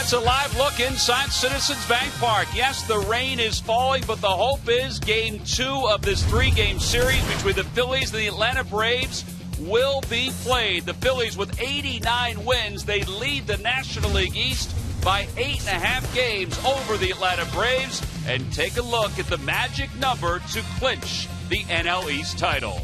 It's a live look inside Citizens Bank Park. Yes, the rain is falling, but the hope is Game 2 of this 3-game series between the Phillies and the Atlanta Braves will be played. The Phillies with 89 wins, they lead the National League East by 8.5 games over the Atlanta Braves. And take a look at the magic number to clinch the NL East title.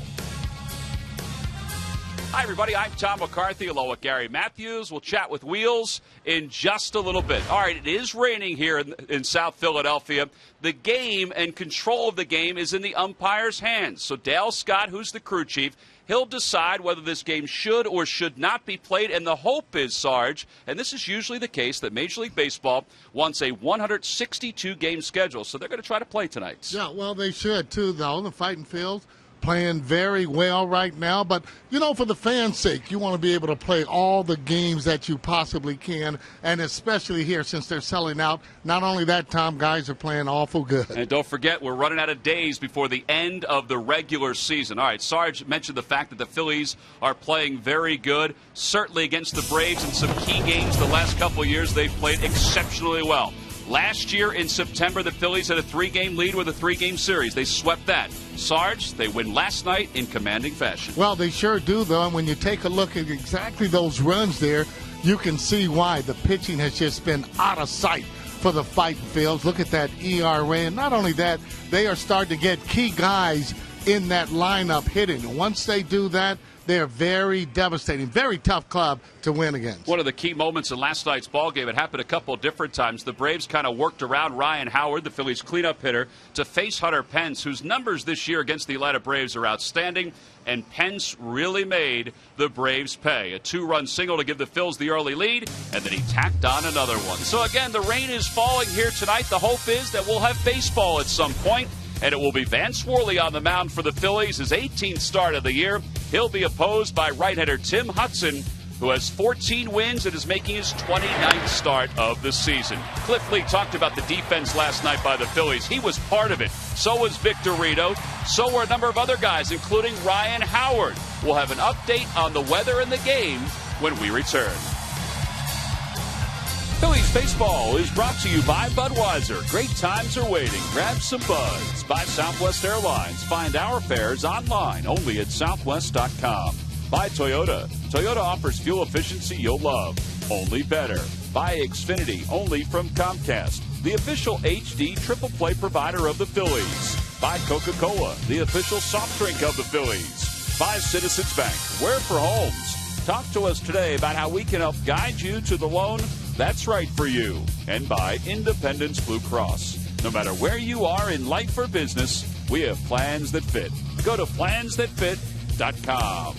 Hi, everybody. I'm Tom McCarthy, along with Gary Matthews. We'll chat with Wheels in just a little bit. All right, it is raining here in South Philadelphia. The game and control of the game is in the umpire's hands. So Dale Scott, who's the crew chief, he'll decide whether this game should or should not be played. And the hope is, Sarge, and this is usually the case, that Major League Baseball wants a 162-game schedule. So they're going to try to play tonight. Yeah, well, they should, too, though. The Fighting Phils playing very well right now. But, you know, for the fans' sake, you want to be able to play all the games that you possibly can, and especially here since they're selling out. Not only that, Tom, guys are playing awful good. And don't forget, we're running out of days before the end of the regular season. All right, Sarge mentioned the fact that the Phillies are playing very good, certainly against the Braves in some key games the last couple of years. They've played exceptionally well. Last year in September, the Phillies had a 3-game lead with a 3-game series. They swept that. Sarge, they win last night in commanding fashion. Well, they sure do, though. And when you take a look at exactly those runs there, you can see why. The pitching has just been out of sight for the Fighting Phils. Look at that ERA. And not only that, they are starting to get key guys in that lineup hitting. And once they do that, they're very devastating, very tough club to win against. One of the key moments in last night's ballgame, it happened a couple of different times. The Braves kind of worked around Ryan Howard, the Phillies' cleanup hitter, to face Hunter Pence, whose numbers this year against the Atlanta Braves are outstanding. And Pence really made the Braves pay. A 2-run single to give the Phils the early lead, and then he tacked on another one. So again, the rain is falling here tonight. The hope is that we'll have baseball at some point. And it will be Vance Worley on the mound for the Phillies, his 18th start of the year. He'll be opposed by right-hander Tim Hudson, who has 14 wins and is making his 29th start of the season. Cliff Lee talked about the defense last night by the Phillies. He was part of it. So was Victorino. So were a number of other guys, including Ryan Howard. We'll have an update on the weather and the game when we return. Phillies baseball is brought to you by Budweiser. Great times are waiting. Grab some buds. By Southwest Airlines. Find our fares online only at southwest.com. By Toyota. Toyota offers fuel efficiency you'll love. Only better. By Xfinity, only from Comcast, the official HD triple play provider of the Phillies. By Coca-Cola, the official soft drink of the Phillies. By Citizens Bank, where for homes. Talk to us today about how we can help guide you to the loan that's right for you. And by Independence Blue Cross. No matter where you are in life or business, we have plans that fit. Go to plansthatfit.com.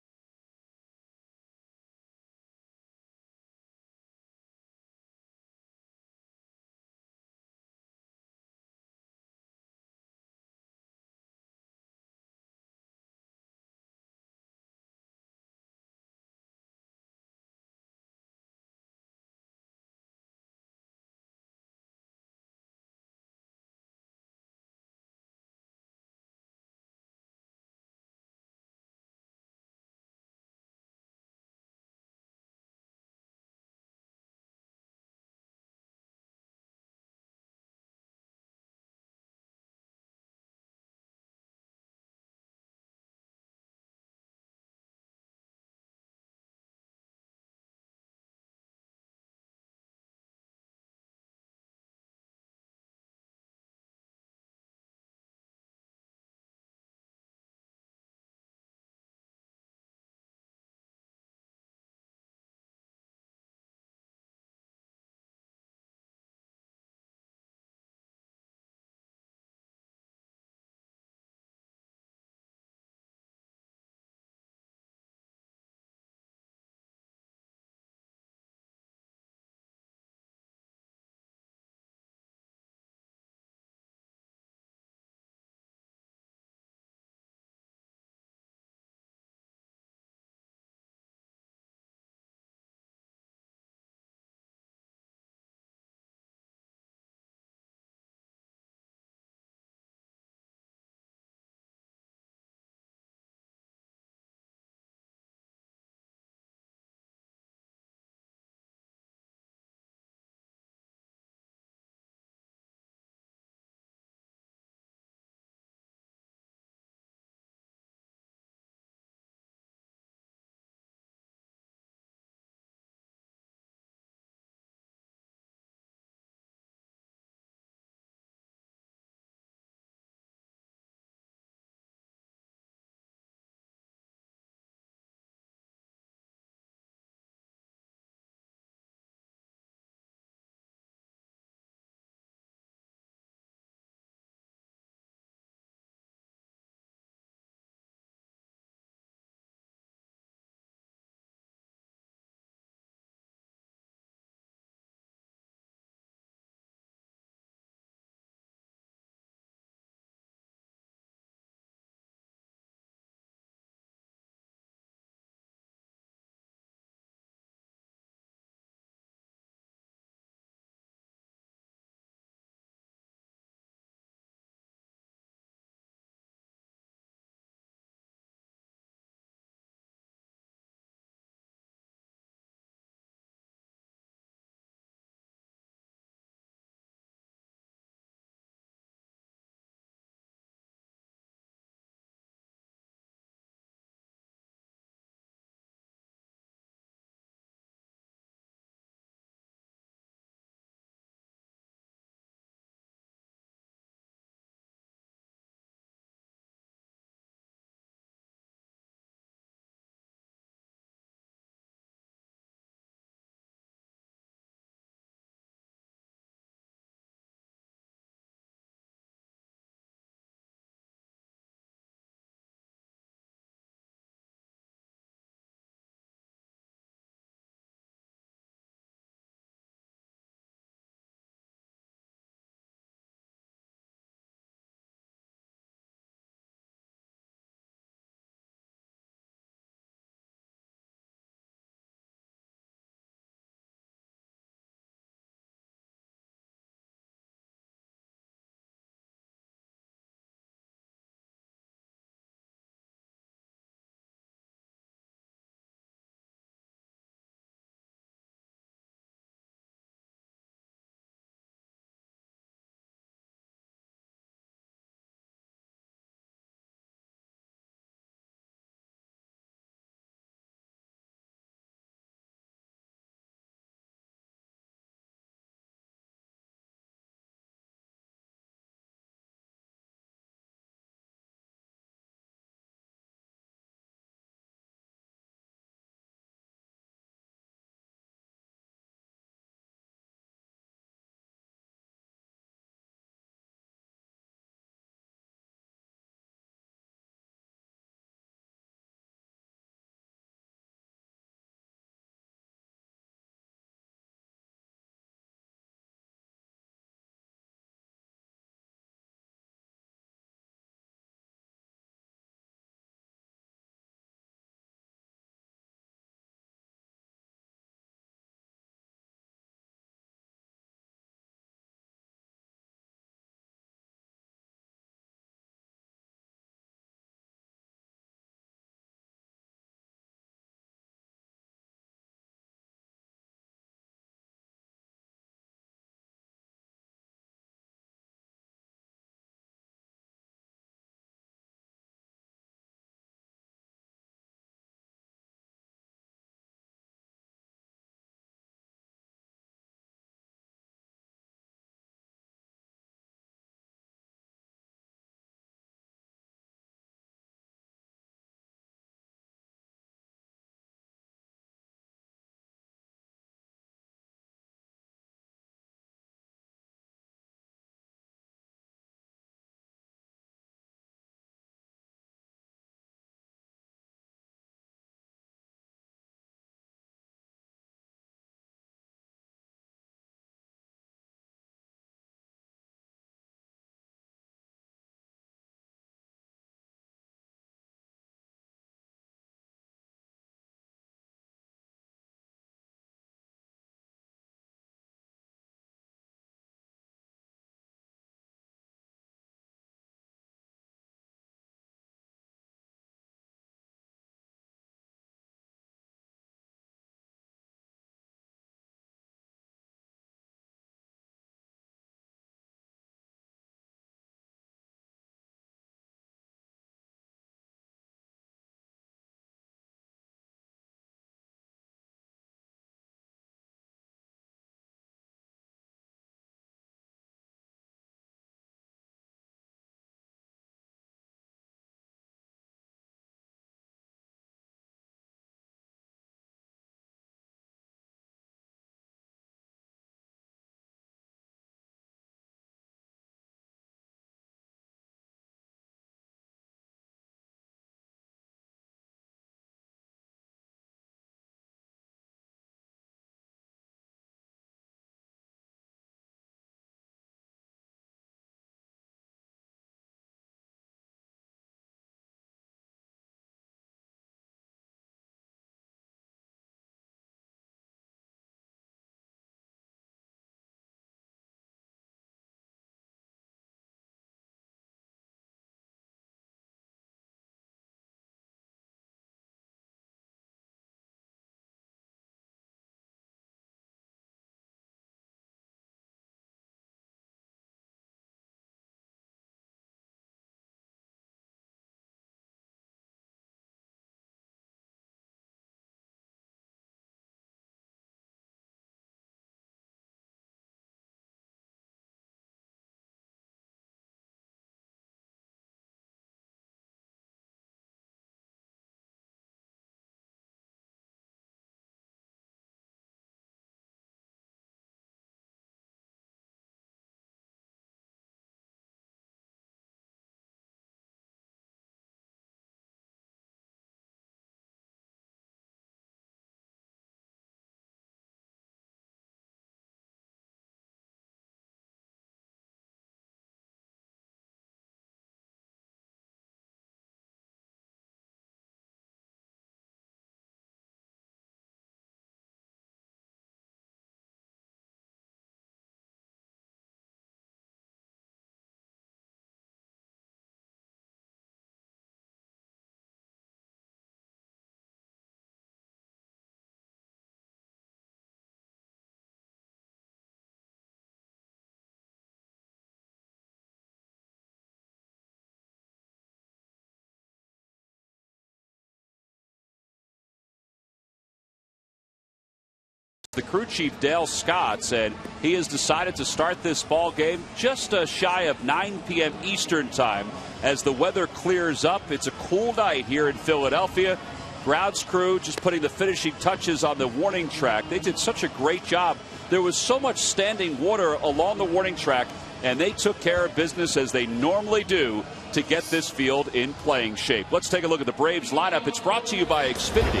The crew chief, Dale Scott, said he has decided to start this ball game just shy of 9 p.m. Eastern time as the weather clears up. It's a cool night here in Philadelphia. Grounds crew just putting the finishing touches on the warning track. They did such a great job. There was so much standing water along the warning track, and they took care of business as they normally do to get this field in playing shape. Let's take a look at the Braves lineup. It's brought to you by Xfinity,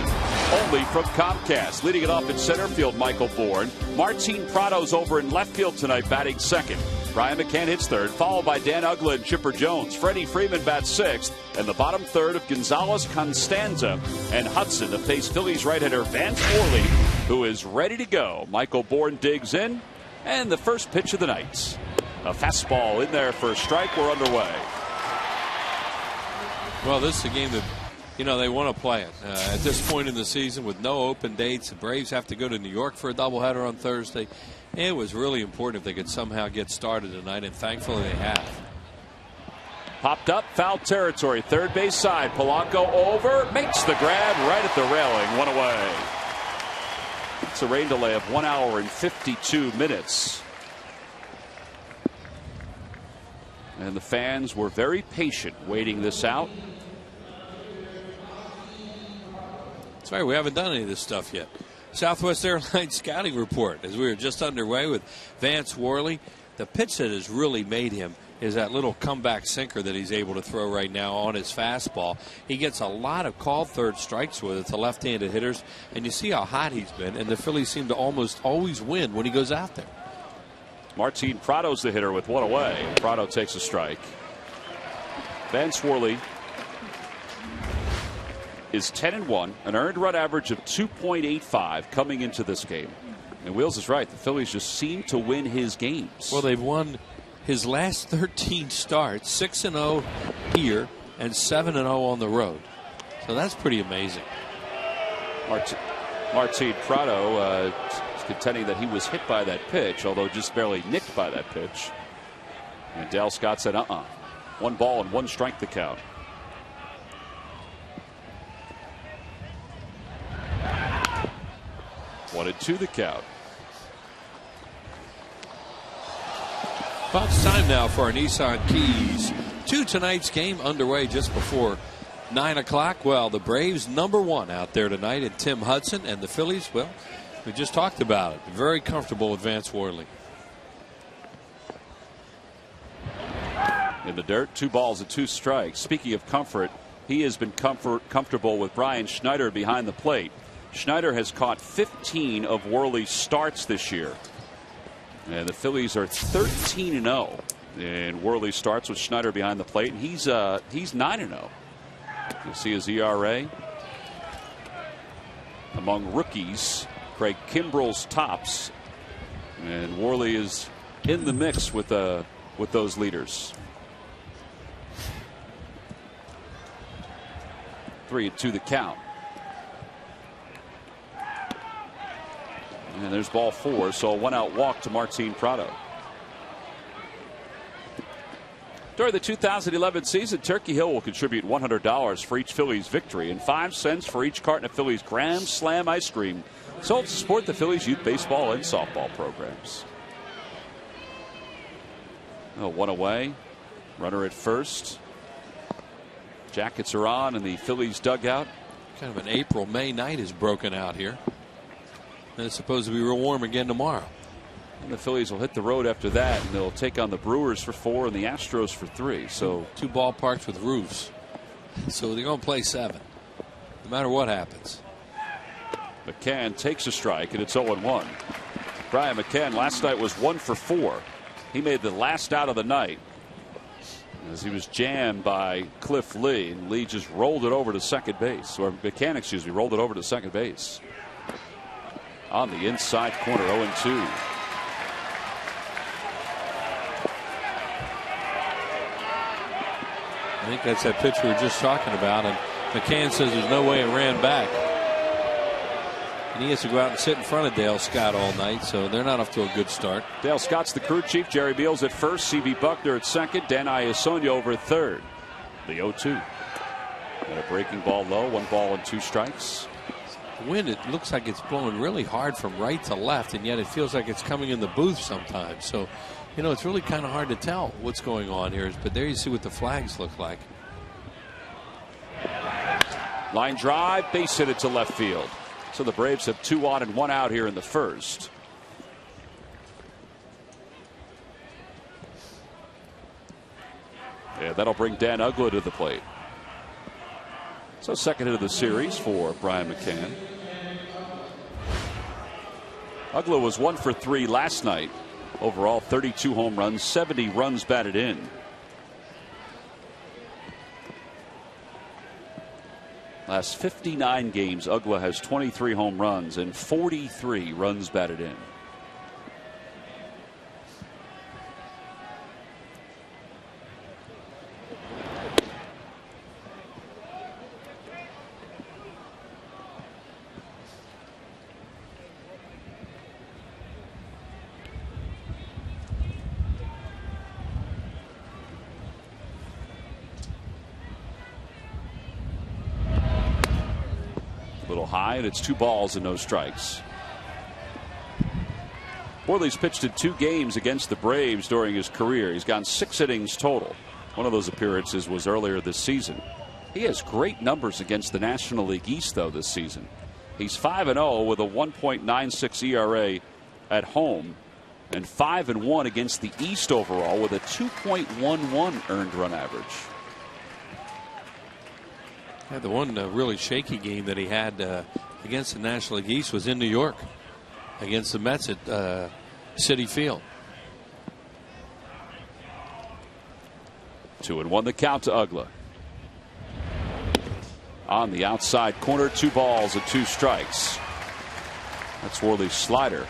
only from Comcast. Leading it off in center field, Michael Bourne. Martin Prado's over in left field tonight, batting second. Brian McCann hits third, followed by Dan Uggla and Chipper Jones. Freddie Freeman bats sixth, and the bottom third of Gonzalez, Constanza, and Hudson to face Phillies right-hander Vance Worley, who is ready to go. Michael Bourne digs in, and the first pitch of the night. A fastball in there for a strike. We're underway. Well, this is a game that, they want to play it. At this point in the season with no open dates, the Braves have to go to New York for a doubleheader on Thursday. It was really important if they could somehow get started tonight, and thankfully they have. Popped up, foul territory, third base side. Polanco over, makes the grab right at the railing, one away. It's a rain delay of 1 hour and 52 minutes. And the fans were very patient waiting this out. That's right, we haven't done any of this stuff yet. Southwest Airlines scouting report as we were just underway with Vance Worley. The pitch that has really made him is that little comeback sinker that he's able to throw right now on his fastball. He gets a lot of called third strikes with it to left-handed hitters, and you see how hot he's been, and the Phillies seem to almost always win when he goes out there. Martin Prado's the hitter with one away. Prado takes a strike. Vance Worley is 10-1, an earned run average of 2.85 coming into this game. And Wheels is right. The Phillies just seem to win his games. Well, they've won his last 13 starts, 6-0 here and 7-0 on the road. So that's pretty amazing. Martin Prado is contending that he was hit by that pitch, although just barely nicked by that pitch. And Dale Scott said, 1 ball and 1 strike the count. One and 2 the count. Well, it's time now for our Nissan Keys to tonight's game, underway just before 9 o'clock. Well, the Braves #1 out there tonight, and Tim Hudson, and the Phillies, well, we just talked about it. Very comfortable with Vance Worley. In the dirt, 2 balls and 2 strikes. Speaking of comfort, he has been comfortable with Brian Schneider behind the plate. Schneider has caught 15 of Worley's starts this year. And the Phillies are 13-0 in Worley starts with Schneider behind the plate, and he's 9-0. You see his ERA among rookies. Craig Kimbrell's tops, and Worley is in the mix with those leaders. 3-2 the count. And there's ball 4, so a 1-out walk to Martin Prado. During the 2011 season, Turkey Hill will contribute $100 for each Phillies victory and 5 cents for each carton of Phillies Grand Slam ice cream sold to support the Phillies youth baseball and softball programs. 1 away. Runner at first. Jackets are on in the Phillies dugout. Kind of an April-May night is broken out here. And it's supposed to be real warm again tomorrow. And the Phillies will hit the road after that, and they'll take on the Brewers for 4 and the Astros for 3. So 2 ballparks with roofs. So they're going to play 7, no matter what happens. McCann takes a strike, and it's 0-1. Brian McCann last night was 1 for 4. He made the last out of the night as he was jammed by Cliff Lee, and Lee just rolled it over to second base, or McCann, excuse me, rolled it over to second base. On the inside corner, 0-2. I think that's that pitch we were just talking about, and McCann says there's no way it ran back. And he has to go out and sit in front of Dale Scott all night, so they're not off to a good start. Dale Scott's the crew chief. Jerry Beals at first, C.B. Buckner at second, Dan Iassogna over at third. The 0-2. And a breaking ball low, 1 ball and 2 strikes. The wind, it looks like it's blowing really hard from right to left, and yet it feels like it's coming in the booth sometimes. So, you know, it's really kind of hard to tell what's going on here. But there you see what the flags look like. Line drive, base hit it to left field. So the Braves have 2 on and 1 out here in the first. Yeah, that'll bring Dan Uggla to the plate. So second hit of the series for Brian McCann. Uggla was 1 for 3 last night. Overall, 32 home runs, 70 runs batted in. Last 59 games, Uggla has 23 home runs and 43 runs batted in. High, and it's 2 balls and no strikes. Worley's pitched in 2 games against the Braves during his career. He's gone 6 innings total. One of those appearances was earlier this season. He has great numbers against the National League East, though, this season. He's 5-0 with a 1.96 ERA at home and 5-1 against the East overall with a 2.11 earned run average. Yeah, the one really shaky game that he had against the National League East was in New York against the Mets at Citi Field. 2-1 the count to Uggla. On the outside corner, 2 balls and 2 strikes. That's Worley's slider.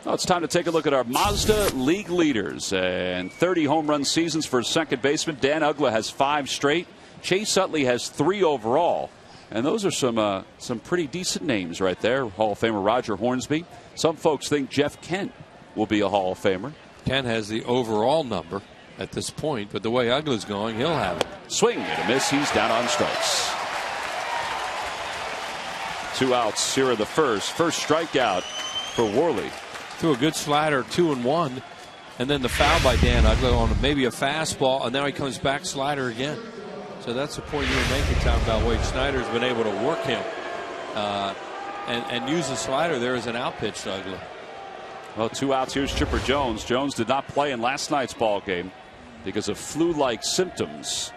Well, it's time to take a look at our Mazda League leaders. And 30 home run seasons for second baseman. Dan Uggla has 5 straight. Chase Utley has 3 overall. And those are some pretty decent names right there. Hall of Famer Roger Hornsby. Some folks think Jeff Kent will be a Hall of Famer. Kent has the overall number at this point, but the way Uggla's going, he'll have it. Swing and a miss. He's down on strikes. 2 outs here in the first. First strikeout for Worley. Threw a good slider, 2-1, and then the foul by Dan Uggla on maybe a fastball, and now he comes back slider again. So that's the point you were making, Tom, about Wade Snyder's been able to work him and use the slider there as an out pitch to Uggla. Well, 2 outs. Here's Chipper Jones. Jones did not play in last night's ball game because of flu-like symptoms.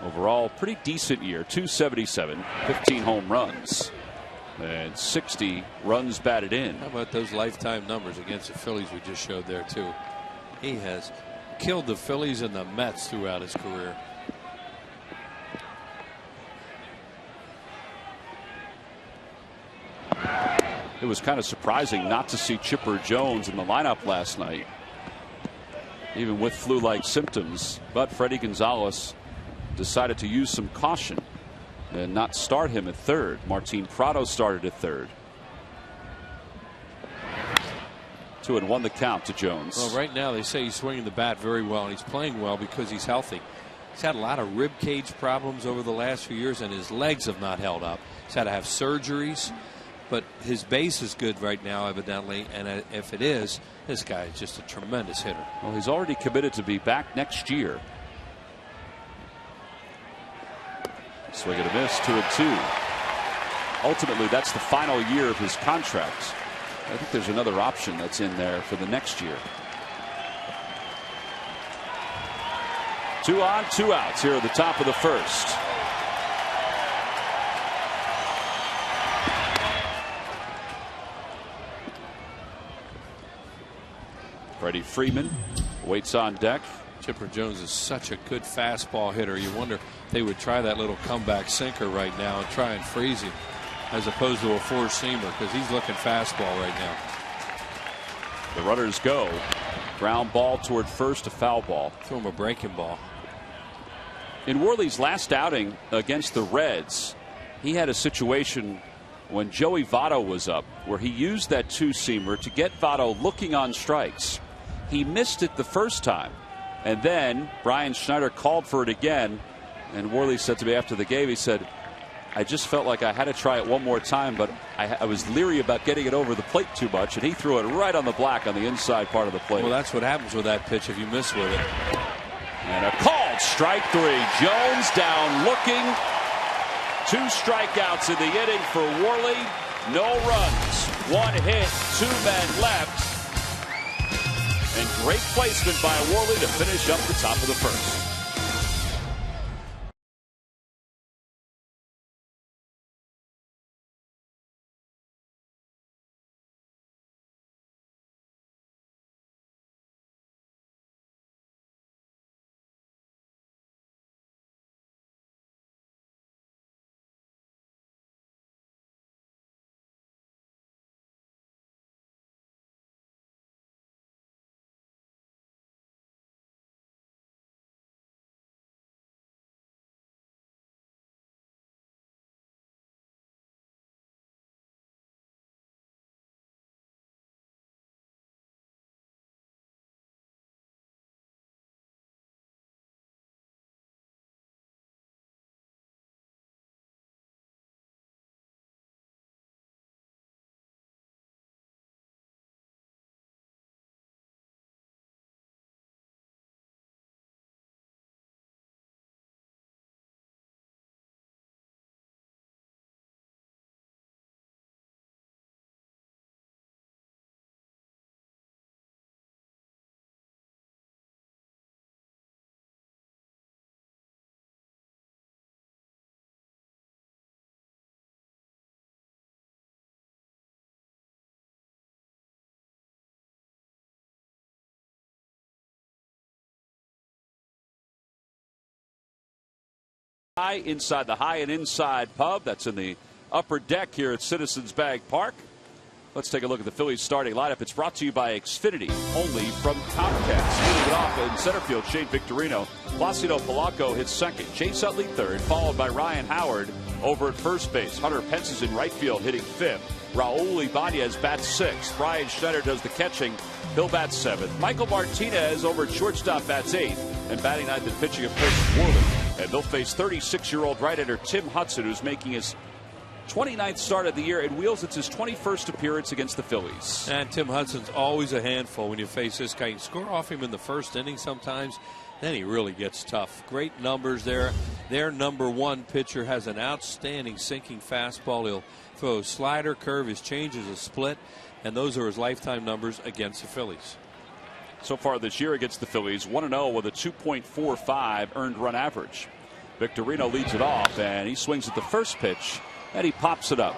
Overall, pretty decent year. 277, 15 home runs. And 60 runs batted in. How about those lifetime numbers against the Phillies we just showed there, too? He has killed the Phillies and the Mets throughout his career. It was kind of surprising not to see Chipper Jones in the lineup last night, even with flu-like symptoms. But Freddie Gonzalez decided to use some caution and not start him at third. Martin Prado started at third. 2-1 the count to Jones. Well, right now they say he's swinging the bat very well, and he's playing well because he's healthy. He's had a lot of rib cage problems over the last few years, and his legs have not held up. He's had to have surgeries, but his base is good right now, evidently, and if it is, this guy is just a tremendous hitter. Well, he's already committed to be back next year. Swing and a miss, 2-2. Ultimately, that's the final year of his contract. I think there's another option that's in there for the next year. 2 on, 2 outs here at the top of the first. Freddie Freeman waits on deck. Chipper Jones is such a good fastball hitter. You wonder if they would try that little comeback sinker right now and try and freeze him as opposed to a four-seamer, because he's looking fastball right now. The runners go. Ground ball toward first, a foul ball. Throw him a breaking ball. In Worley's last outing against the Reds, he had a situation when Joey Votto was up where he used that two-seamer to get Votto looking on strikes. He missed it the first time, and then Brian Schneider called for it again, and Worley said to me after the game, he said, I just felt like I had to try it one more time, but I was leery about getting it over the plate too much, and he threw it right on the black on the inside part of the plate. Well, that's what happens with that pitch if you miss with it. And a called strike three. Jones down looking. 2 strikeouts in the inning for Worley. No runs. 1 hit, 2 men left. And great placement by Worley to finish up the top of the first. Inside the High and Inside Pub. That's in the upper deck here at Citizens Bank Park. Let's take a look at the Phillies starting lineup. It's brought to you by Xfinity, only from Comcast. Leading it off in center field, Shane Victorino. Placido Polanco hits second. Chase Utley third, followed by Ryan Howard over at first base. Hunter Pence is in right field, hitting fifth. Raul Ibanez bats sixth. Brian Schneider does the catching. He'll bat seventh. Michael Martinez over at shortstop bats eighth. And batting ninth and pitching, of course, Worley. And they'll face 36-year-old right-hander Tim Hudson, who's making his 29th start of the year. In Wheels, it's his 21st appearance against the Phillies. And Tim Hudson's always a handful when you face this guy. You score off him in the first inning sometimes, then he really gets tough. Great numbers there. Their number 1 pitcher has an outstanding sinking fastball. He'll throw a slider, curve, his change is a split, and those are his lifetime numbers against the Phillies. So far this year against the Phillies, 1-0 with a 2.45 earned run average. Victorino leads it off, and he swings at the first pitch, and he pops it up.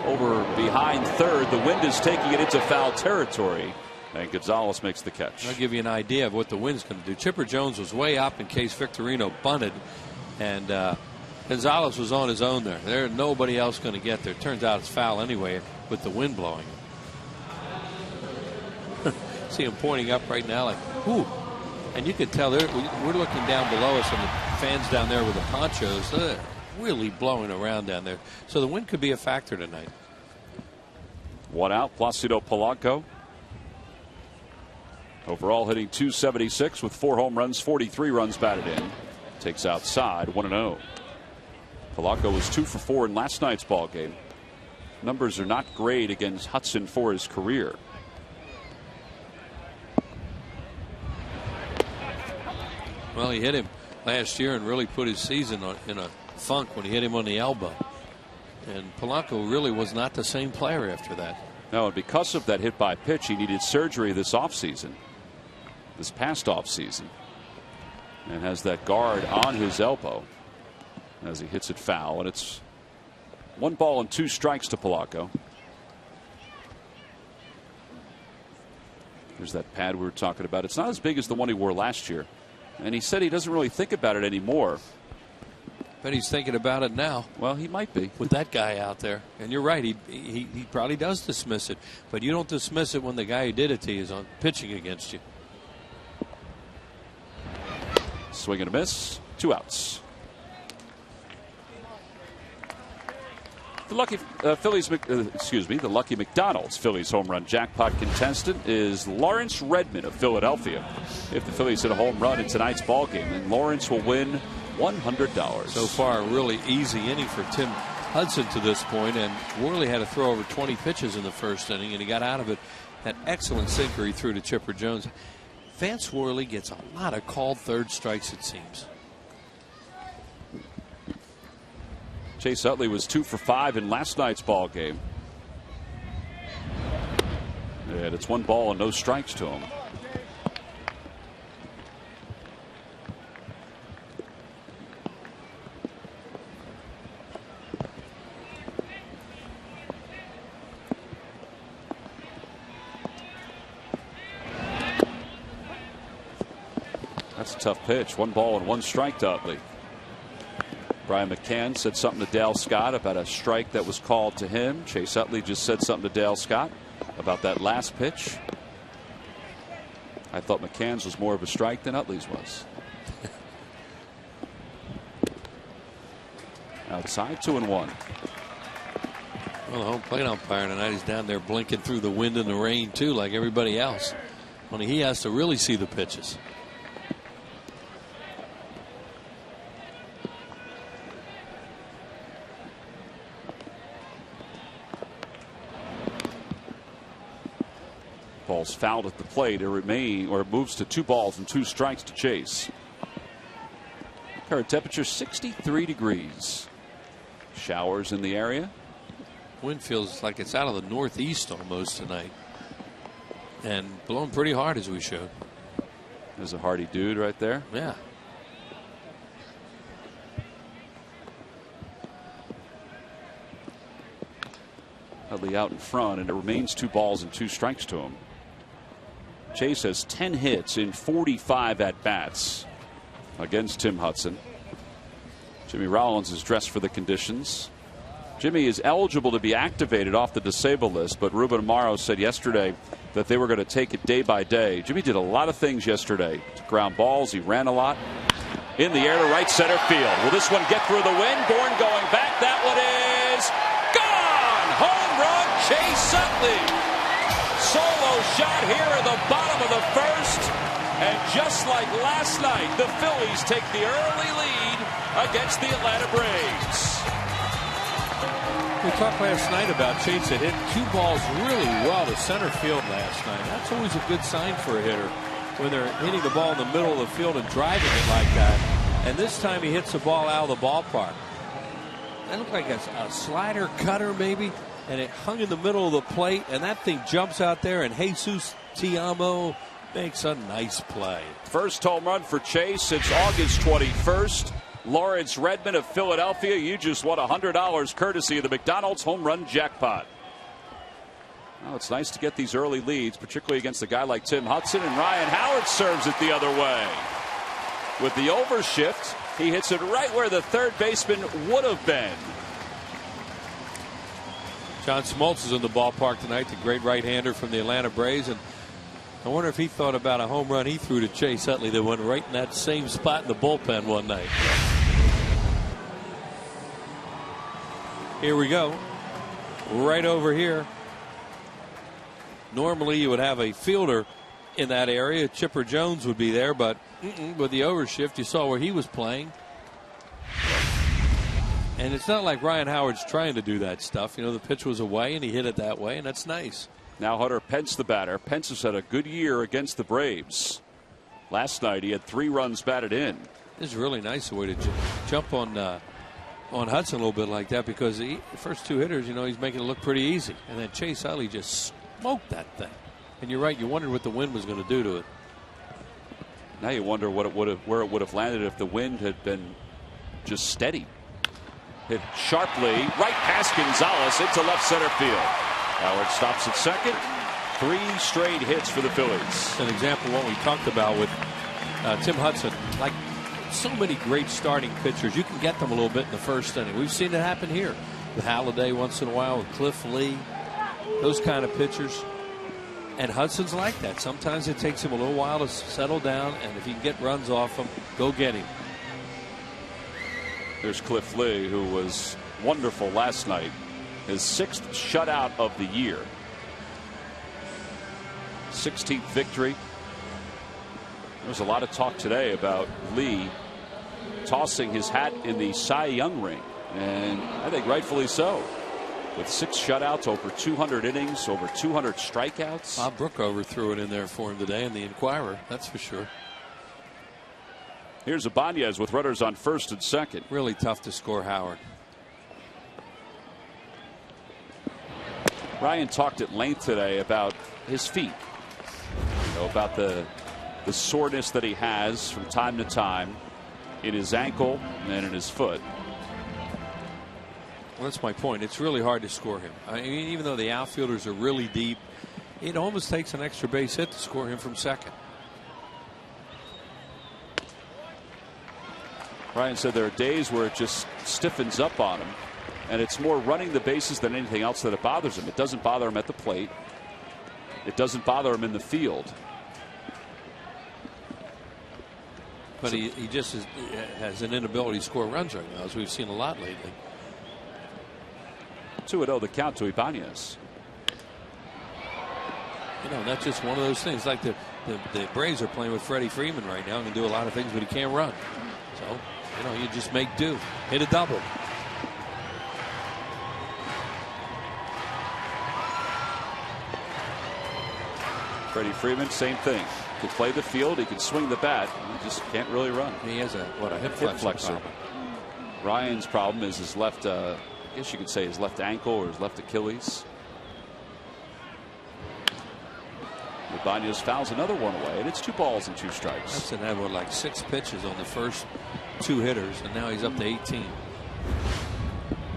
Over behind third, the wind is taking it into foul territory, and Gonzalez makes the catch. I'll give you an idea of what the wind's going to do. Chipper Jones was way up in case Victorino bunted, and Gonzalez was on his own there. There's nobody else going to get there. Turns out it's foul anyway with the wind blowing. See him pointing up right now like, whoo. And you can tell we're looking down below us, and the fans down there with the ponchos, they're really blowing around down there. So the wind could be a factor tonight. 1 out, Placido Polanco. Overall hitting .276 with 4 home runs, 43 runs batted in. Takes outside, 1-0. Polanco was 2 for 4 in last night's ball game. Numbers are not great against Hudson for his career. Well, he hit him last year and really put his season in a funk when he hit him on the elbow. And Polanco really was not the same player after that. No, and because of that hit by pitch, he needed surgery this offseason, this past offseason, and has that guard on his elbow as he hits it foul. And it's 1 ball and 2 strikes to Polanco. There's that pad we were talking about. It's not as big as the one he wore last year. And he said he doesn't really think about it anymore. But he's thinking about it now. Well, he might be. With that guy out there. And you're right. He probably does dismiss it. But you don't dismiss it when the guy who did it to you is on pitching against you. Swing and a miss. 2 outs. The lucky the Lucky McDonald's Phillies home run jackpot contestant is Lawrence Redmond of Philadelphia. If the Phillies hit a home run in tonight's ball game, then Lawrence will win $100. So far, a really easy inning for Tim Hudson to this point, and Worley had to throw over 20 pitches in the first inning, and he got out of it. That excellent sinker he threw to Chipper Jones. Vance Worley gets a lot of called third strikes, it seems. Chase Utley was 2 for 5 in last night's ball game. And it's 1 ball and no strikes to him. That's a tough pitch. 1 ball and 1 strike to Utley. Brian McCann said something to Dale Scott about a strike that was called to him. Chase Utley just said something to Dale Scott about that last pitch. I thought McCann's was more of a strike than Utley's was. Outside, 2-1. Well, the home plate umpire tonight is down there blinking through the wind and the rain too, like everybody else. Only he has to really see the pitches. Ball's fouled at the plate. It moves to 2 balls and 2 strikes to Chase. Current temperature 63 degrees. Showers in the area. Wind feels like it's out of the northeast almost tonight, and blowing pretty hard as we showed. There's a hardy dude right there. Yeah. Utley out in front, and it remains 2 balls and 2 strikes to him. Chase has 10 hits in 45 at-bats against Tim Hudson. Jimmy Rollins is dressed for the conditions. Jimmy is eligible to be activated off the disabled list, but Ruben Amaro said yesterday that they were going to take it day by day. Jimmy did a lot of things yesterday. Ground balls, he ran a lot. In the air to right center field. Will this one get through the wind? Bourne going back. That one is gone! Home run, Chase Utley. Solo shot here at the bottom of the first. And just like last night, the Phillies take the early lead against the Atlanta Braves. We talked last night about Chase that hit 2 balls really well to center field last night. That's always a good sign for a hitter when they're hitting the ball in the middle of the field and driving it like that. And this time he hits the ball out of the ballpark. That looked like a slider cutter maybe, and it hung in the middle of the plate, and that thing jumps out there, and Jesus Tiamo makes a nice play. First home run for Chase since August 21st. Lawrence Redmond of Philadelphia, you just won $100 courtesy of the McDonald's home run jackpot. Well, it's nice to get these early leads, particularly against a guy like Tim Hudson, and Ryan Howard serves it the other way. With the overshift, he hits it right where the third baseman would have been. John Smoltz is in the ballpark tonight, the great right-hander from the Atlanta Braves, and I wonder if he thought about a home run he threw to Chase Utley that went right in that same spot in the bullpen one night. Here we go. Right over here. Normally you would have a fielder in that area. Chipper Jones would be there, but with the overshift, you saw where he was playing. And it's not like Ryan Howard's trying to do that stuff. You know, the pitch was away and he hit it that way, and that's nice. Now Hunter Pence the batter. Pence has had a good year against the Braves. Last night he had 3 runs batted in. This is really nice, the way to jump on Hudson a little bit like that, because the first 2 hitters, you know, he's making it look pretty easy. And then Chase Utley just smoked that thing. And you're right, you wondered what the wind was going to do to it. Now you wonder where it would have landed if the wind had been just steady. Hit sharply right past Gonzalez into left center field. Howard stops at second. 3 straight hits for the Phillies. An example of what we talked about with Tim Hudson. Like so many great starting pitchers, you can get them a little bit in the first inning. We've seen it happen here with Halladay once in a while, with Cliff Lee, those kind of pitchers. And Hudson's like that. Sometimes it takes him a little while to settle down, and if you can get runs off him, go get him. There's Cliff Lee, who was wonderful last night. His 6th shutout of the year. 16th victory. There's a lot of talk today about Lee tossing his hat in the Cy Young ring, and I think rightfully so. With 6 shutouts, over 200 innings, over 200 strikeouts. Bob Brookover threw it in there for him today in the Inquirer, that's for sure. Here's Ibanez with runners on first and second. Really tough to score Howard. Ryan talked at length today about his feet. About the soreness that he has from time to time in his ankle and in his foot. Well, that's my point. It's really hard to score him. I mean, even though the outfielders are really deep, it almost takes an extra base hit to score him from second. Ryan said there are days where it just stiffens up on him, and it's more running the bases than anything else that it bothers him. It doesn't bother him at the plate. It doesn't bother him in the field. But he just has an inability to score runs right now, as we've seen a lot lately. 2-0 the count to Ibanez. You know, that's just one of those things. Like the Braves are playing with Freddie Freeman right now and can do a lot of things, but he can't run. So, you know, you just make do. Hit a double. Freddie Freeman, same thing. He can play the field, he can swing the bat, he just can't really run. He has a hip flexor. Ryan's problem is his left, I guess you could say his left ankle or his left Achilles. Ibanez fouls another one away, and it's 2 balls and 2 strikes. Hudson had like 6 pitches on the first 2 hitters, and now he's up to 18.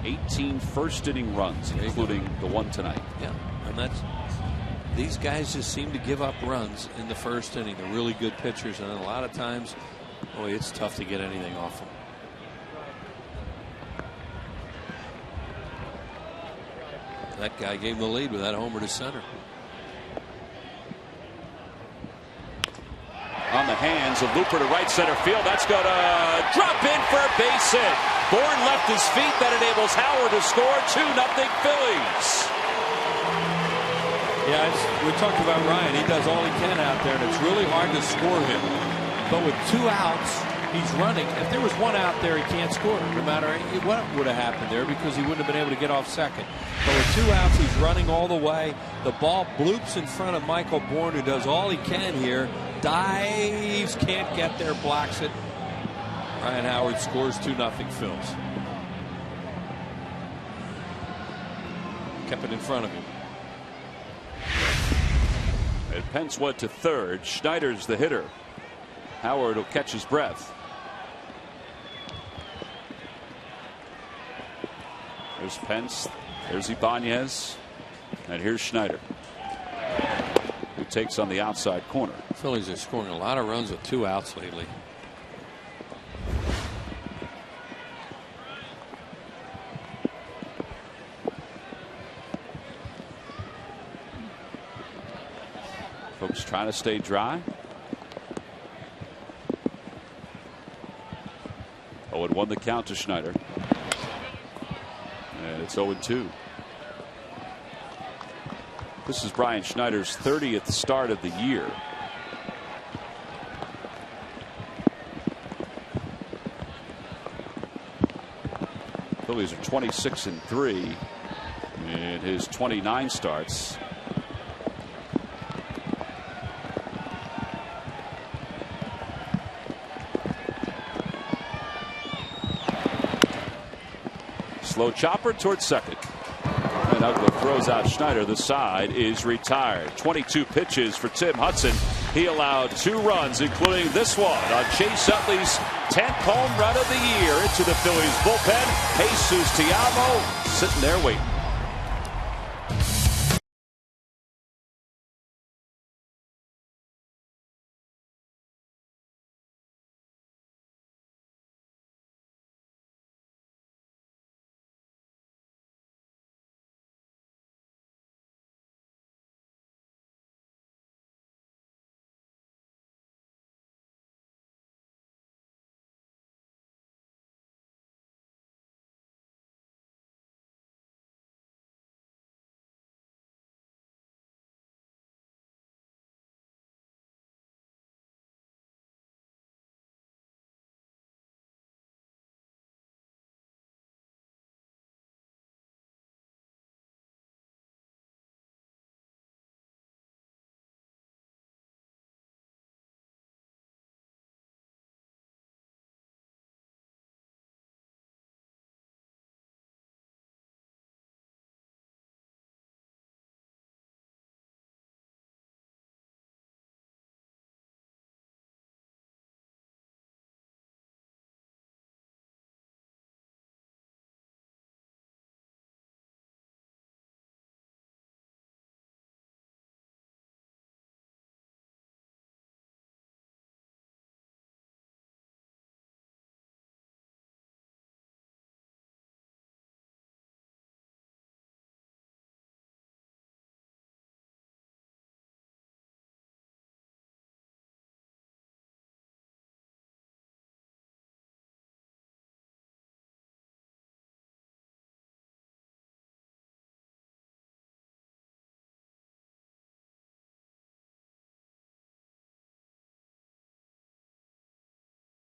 18 first inning runs, including the one tonight. Yeah, and these guys just seem to give up runs in the first inning. They're really good pitchers, and a lot of times, boy, it's tough to get anything off them. That guy gave him the lead with that homer to center. On the hands of Looper to right center field. That's going to drop in for a base hit. Bourne left his feet. That enables Howard to score. 2-0 Phillies. Yeah, we talked about Ryan. He does all he can out there, and it's really hard to score him. But with 2 outs, he's running. If there was 1 out there, he can't score, no matter what would have happened there, because he wouldn't have been able to get off second. But with 2 outs, he's running all the way. The ball bloops in front of Michael Bourne, who does all he can here. Dives, can't get there, blocks it. Ryan Howard scores 2-0 Phils. Kept it in front of him. And Pence went to third. Schneider's the hitter. Howard will catch his breath. There's Pence. There's Ibanez. And here's Schneider, who takes on the outside corner. Phillies are scoring a lot of runs with 2 outs lately. Folks trying to stay dry. 0-1 the count to Schneider. And it's 0-2. This is Brian Schneider's 30th start of the year. Phillies are 26-3 in his 29 starts. Slow chopper towards second. And Ugler throws out Schneider. The side is retired. 22 pitches for Tim Hudson. He allowed 2 runs, including this one on Chase Utley's 10th home run of the year into the Phillies bullpen. Jesus Tiamo sitting there waiting.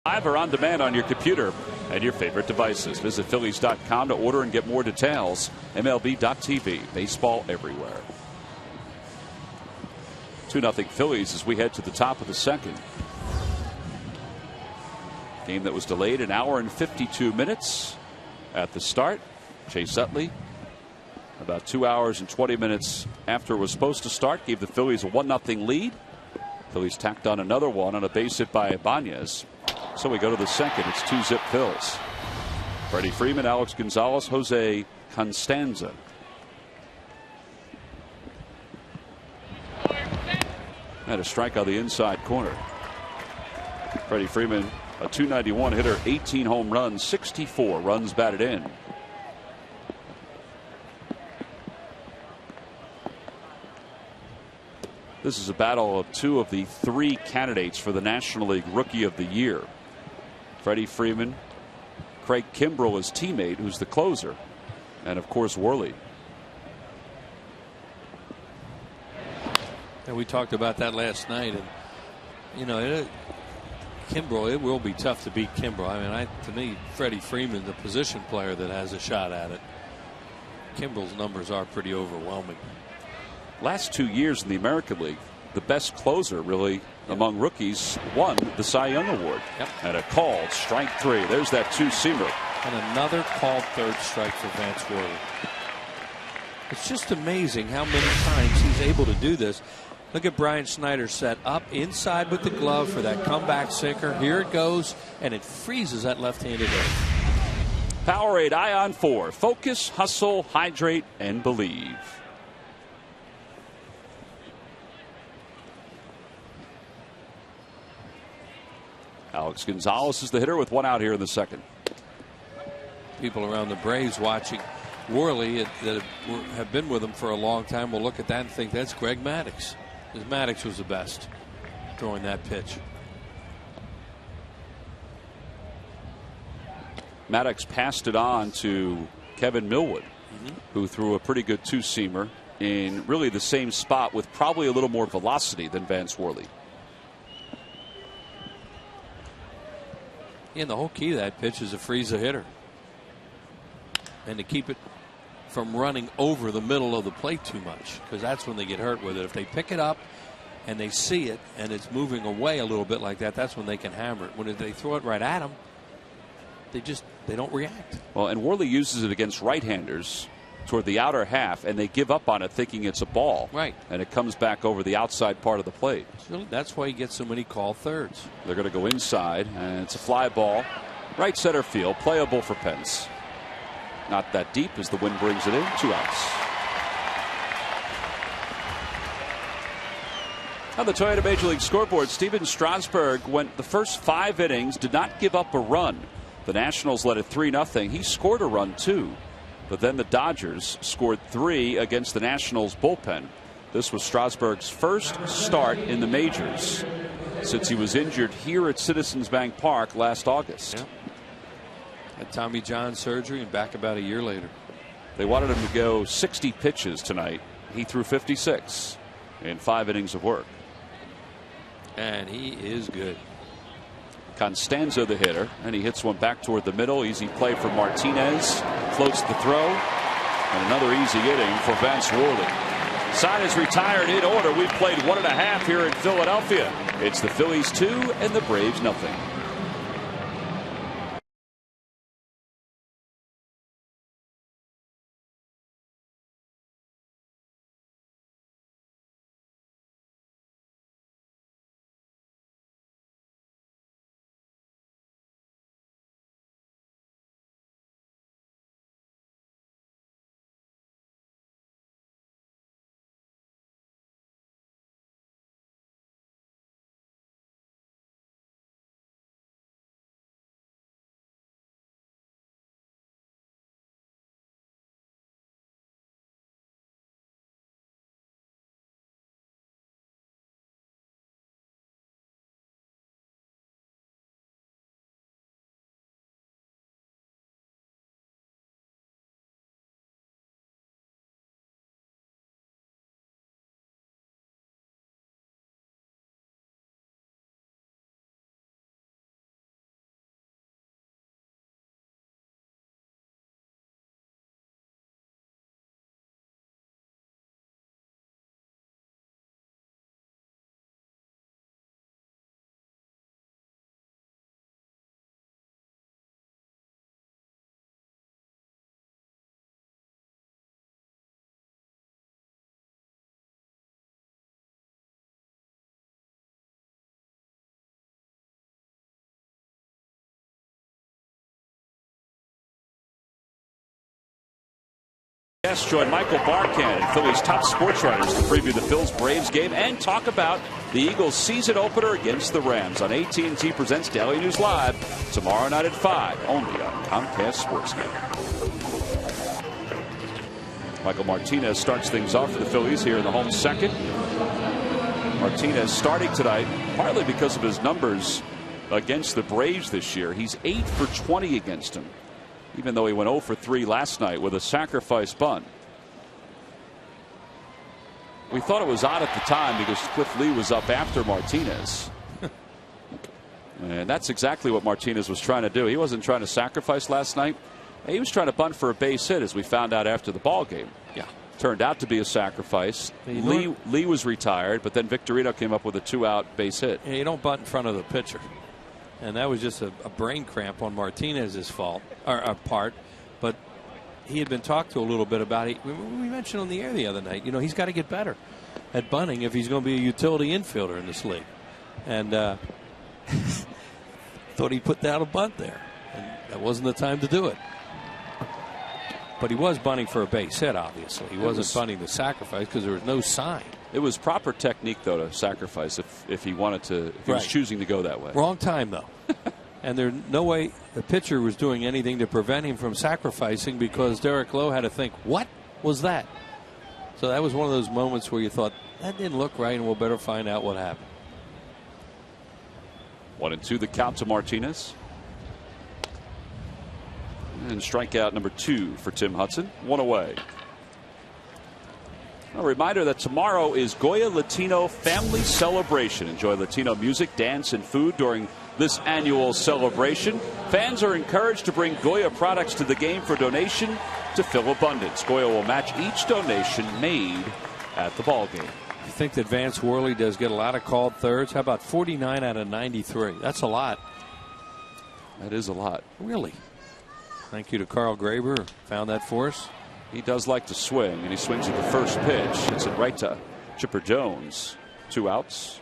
Live or on demand on your computer and your favorite devices. Visit Phillies.com to order and get more details. MLB.tv. Baseball everywhere. 2-0 Phillies as we head to the top of the second. Game that was delayed an hour and 52 minutes at the start. Chase Utley, about 2 hours and 20 minutes after it was supposed to start, gave the Phillies a 1-0 lead. Phillies tacked on another one on a base hit by Ibanez. So we go to the second. It's 2-zip Phils. Freddie Freeman, Alex Gonzalez, Jose Constanza. And a strike on the inside corner. Freddie Freeman, a .291 hitter, 18 home runs, 64 runs batted in. This is a battle of two of the three candidates for the National League Rookie of the Year. Freddie Freeman, Craig Kimbrell, his teammate, who's the closer, and of course Worley. And we talked about that last night, and you know, Kimbrell, it will be tough to beat Kimbrell. I mean, to me, Freddie Freeman, the position player that has a shot at it. Kimbrell's numbers are pretty overwhelming. Last 2 years in the American League, the best closer really among rookies won the Cy Young Award. And a called strike three. There's that two-seamer. And another called third strike for Vance Worley. It's just amazing how many times he's able to do this. Look at Brian Snyder set up inside with the glove for that comeback sinker. Here it goes, and it freezes that left-handed hitter. Powerade Ion 4. Focus, hustle, hydrate, and believe. Alex Gonzalez is the hitter with one out here in the second. People around the Braves watching Worley that have been with him for a long time will look at that and think that's Greg Maddux. Because Maddux was the best throwing that pitch. Maddux passed it on to Kevin Millwood, who threw a pretty good two-seamer in really the same spot with probably a little more velocity than Vance Worley. And the whole key to that pitch is to freeze the hitter and to keep it from running over the middle of the plate too much, because that's when they get hurt with it. If they pick it up and they see it and it's moving away a little bit like that, that's when they can hammer it. When they throw it right at them, they don't react. Well, and Worley uses it against right-handers toward the outer half, and they give up on it thinking it's a ball. Right. And it comes back over the outside part of the plate. That's why he gets so many called thirds. They're going to go inside, and it's a fly ball. Right center field, playable for Pence. Not that deep as the wind brings it in. 2 outs. On the Toyota Major League scoreboard, Steven Strasburg went the first 5 innings, did not give up a run. The Nationals led it 3-0. He scored a run, too. But then the Dodgers scored 3 against the Nationals bullpen. This was Strasburg's first start in the majors since he was injured here at Citizens Bank Park last August. Yeah. Had Tommy John surgery and back about a year later. They wanted him to go 60 pitches tonight. He threw 56 in 5 innings of work. And he is good. Constanza the hitter, and he hits one back toward the middle. Easy play for Martinez. Floats the throw. And another easy inning for Vance Worley. Side is retired in order. We've played 1.5 here in Philadelphia. It's the Phillies 2 and the Braves nothing. guests join Michael Barkan and Phillies top sports writers to preview the Phils-Braves game and talk about the Eagles' season opener against the Rams on AT&T Presents Daily News Live tomorrow night at 5, only on Comcast Sportsnet. Michael Martinez starts things off for the Phillies here in the home second. Martinez starting tonight partly because of his numbers against the Braves this year. He's 8 for 20 against them, even though he went 0 for 3 last night with a sacrifice bunt. We thought it was odd at the time because Cliff Lee was up after Martinez. And that's exactly what Martinez was trying to do. He wasn't trying to sacrifice last night. He was trying to bunt for a base hit, as we found out after the ball game. Yeah. Turned out to be a sacrifice. Lee was retired, but then Victorino came up with a 2-out base hit. Yeah, you don't bunt in front of the pitcher. And that was just a brain cramp on Martinez's part. But he had been talked to a little bit about it. We mentioned on the air the other night, he's got to get better at bunting if he's going to be a utility infielder in this league. And thought he put down a bunt there. And that wasn't the time to do it. But he was bunting for a base hit, obviously. He wasn't bunting the sacrifice because there was no sign. It was proper technique, though, to sacrifice if he wanted to, if he was choosing to go that way. Wrong time, though. And there's no way the pitcher was doing anything to prevent him from sacrificing because Derek Lowe had to think, what was that? So that was one of those moments where you thought, that didn't look right, and we'll better find out what happened. 1-2 the count to Martinez. And strikeout number 2 for Tim Hudson. 1 away. A reminder that tomorrow is Goya Latino Family Celebration. Enjoy Latino music, dance, and food during this annual celebration. Fans are encouraged to bring Goya products to the game for donation to Phil Abundance. Goya will match each donation made at the ball game. I think that Vance Worley does get a lot of called thirds. How about 49 out of 93? That's a lot. That is a lot. Really. Thank you to Carl Graber. Found that for us. He does like to swing, and he swings at the first pitch. Hits it right to Chipper Jones. 2 outs.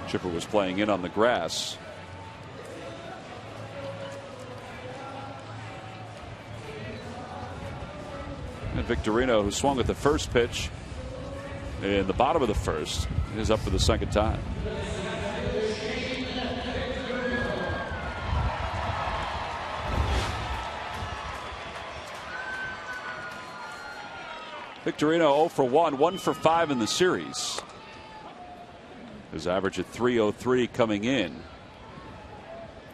Chipper was playing in on the grass. And Victorino, who swung at the first pitch in the bottom of the first, is up for the second time. Victorino 0 for 1, 1 for 5 in the series. His average at .303 coming in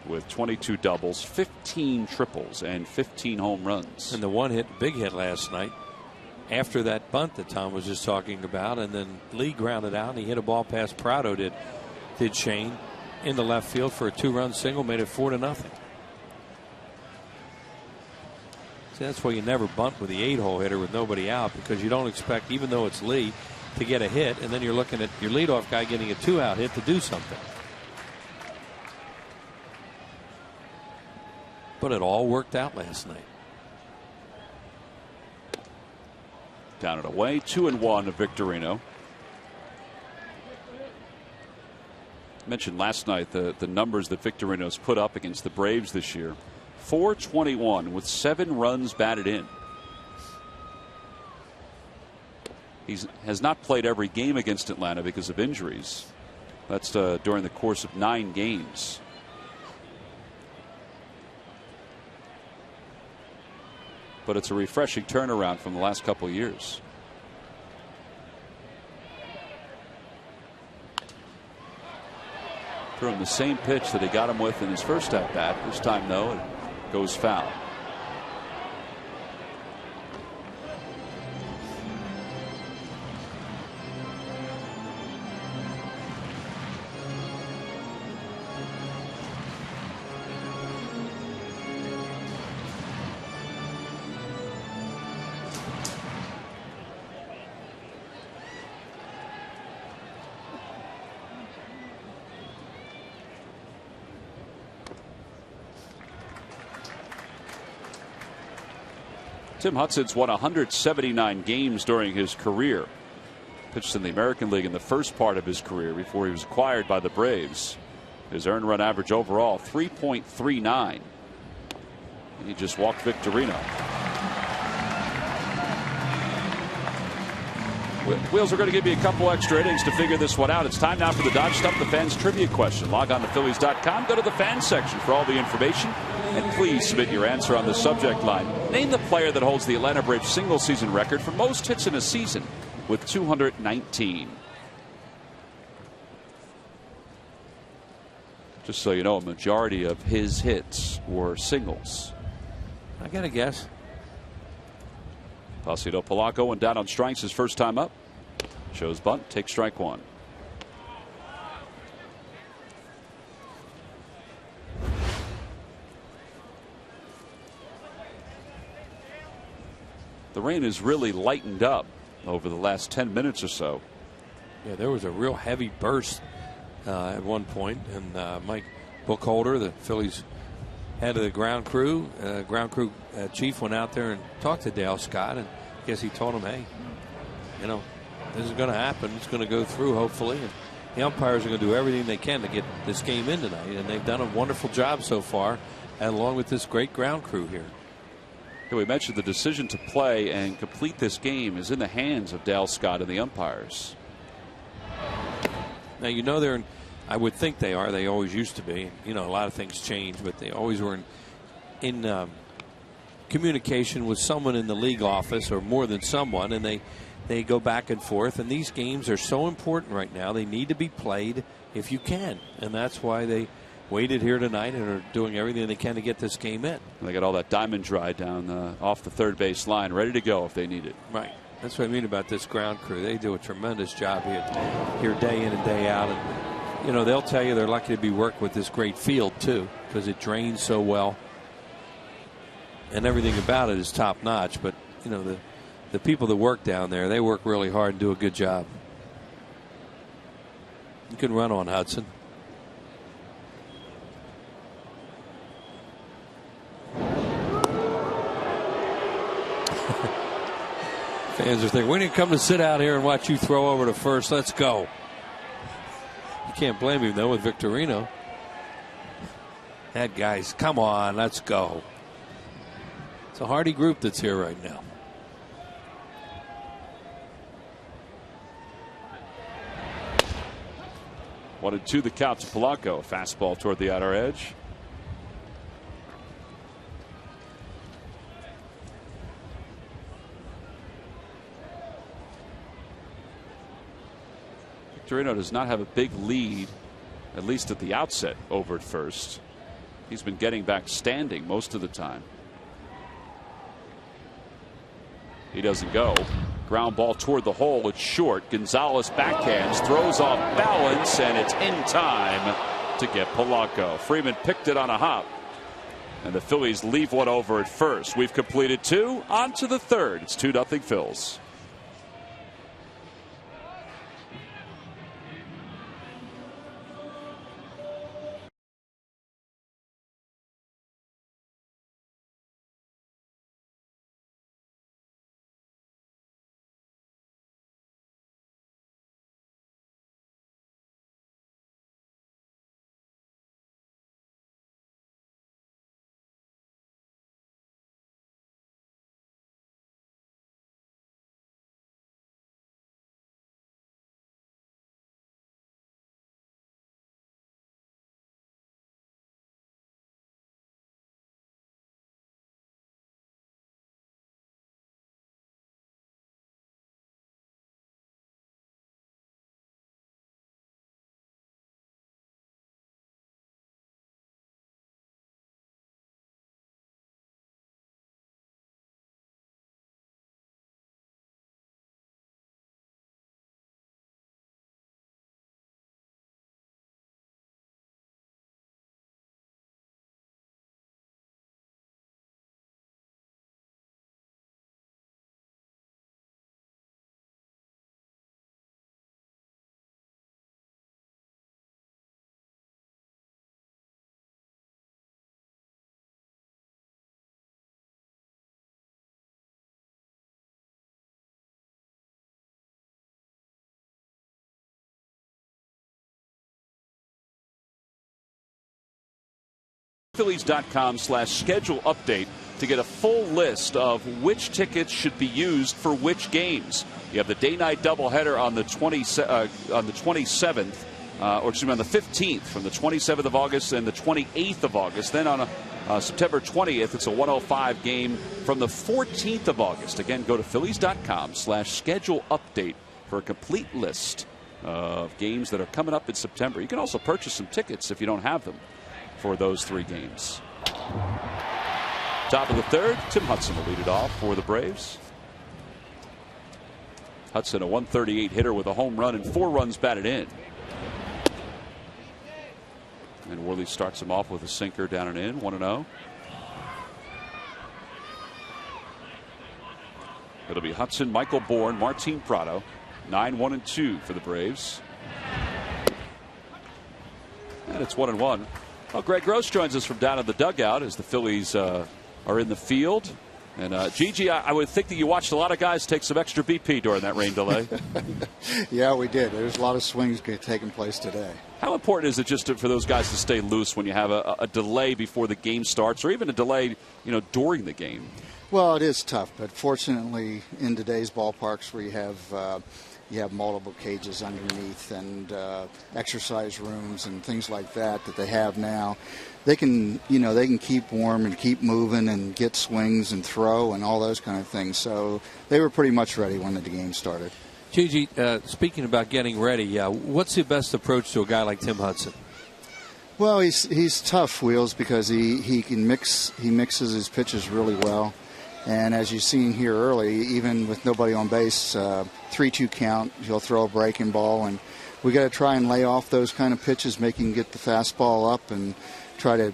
with 22 doubles, 15 triples, and 15 home runs. And the big hit last night after that bunt that Tom was just talking about, and then Lee grounded out and he hit a ball past Prado, did Shane, in the left field for a 2-run single, made it 4-0. See, that's why you never bunt with the 8-hole hitter with nobody out, because you don't expect, even though it's Lee, to get a hit, and then you're looking at your leadoff guy getting a 2-out hit to do something. But it all worked out last night. Down and away, 2-1 of Victorino. I mentioned last night the numbers that Victorino's put up against the Braves this year. 421 with 7 runs batted in. He has not played every game against Atlanta because of injuries. That's during the course of 9 games. But it's a refreshing turnaround from the last couple of years. Threw him the same pitch that he got him with in his first at bat. This time, though, it goes foul. Tim Hudson's won 179 games during his career. Pitched in the American League in the first part of his career before he was acquired by the Braves. His earned run average overall 3.39. He just walked Victorino. Wheels are going to give you a couple extra innings to figure this one out. It's time now for the Dodge Stump the Fans trivia question. Log on to Phillies.com, go to the fans section for all the information, and please submit your answer on the subject line. Name the player that holds the Atlanta Braves single season record for most hits in a season with 219. Just so you know, a majority of his hits were singles. I got to guess. Placido Polanco went down on strikes his first time up. Shows bunt, takes strike one. The rain has really lightened up over the last 10 minutes or so. Yeah, there was a real heavy burst at one point, and Mike Buchholder, the Phillies head of the ground crew chief, went out there and talked to Dale Scott, and I guess he told him, hey, you know, this is going to happen. It's going to go through, hopefully. And the umpires are going to do everything they can to get this game in tonight, and they've done a wonderful job so far, and along with this great ground crew here. We mentioned the decision to play and complete this game is in the hands of Dale Scott and the umpires. Now, you know, I would think they are. They always used to be. You know, a lot of things change, but they always were in communication with someone in the league office, or more than someone, and they go back and forth. And these games are so important right now. They need to be played if you can, and that's why they waited here tonight and are doing everything they can to get this game in. They got all that diamond dry down off the third base line, ready to go if they need it. Right. That's what I mean about this ground crew. They do a tremendous job here day in and day out. And, you know, they'll tell you they're lucky to be working with this great field, too, because it drains so well. And everything about it is top notch. But, you know, the people that work down there, they work really hard and do a good job. You can run on Hudson. Fans are thinking, we didn't come to sit out here and watch you throw over to first. Let's go. You can't blame him, though, with Victorino. That guy's, come on, let's go. It's a hardy group that's here right now. Wanted to the count to Polanco. Fastball toward the outer edge. Victorino does not have a big lead, at least at the outset, over at first. He's been getting back standing most of the time. He doesn't go. Ground ball toward the hole. It's short. Gonzalez backhands, throws off balance, and it's in time to get Polanco. Freeman picked it on a hop, and the Phillies leave one over at first. We've completed two. On to the third. It's 2-0 Phils. Phillies.com/schedule update to get a full list of which tickets should be used for which games. You have the day-night doubleheader on the 27th, or excuse me, on the 15th, from the 27th of August and the 28th of August. Then on September 20th, it's a 1:05 game from the 14th of August. Again, go to Phillies.com/schedule update for a complete list of games that are coming up in September. You can also purchase some tickets if you don't have them for those 3 games. Top of the third, Tim Hudson will lead it off for the Braves. Hudson, a 138 hitter with a home run and 4 runs batted in. And Worley starts him off with a sinker down and in, 1-0. It'll be Hudson, Michael Bourne, Martin Prado. 9-1-2 for the Braves. And it's 1-1. Well, Greg Gross joins us from down in the dugout as the Phillies are in the field. And Gigi, I would think that you watched a lot of guys take some extra BP during that rain delay. Yeah, we did. There's a lot of swings taking place today. How important is it just for those guys to stay loose when you have a delay before the game starts, or even a delay, during the game? Well, it is tough, but fortunately, in today's ballparks, where you have multiple cages underneath and exercise rooms and things like that they have now, they can keep warm and keep moving and get swings and throw and all those kind of things. So they were pretty much ready when the game started. Gigi, speaking about getting ready, what's the best approach to a guy like Tim Hudson? Well, he's tough, Wheels, because he mixes his pitches really well. And as you've seen here early, even with nobody on base, 3-2 count, he'll throw a breaking ball. And we got to try and lay off those kind of pitches, make him get the fastball up and try to,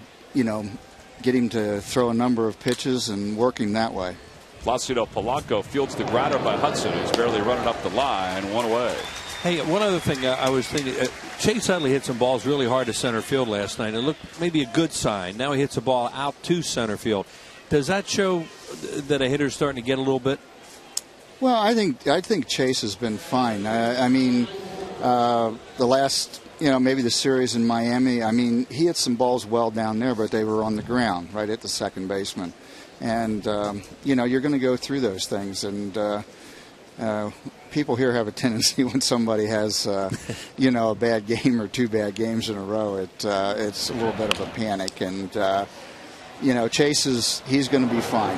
get him to throw a number of pitches and work him that way. Placido Polanco fields the grounder by Hudson, who's barely running up the line, 1 away. Hey, one other thing I was thinking, Chase Utley hit some balls really hard to center field last night. It looked maybe a good sign. Now he hits a ball out to center field. Does that show that a hitter's starting to get a little bit? Well, I think Chase has been fine. The last, maybe the series in Miami, he hit some balls well down there, but they were on the ground right at the second baseman. And, you're going to go through those things. And people here have a tendency when somebody has, a bad game or 2 bad games in a row, it's a little bit of a panic. And, Chase he's going to be fine.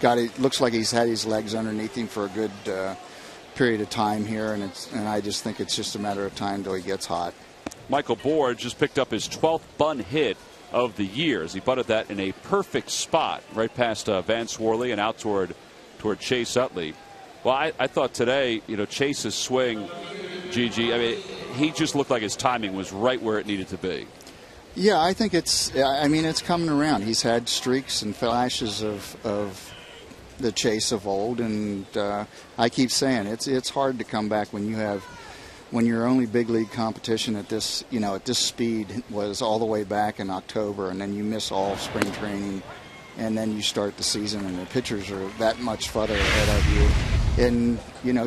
It looks like he's had his legs underneath him for a good period of time here. And I just think it's just a matter of time till he gets hot. Michael Bourne just picked up his 12th bunt hit of the year as he butted that in a perfect spot right past Vance Worley and out toward Chase Utley. Well, I thought today, Chase's swing, Gigi, he just looked like his timing was right where it needed to be. Yeah, I think it's coming around. He's had streaks and flashes of the Chase of old, and I keep saying it's hard to come back when your only big league competition at this speed was all the way back in October, and then you miss all spring training, and then you start the season, and the pitchers are that much further ahead of you. And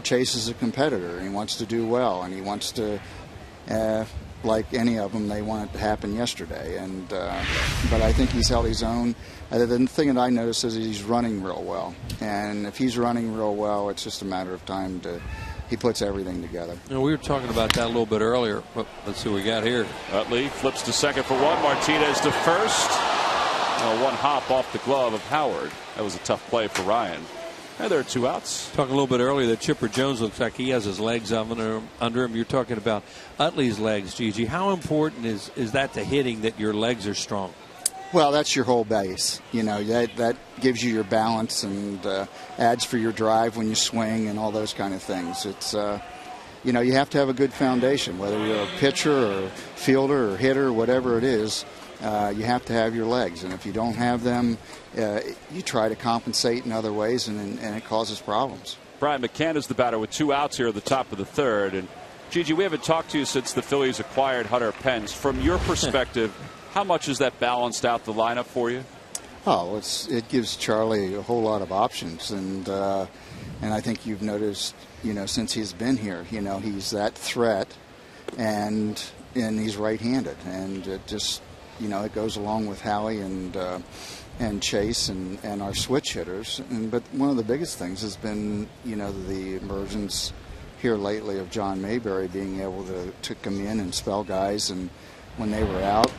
Chase is a competitor, and he wants to do well, and he wants to. Like any of them, they want it to happen yesterday. And but I think he's held his own. The thing that I notice is he's running real well. And if he's running real well, it's just a matter of time he puts everything together. We were talking about that a little bit earlier. Let's see what we got here. Utley flips to second for 1. Martinez to first. One hop off the glove of Howard. That was a tough play for Ryan. And there are 2 outs. Talking a little bit earlier that Chipper Jones looks like he has his legs under him. You're talking about Utley's legs, Gigi. How important is that to hitting, that your legs are strong? Well, that's your whole base. That gives you your balance and adds for your drive when you swing and all those kind of things. It's you have to have a good foundation, whether you're a pitcher or fielder or hitter, whatever it is. You have to have your legs, and if you don't have them, you try to compensate in other ways, and it causes problems. Brian McCann is the batter with 2 outs here at the top of the third. And Gigi, we haven't talked to you since the Phillies acquired Hunter Pence. From your perspective, how much has that balanced out the lineup for you? Oh, it gives Charlie a whole lot of options, and I think you've noticed, since he's been here, he's that threat, and he's right-handed, and it just. it goes along with Howie and Chase and our switch hitters. But one of the biggest things has been, the emergence here lately of John Mayberry being able to come in and spell guys and when they were out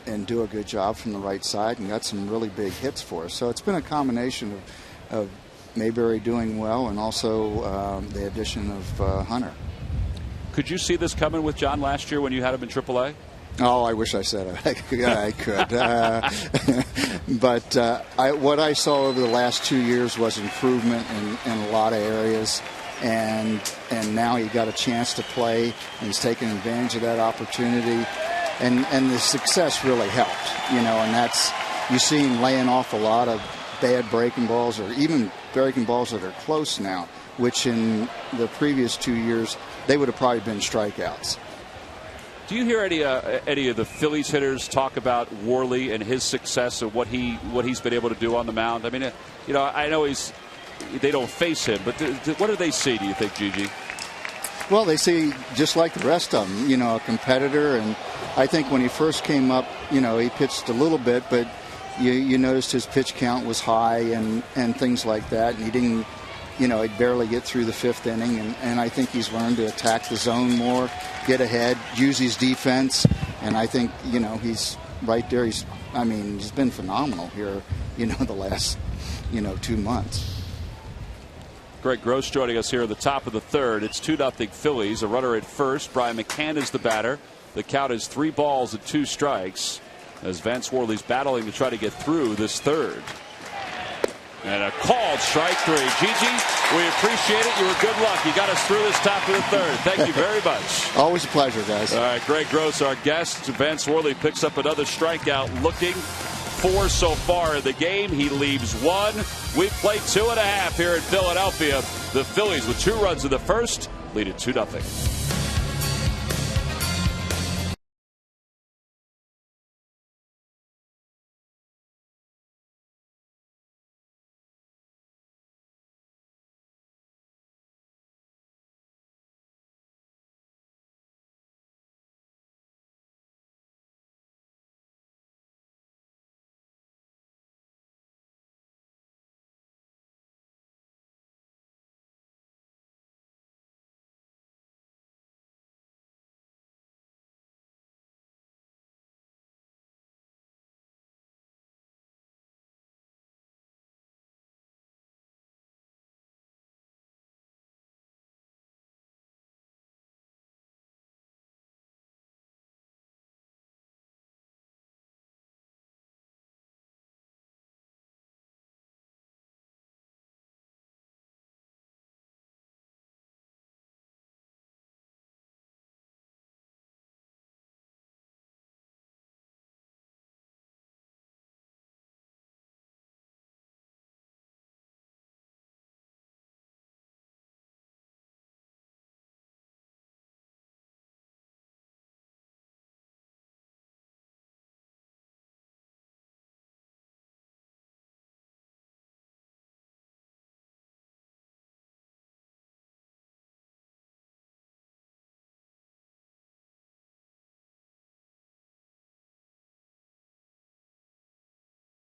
and do a good job from the right side and got some really big hits for us. So it's been a combination of Mayberry doing well and also the addition of Hunter. Could you see this coming with John last year when you had him in AAA? Oh, I wish I said I could. But what I saw over the last 2 years was improvement in a lot of areas. And now he got a chance to play, and he's taking advantage of that opportunity. And the success really helped, and that's, you see him laying off a lot of bad breaking balls or even breaking balls that are close now, which in the previous 2 years, they would have probably been strikeouts. Do you hear any of the Phillies hitters talk about Worley and his success and what he's been able to do on the mound? I mean, I know they don't face him, but what do they see, do you think, Gigi? Well, they see, just like the rest of them, a competitor. And I think when he first came up, he pitched a little bit, but you noticed his pitch count was high and things like that. And he didn't, he'd barely get through the fifth inning. And I think he's learned to attack the zone more, get ahead, use his defense. And I think, he's right there. He's been phenomenal here, the last, 2 months. Greg Gross joining us here at the top of the third. It's 2-0 Phillies. A runner at first. Brian McCann is the batter. The count is 3 balls and 2 strikes as Vance Worley's battling to try to get through this third. And a called strike 3. Gigi, we appreciate it. You were good luck. You got us through this top of the third. Thank you very much. Always a pleasure, guys. All right, Greg Gross, our guest. Vance Worley picks up another strikeout, looking 4 so far in the game. He leaves 1. We've played 2.5 here in Philadelphia. The Phillies with 2 runs in the first lead at 2-0.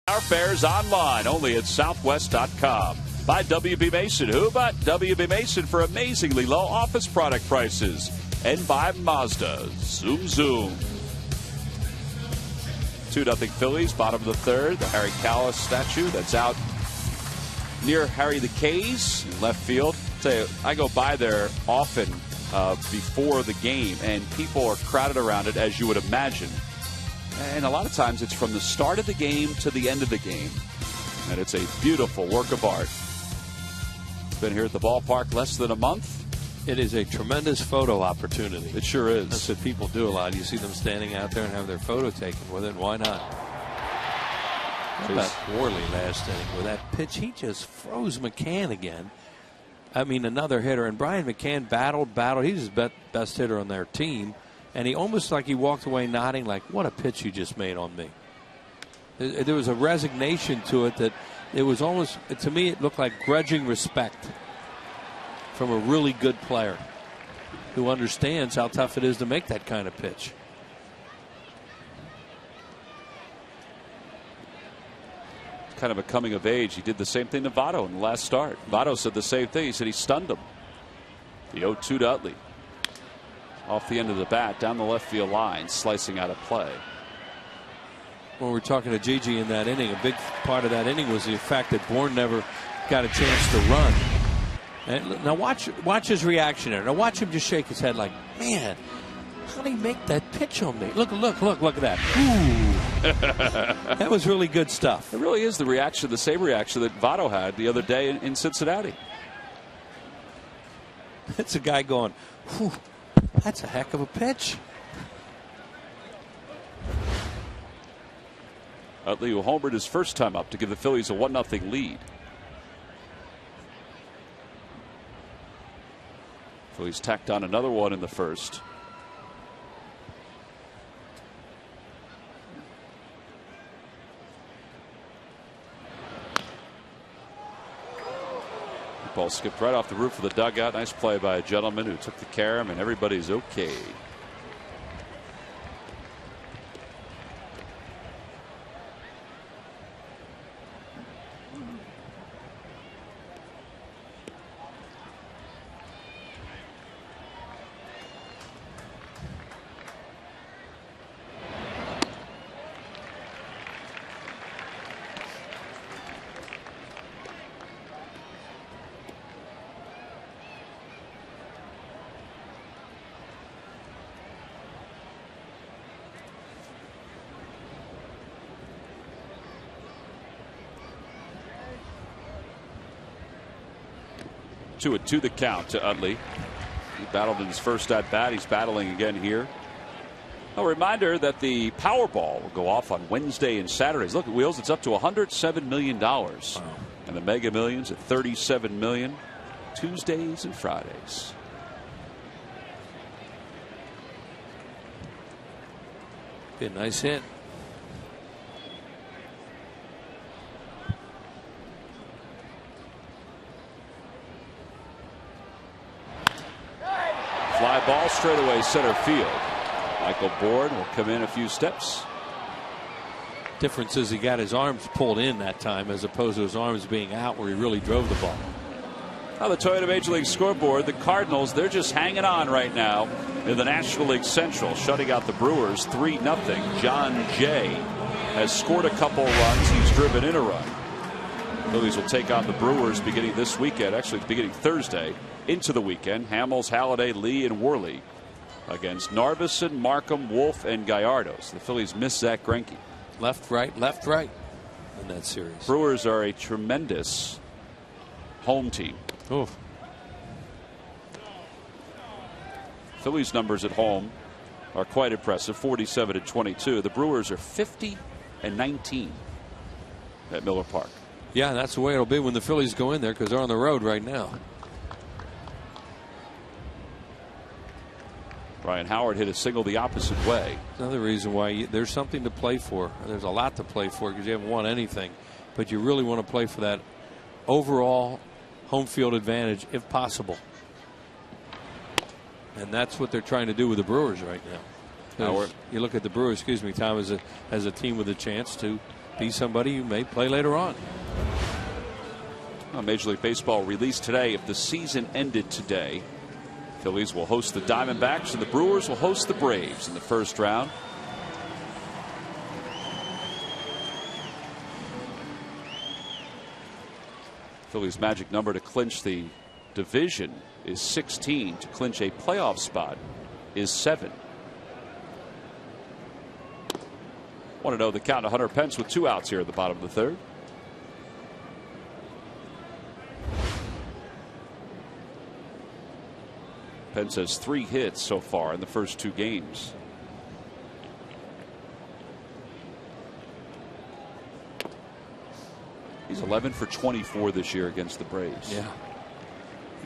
Our fares online only at southwest.com. By WB Mason. Who but WB Mason for amazingly low office product prices? And by Mazda. Zoom, zoom. 2-0 Phillies, bottom of the third. The Harry Callis statue that's out near Harry the K's in left field. I go by there often before the game, and people are crowded around it, as you would imagine. And a lot of times it's from the start of the game to the end of the game. And it's a beautiful work of art. Been here at the ballpark less than a month. It is a tremendous photo opportunity. It sure is. That's what people do a lot. You see them standing out there and have their photo taken with it. Why not? How about Worley last inning with that pitch? He just froze McCann again. I mean, another hitter. And Brian McCann battled. He's his best hitter on their team. And he almost like he walked away nodding like, what a pitch you just made on me. There was a resignation to it that it was almost, to me, it looked like grudging respect from a really good player who understands how tough it is to make that kind of pitch. kind of a coming of age. He did the same thing to Votto in the last start. Votto said the same thing. He said he stunned him. The 0-2 to Utley. Off the end of the bat, down the left field line, slicing out of play. When we're talking to Gigi in that inning, a big part of that inning was the fact that Bourne never got a chance to run. And now watch his reaction there. Now watch him just shake his head like, man, how did he make that pitch on me? Look at that. Ooh. That was really good stuff. It really is the same reaction that Votto had the other day in Cincinnati. It's a guy going, whew, that's a heck of a pitch. Utley, who homered his first time up to give the Phillies a 1-0 lead. Phillies tacked on another one in the first. The ball skipped right off the roof of the dugout. Nice play by a gentleman who took the carom, and everybody's okay. To the count to Utley. He battled in his first at bat. He's battling again here. A reminder that the Powerball will go off on Wednesday and Saturdays. Look at Wheels, it's up to $107 million. Wow. And the Mega Millions at $37 million. Tuesdays and Fridays. Be a nice hit. Fly ball straight away center field. Michael Bourne will come in a few steps. Difference is he got his arms pulled in that time as opposed to his arms being out where he really drove the ball. On the Toyota Major League scoreboard, the Cardinals, they're just hanging on right now in the National League Central, shutting out the Brewers 3-0. John Jay has scored a couple runs. He's driven in a run. Phillies will take on the Brewers beginning this weekend, actually beginning Thursday into the weekend. Hamels, Halladay, Lee, and Worley against Narveson, Markham, Wolf, and Gallardo. So the Phillies miss Zach Greinke. Left, right in that series. Brewers are a tremendous home team. Oh. Phillies numbers at home are quite impressive, 47-22. The Brewers are 50-19 at Miller Park. Yeah, that's the way it'll be when the Phillies go in there because they're on the road right now. Ryan Howard hit a single the opposite way. Another reason why there's something to play for. There's a lot to play for because you haven't won anything. But you really want to play for that overall home field advantage if possible. And that's what they're trying to do with the Brewers right now. Howard. You look at the Brewers, Tom, as a team with a chance to be somebody you may play later on. Well, Major League Baseball released today if the season ended today. Phillies will host the Diamondbacks and the Brewers will host the Braves in the first round. Phillies' magic number to clinch the division is 16. To clinch a playoff spot is 7. Want to know the count. Hunter Pence with 2 outs here at the bottom of the third. Pence has 3 hits so far in the first 2 games. He's 11 for 24 this year against the Braves. Yeah.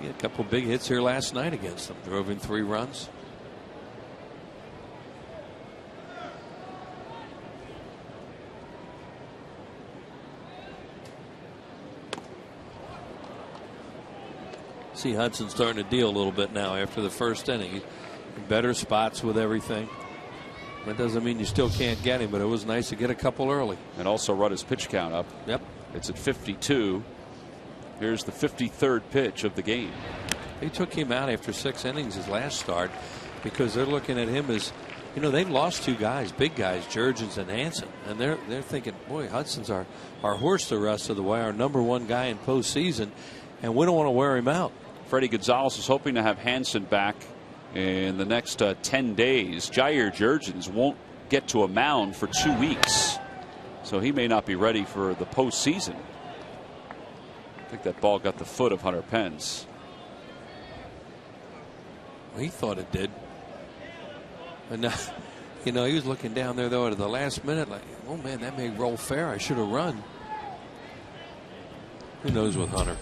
He had a couple big hits here last night against them. Drove in 3 runs. See Hudson starting to deal a little bit now after the first inning. He's in better spots with everything. That doesn't mean you still can't get him, but it was nice to get a couple early. And also run his pitch count up. Yep. It's at 52. Here's the 53rd pitch of the game. They took him out after 6 innings his last start because they're looking at him as, you know, they've lost 2 guys, big guys, Jurgens and Hansen, and they're thinking, boy, Hudson's our horse the rest of the way, our #1 guy in postseason, and we don't want to wear him out. Freddie Gonzalez is hoping to have Hansen back in the next 10 days. Jair Jurgens won't get to a mound for 2 weeks, so he may not be ready for the postseason. I think that ball got the foot of Hunter Pence. Well, he thought it did. And you know, he was looking down there though at the last minute like, oh man, that may roll fair. I should have run. Who knows with Hunter?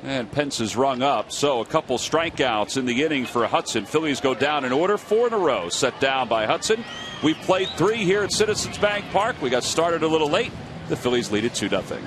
And Pence is rung up, so a couple strikeouts in the inning for Hudson. Phillies go down in order, 4 in a row set down by Hudson. We played 3 here at Citizens Bank Park. We got started a little late. The Phillies lead it 2-0.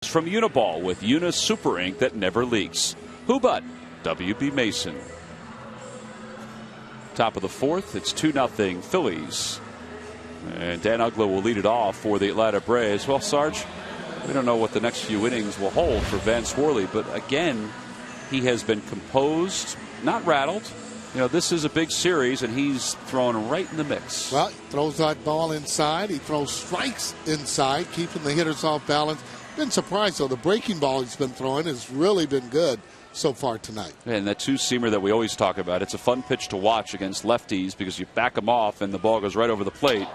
From Uniball with Una Super Ink that never leaks. Who but W.B. Mason. Top of the 4th, it's 2-0 Phillies. And Dan Uggla will lead it off for the Atlanta Braves. Well, Sarge, we don't know what the next few innings will hold for Vance Worley, but again, he has been composed, not rattled. You know, this is a big series, and he's thrown right in the mix. Well, he throws that ball inside. He throws strikes inside, keeping the hitters off balance. Been surprised, though. The breaking ball he's been throwing has really been good so far tonight. And that 2-seamer that we always talk about, it's a fun pitch to watch against lefties because you back them off and the ball goes right over the plate.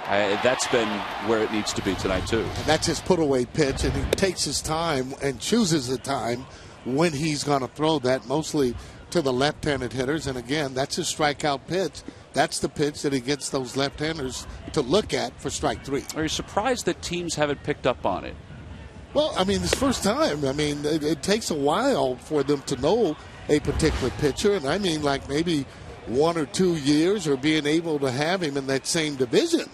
That's been where it needs to be tonight, too. And that's his put-away pitch, and he takes his time and chooses the time when he's going to throw that, mostly to the left-handed hitters. And, again, that's his strikeout pitch. That's the pitch that he gets those left-handers to look at for strike 3. Are you surprised that teams haven't picked up on it? Well, I mean, it's first time. I mean, it takes a while for them to know a particular pitcher. And I mean, like maybe 1 or 2 years or being able to have him in that same division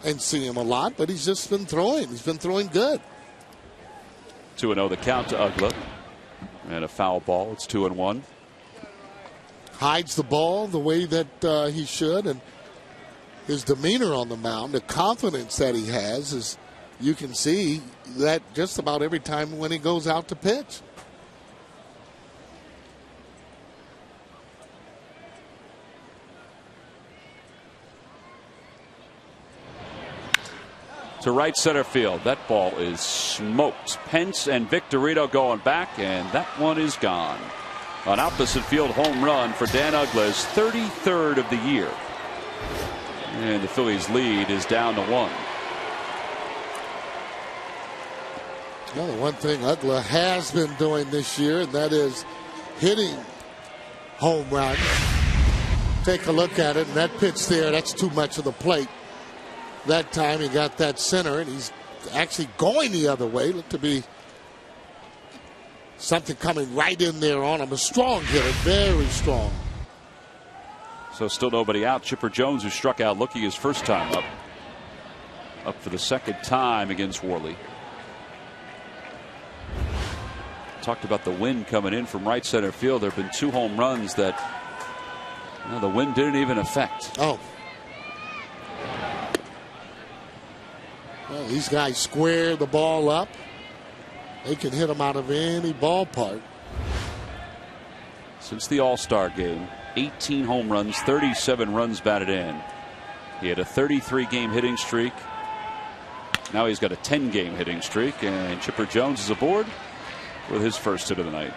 and see him a lot. But he's just been throwing. He's been throwing good. 2-0 the count to Uggla. And a foul ball. It's 2-1. Hides the ball the way that he should. And his demeanor on the mound, the confidence that he has is, you can see that just about every time when he goes out to pitch. To right center field. That ball is smoked. Pence and Victorino going back, and that one is gone. An opposite field home run for Dan Uggla's 33rd of the year. And the Phillies lead is down to 1. Well, the one thing Uggla has been doing this year, and that is hitting home runs. Take a look at it, and that pitch there, that's too much of the plate That time he got that center, and he's actually going the other way. Looked to be something coming right in there on him. A strong hitter, very strong. So still nobody out. Chipper Jones, who struck out looking his first time up. Up for the second time against Worley. Talked about the wind coming in from right center field. There have been 2 home runs that the wind didn't even affect. Oh. Well, these guys square the ball up. They can hit them out of any ballpark. Since the All-Star game, 18 home runs, 37 runs batted in. He had a 33-game hitting streak. Now he's got a 10-game hitting streak, and Chipper Jones is aboard with his first hit of the night.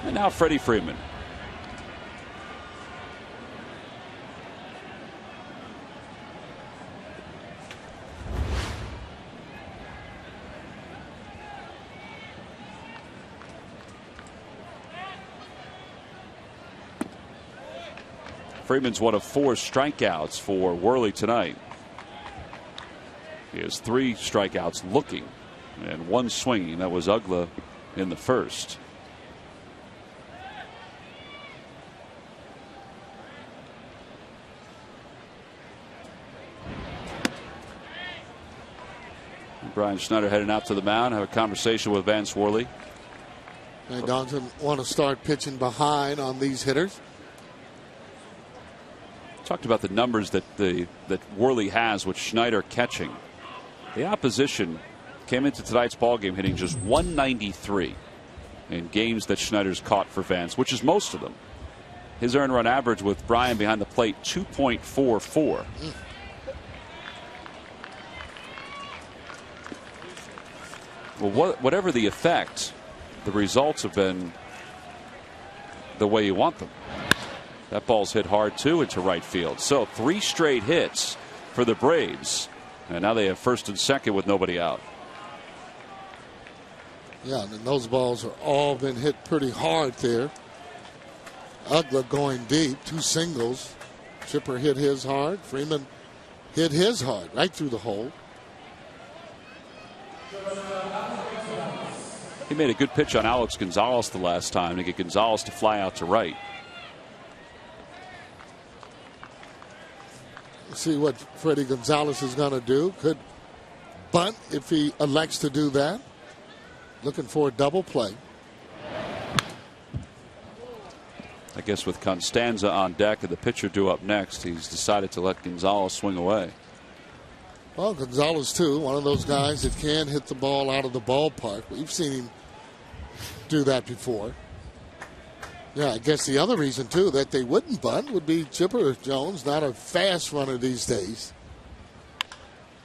And now Freddie Freeman. Freeman's one of 4 strikeouts for Worley tonight. He has 3 strikeouts looking and 1 swinging. That was Ugla in the first. Brian Schneider heading out to the mound, have a conversation with Vance Worley. He doesn't want to start pitching behind on these hitters. Talked about the numbers that Worley has with Schneider catching. The opposition came into tonight's ballgame hitting just 193 in games that Schneider's caught for Vance, which is most of them. His earned run average with Brian behind the plate 2.44. Well, whatever the effect, the results have been the way you want them. That ball's hit hard too into right field. So 3 straight hits for the Braves, and now they have first and second with nobody out. Yeah, and those balls are all been hit pretty hard there. Ugla going deep, 2 singles. Chipper hit his hard. Freeman hit his hard right through the hole. He made a good pitch on Alex Gonzalez the last time to get Gonzalez to fly out to right. See what Freddie Gonzalez is going to do. Could bunt if he elects to do that. Looking for a double play. I guess with Constanza on deck and the pitcher due up next, he's decided to let Gonzalez swing away. Well, Gonzalez, too, one of those guys that can hit the ball out of the ballpark. We've seen him do that before. Yeah, I guess the other reason, too, that they wouldn't bunt would be Chipper Jones, not a fast runner these days.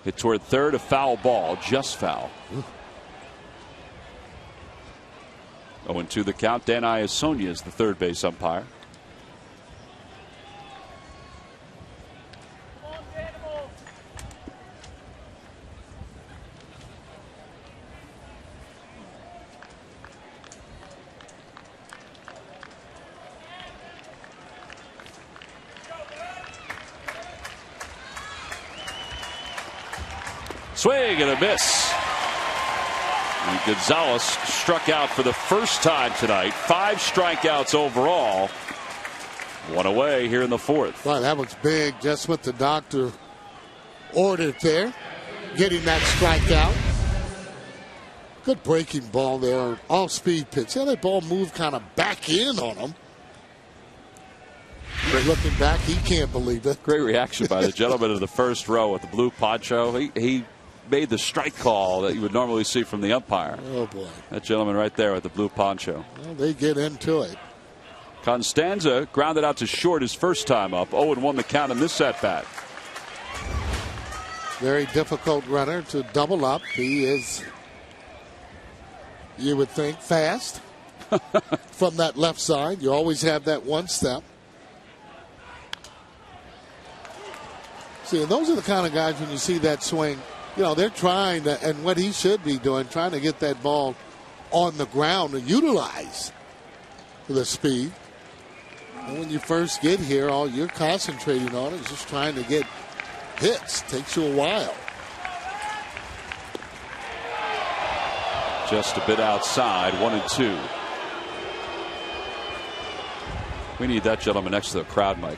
Hit toward third, a foul ball, just foul. 0-2 the count. Dan Iasonia is the third base umpire. Swing and a miss. And Gonzalez struck out for the first time tonight. 5 strikeouts overall. 1 away here in the 4th. Wow, that was big. Just what the doctor ordered there. Getting that strikeout. Good breaking ball there. Off-speed pitch. Yeah, that ball moved kind of back in on him. But looking back, he can't believe it. Great reaction by the gentleman in the first row with the blue poncho. He made the strike call that you would normally see from the umpire. Oh, boy. That gentleman right there with the blue poncho. Well, they get into it. Constanza grounded out to short his first time up. 0-1 the count in this at-bat. Very difficult runner to double up. He is, you would think, fast from that left side. You always have that one step. See, and those are the kind of guys when you see that swing, you know, they're trying to, and what he should be doing, trying to get that ball on the ground to utilize the speed. And when you first get here, all you're concentrating on is just trying to get hits. Takes you a while. Just a bit outside, 1-2. We need that gentleman next to the crowd, Mike.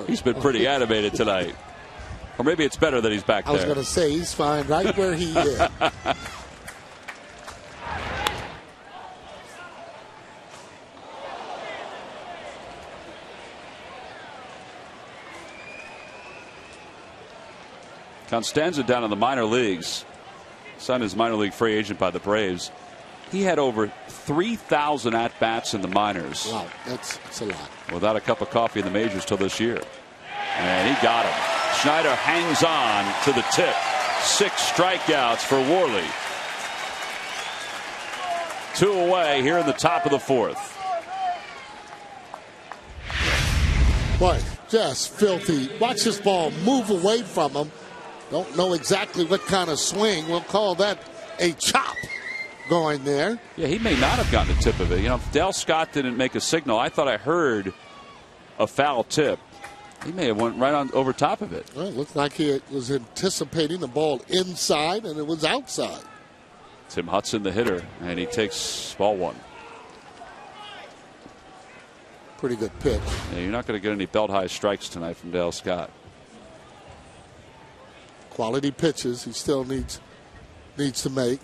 He's been pretty animated tonight. Or maybe it's better that he's back there. I was going to say, he's fine right where he is. Constanza down in the minor leagues. Signed as minor league free agent by the Braves. He had over 3,000 at-bats in the minors. Wow, that's a lot. Without a cup of coffee in the majors till this year. And he got him. Schneider hangs on to the tip. 6 strikeouts for Worley. 2 away here in the top of the 4th. Boy, just filthy. Watch this ball move away from him. Don't know exactly what kind of swing. We'll call that a chop going there. Yeah, he may not have gotten the tip of it. You know, if Dale Scott didn't make a signal, I thought I heard a foul tip. He may have went right on over top of it. Well, it looked like he was anticipating the ball inside, and it was outside. Tim Hudson, the hitter, and he takes ball 1. Pretty good pitch. Yeah, you're not going to get any belt-high strikes tonight from Dale Scott. Quality pitches he still needs to make.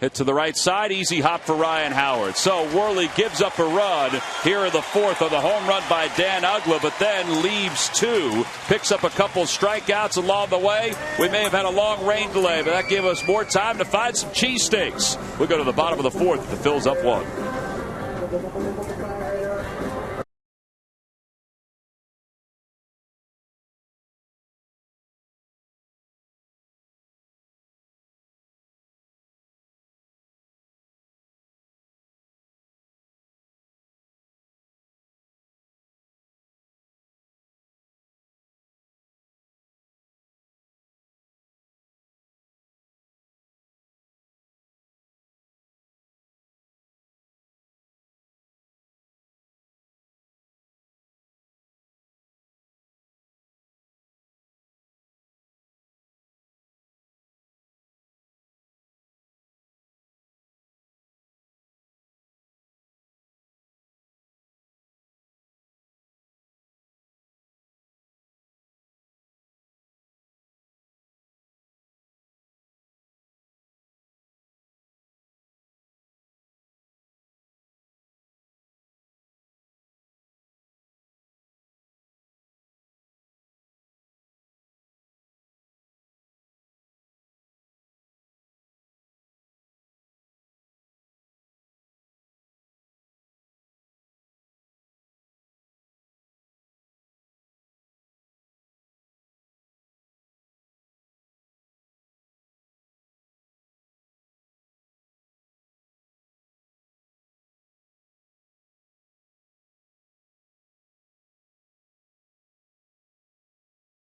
Hit to the right side, easy hop for Ryan Howard. So Worley gives up a run here in the 4th on the home run by Dan Uggla, but then leaves 2, picks up a couple strikeouts along the way. We may have had a long rain delay, but that gave us more time to find some cheesesteaks. We go to the bottom of the 4th. The Phil's up 1.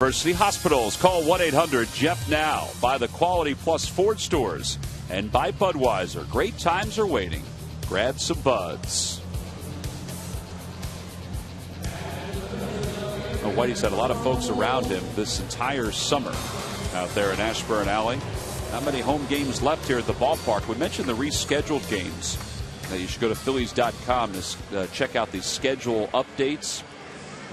University Hospitals. Call 1-800-JEFF-NOW. Buy the Quality Plus Ford stores. And buy Budweiser. Great times are waiting. Grab some buds. Oh, Whitey's had a lot of folks around him this entire summer out there in Ashburn Alley. Not many home games left here at the ballpark. We mentioned the rescheduled games. Now you should go to Phillies.com to check out the schedule updates.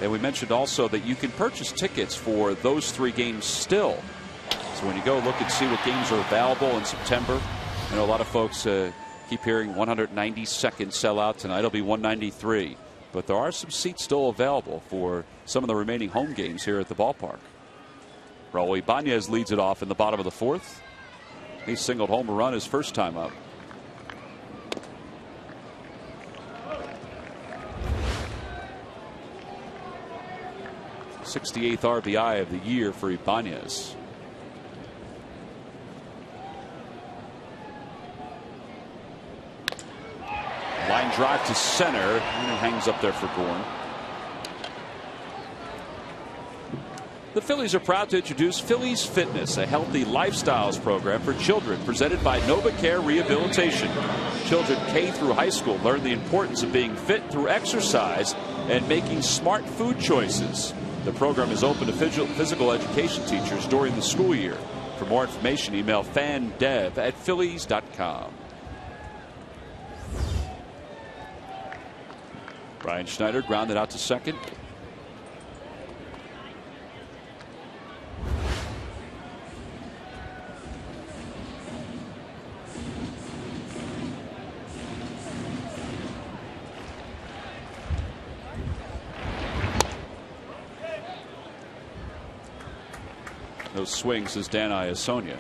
And we mentioned also that you can purchase tickets for those 3 games still. So when you go look and see what games are available in September, I know a lot of folks keep hearing 192nd sellout. Tonight it'll be 193. But there are some seats still available for some of the remaining home games here at the ballpark. Raul Ibanez leads it off in the bottom of the 4th. He singled home a run his first time up. 68th RBI of the year for Ibanez. Line drive to center, and it hangs up there for Bourne. The Phillies are proud to introduce Phillies Fitness, a healthy lifestyles program for children presented by NovaCare Rehabilitation. Children K through high school learn the importance of being fit through exercise and making smart food choices. The program is open to physical education teachers during the school year. For more information, email fandev@phillies.com. Brian Schneider grounded out to second. Those swings is Dan Iasonia.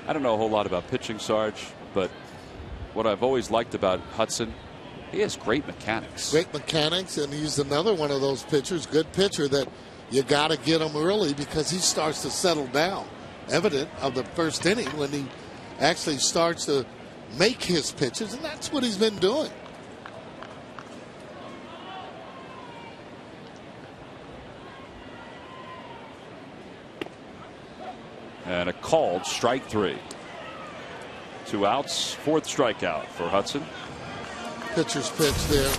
I don't know a whole lot about pitching, Sarge, but what I've always liked about Hudson, he has great mechanics. Great mechanics, and he's another one of those pitchers, good pitcher, that you got to get him early because he starts to settle down. Evident of the first inning when he actually starts to make his pitches, and that's what he's been doing. And a called strike three. 2 outs, 4th strikeout for Hudson. Pitcher's pitch there.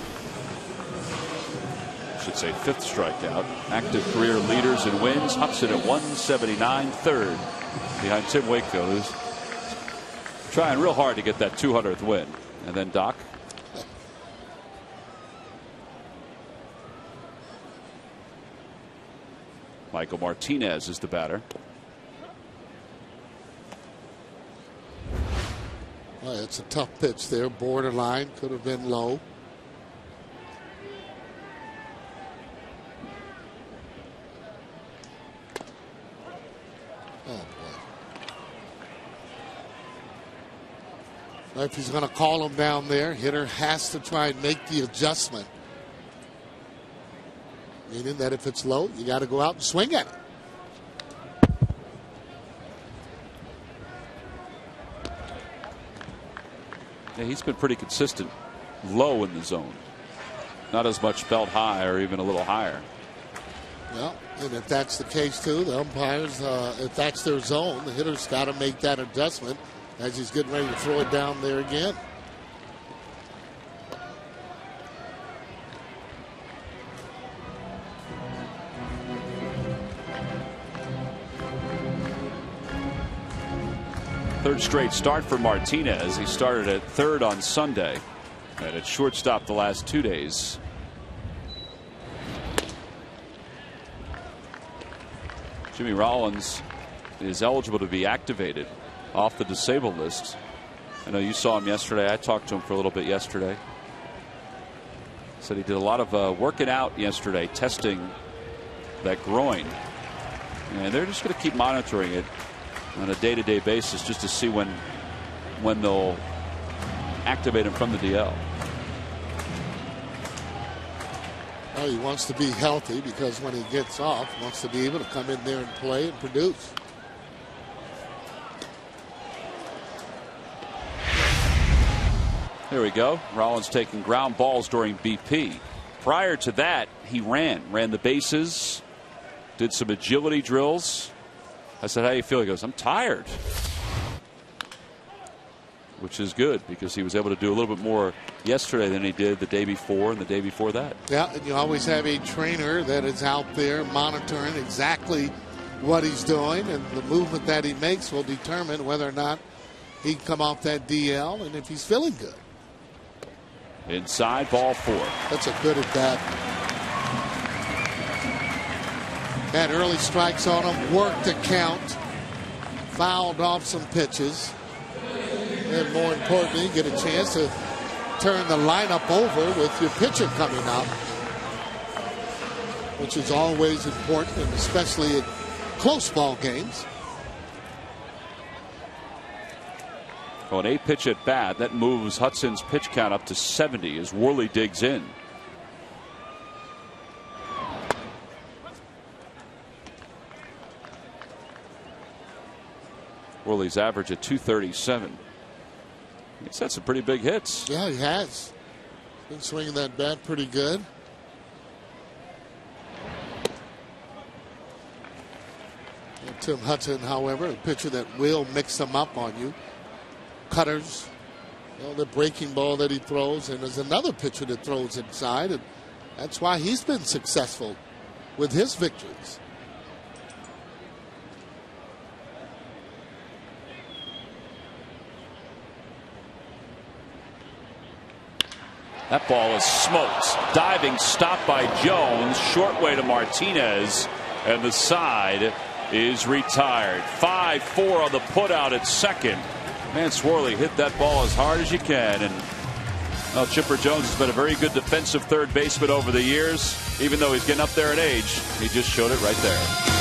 Should say 5th strikeout. Active career leaders in wins. Hudson at 179, 3rd behind Tim Wakefield, who's trying real hard to get that 200th win. And then Doc. Michael Martinez is the batter. Well, it's a tough pitch there, borderline, could have been low. Oh, boy. Well, if he's going to call him down there, hitter has to try and make the adjustment. Meaning that if it's low, you got to go out and swing at it. Yeah, he's been pretty consistent low in the zone. Not as much belt high or even a little higher. Well, and if that's the case too, the umpires, if that's their zone, the hitter's got to make that adjustment as he's getting ready to throw it down there again. Third straight start for Martinez. He started at third on Sunday and at shortstop the last 2 days. Jimmy Rollins is eligible to be activated off the disabled list. I know you saw him yesterday. I talked to him for a little bit yesterday. Said he did a lot of working out yesterday, testing that groin. And they're just going to keep monitoring it on a day-to-day basis just to see when they'll activate him from the DL. Well, he wants to be healthy because when he gets off, he wants to be able to come in there and play and produce. There we go. Rollins taking ground balls during BP. Prior to that, he ran the bases, did some agility drills. I said, how do you feel? He goes, I'm tired. Which is good because he was able to do a little bit more yesterday than he did the day before and the day before that. Yeah, and you always have a trainer that is out there monitoring exactly what he's doing, and the movement that he makes will determine whether or not he can come off that DL and if he's feeling good. Inside, ball 4. That's a good at bat. Had early strikes on him, worked the count, fouled off some pitches, and more importantly, get a chance to turn the lineup over with your pitcher coming up, which is always important, and especially at close ball games. Well, an 8-pitch at bat that moves Hudson's pitch count up to 70 as Worley digs in. Worley's average at 237. He's had some pretty big hits. Yeah, he has. Been swinging that bat pretty good. And Tim Hudson, however, a pitcher that will mix them up on you. Cutters, the breaking ball that he throws, and there's another pitcher that throws inside, and that's why he's been successful with his victories. That ball is smoked. Diving stop by Jones. Short way to Martinez. And the side is retired. 5-4 on the putout at second. Vance Worley hit that ball as hard as you can. And Chipper Jones has been a very good defensive third baseman over the years. Even though he's getting up there in age, he just showed it right there.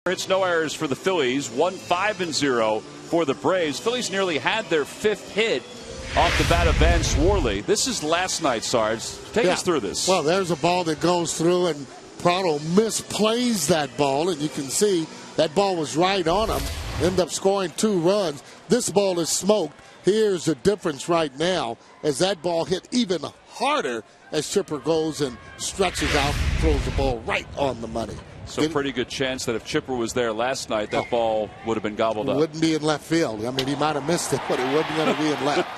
It's no errors for the Phillies. 1-5-0 for the Braves. Phillies nearly had their fifth hit off the bat of Vance Worley. This is last night, Sarge. Take us through this. Well, there's a ball that goes through, and Prado misplays that ball, and you can see that ball was right on him. End up scoring 2 runs. This ball is smoked. Here's the difference right now as that ball hit even harder as Chipper goes and stretches out, throws the ball right on the money. So pretty good chance that if Chipper was there last night, that ball would have been gobbled up. Wouldn't be in left field. I mean, he might have missed it, but it wasn't going to be in left.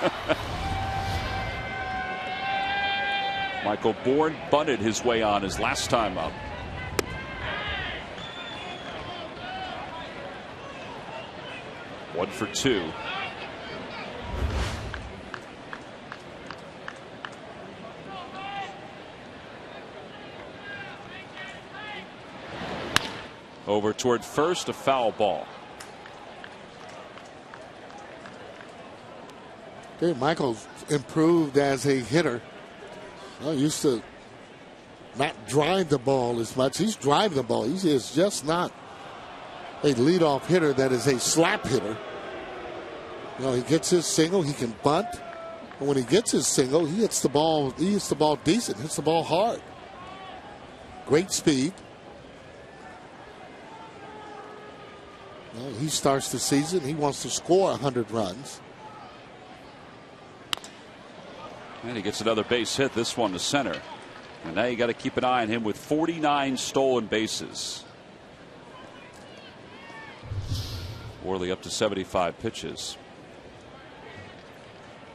Michael Bourne bunted his way on his last time up. One for 2. Over toward first, a foul ball. Okay, Michael's improved as a hitter. Well, used to not drive the ball as much. He's driving the ball. He is just not a leadoff hitter that is a slap hitter. He gets his single, he can bunt. And when he gets his single, he hits the ball decent, hits the ball hard. Great speed. He starts the season. He wants to score 100 runs. And he gets another base hit, this one to center. And now you got to keep an eye on him with 49 stolen bases. Worley up to 75 pitches.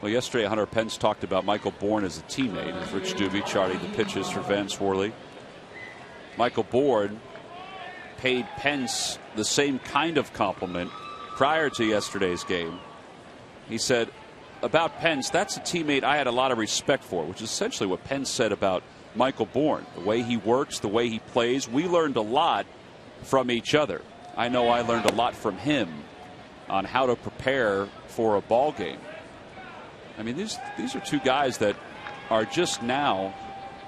Well, yesterday Hunter Pence talked about Michael Bourne as a teammate, as Rich Doobie charting the pitches for Vance Worley. Michael Bourne paid Pence the same kind of compliment prior to yesterday's game. He said about Pence, that's a teammate I had a lot of respect for, which is essentially what Pence said about Michael Bourne, the way he works, the way he plays. We learned a lot from each other. I know I learned a lot from him on how to prepare for a ball game. I mean, these are two guys that are just now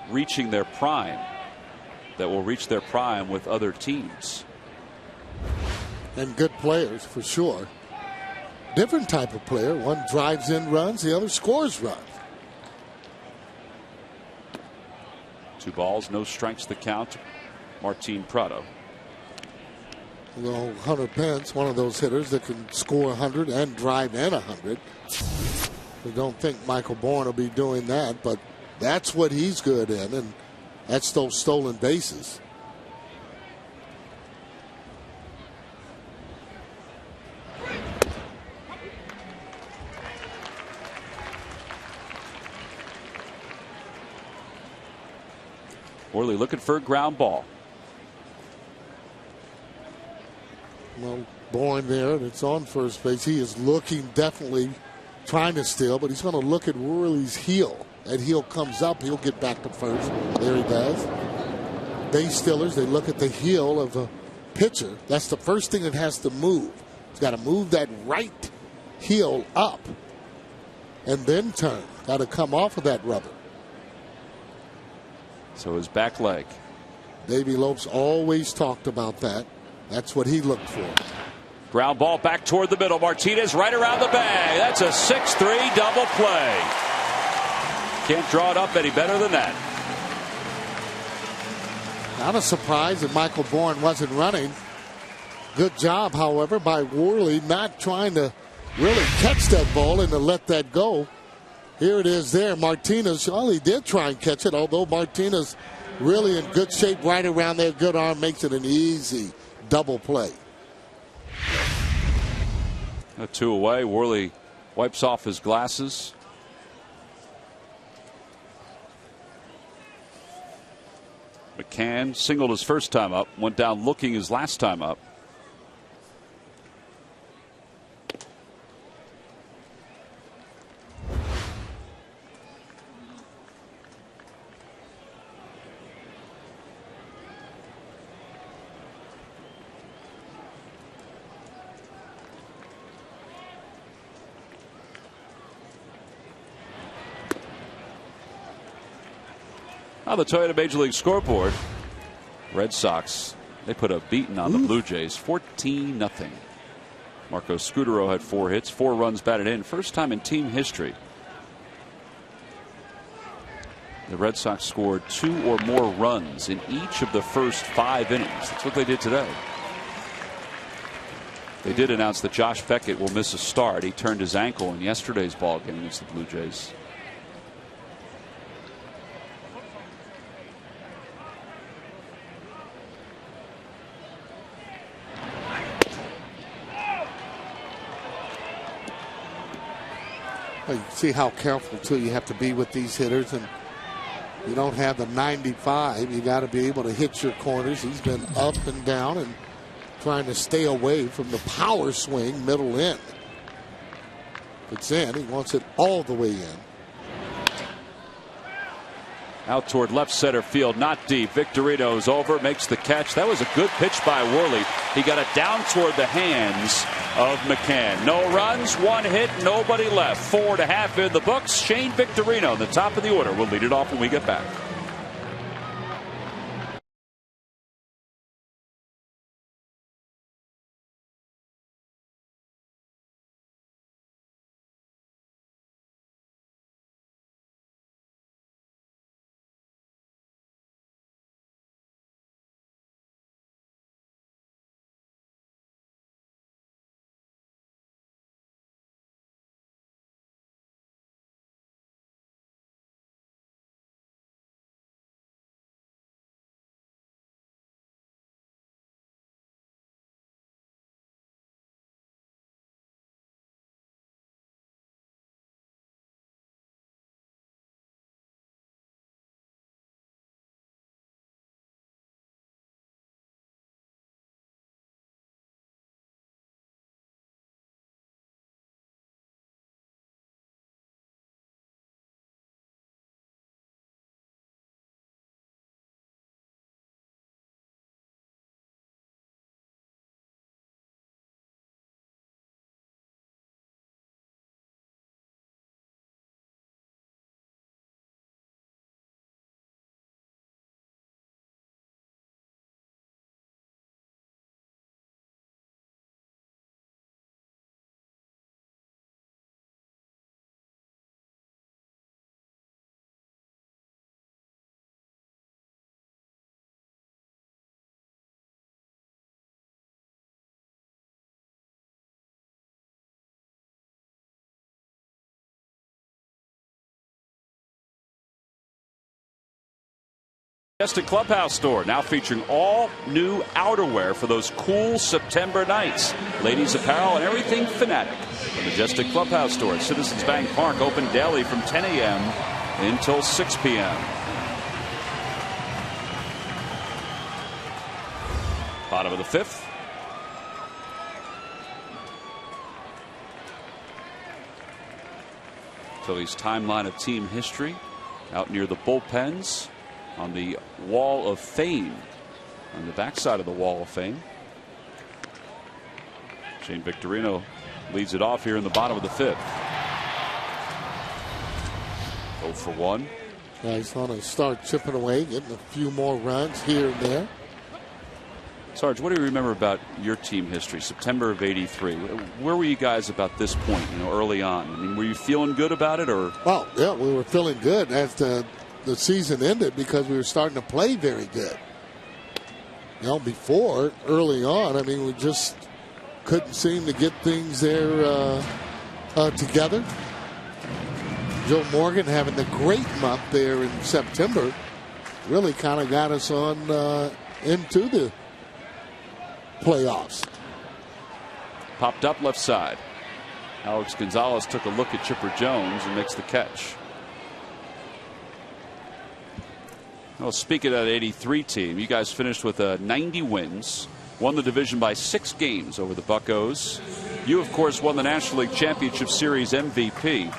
reaching their prime, that will reach their prime with other teams. And good players, for sure. Different type of player. One drives in runs, the other scores runs. 2 balls, no strikes to count. Martin Prado. Well, Hunter Pence, one of those hitters that can score 100 and drive in 100. We don't think Michael Bourne will be doing that, but that's what he's good in, and that's those stolen bases. Worley looking for a ground ball. Well, Bourne there, and it's on first base. He is looking, definitely trying to steal, but he's going to look at Worley's heel. That heel comes up, he'll get back to first. There he does. Base stealers, they look at the heel of a pitcher. That's the first thing that has to move. He's got to move that right heel up and then turn. Got to come off of that rubber. So his back leg. Davey Lopes always talked about that. That's what he looked for. Ground ball back toward the middle. Martinez right around the bag. That's a 6-3 double play. Can't draw it up any better than that. Not a surprise that Michael Bourne wasn't running. Good job, however, by Worley not trying to really catch that ball and to let that go. Here it is there. Martinez, well, he did try and catch it, although Martinez really in good shape right around there. Good arm makes it an easy double play. A 2 away. Worley wipes off his glasses. McCann singled his first time up, went down looking his last time up. Now the Toyota Major League scoreboard. Red Sox, they put a beating on the Blue Jays, 14-0. Marco Scutaro had 4 hits, 4 runs batted in. First time in team history. The Red Sox scored 2 or more runs in each of the first 5 innings. That's what they did today. They did announce that Josh Beckett will miss a start. He turned his ankle in yesterday's ball game against the Blue Jays. You see how careful, too, you have to be with these hitters. And you don't have the 95. You got to be able to hit your corners. He's been up and down and trying to stay away from the power swing middle in. If it's in, he wants it all the way in. Out toward left center field, not deep. Victorino's over, makes the catch. That was a good pitch by Worley. He got it down toward the hands of McCann. No runs, 1 hit, nobody left. 4.5 in the books. Shane Victorino, the top of the order, will lead it off when we get back. Majestic Clubhouse store now featuring all new outerwear for those cool September nights. Ladies apparel and everything Fanatic. The Majestic Clubhouse store at Citizens Bank Park, open daily from 10 a.m. until 6 p.m. Bottom of the fifth. Phillies timeline of team history out near the bullpens on the Wall of Fame, on the backside of the Wall of Fame. Shane Victorino leads it off here in the bottom of the fifth. 0 for 1. Yeah, he's going to start chipping away, getting a few more runs here and there. Sarge, what do you remember about your team history, September of '83? Where were you guys about this point, early on? I mean, were you feeling good about it, or? Well, yeah, we were feeling good after the season ended because we were starting to play very good. Before, early on, I mean, we just couldn't seem to get things there together. Joe Morgan having the great month there in September really kind of got us on into the playoffs. Popped up left side. Alex Gonzalez took a look at Chipper Jones and makes the catch. Well, speaking of that '83 team, you guys finished with 90 wins, won the division by 6 games over the Buccos. You, of course, won the National League Championship Series MVP.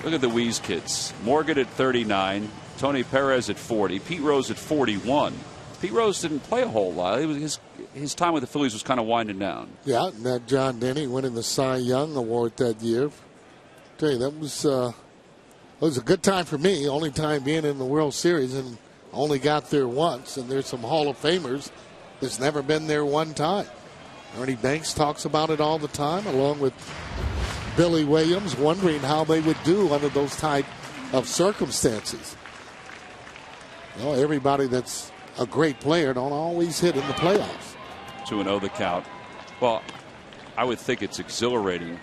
Look at the Wheeze kids. Morgan at 39, Tony Perez at 40, Pete Rose at 41. Pete Rose didn't play a whole lot. His time with the Phillies was kind of winding down. Yeah, and that John Denny winning the Cy Young Award that year. I'll tell you, that was a good time for me. Only time being in the World Series, and only got there once. And there's some Hall of Famers that's never been there one time. Ernie Banks talks about it all the time, along with Billy Williams, wondering how they would do under those type of circumstances. Everybody that's a great player don't always hit in the playoffs. 2-0 the count. Well, I would think it's exhilarating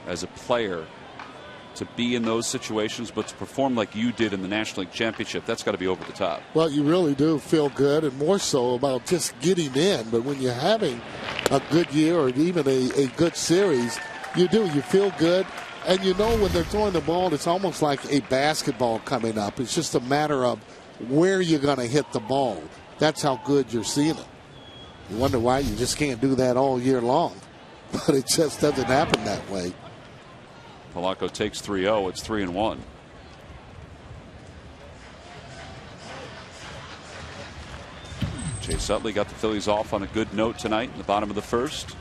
as a player to be in those situations, but to perform like you did in the National League Championship, that's got to be over the top. Well, you really do feel good, and more so about just getting in. But when you're having a good year or even a good series, you do. You feel good. And when they're throwing the ball, it's almost like a basketball coming up. It's just a matter of where you're going to hit the ball. That's how good you're seeing it. You wonder why you just can't do that all year long. But it just doesn't happen that way. Polanco takes 3-0. It's 3-1. Chase Utley got the Phillies off on a good note tonight in the bottom of the first.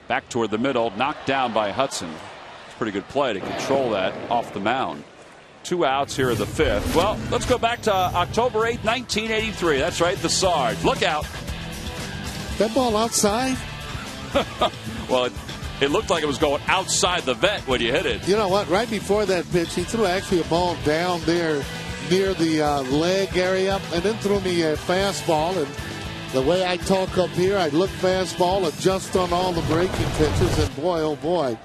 Back toward the middle, knocked down by Hudson. It's a pretty good play to control that off the mound. 2 outs here in the fifth. Well, let's go back to October 8th, 1983. That's right, the Sarge. Look out. That ball outside? Well, it looked like it was going outside the vet when you hit it. You know what? Right before that pitch, he threw actually a ball down there near the leg area and then threw me a fastball. And the way I talk up here, I look fastball, adjust on all the breaking pitches, and boy, oh boy,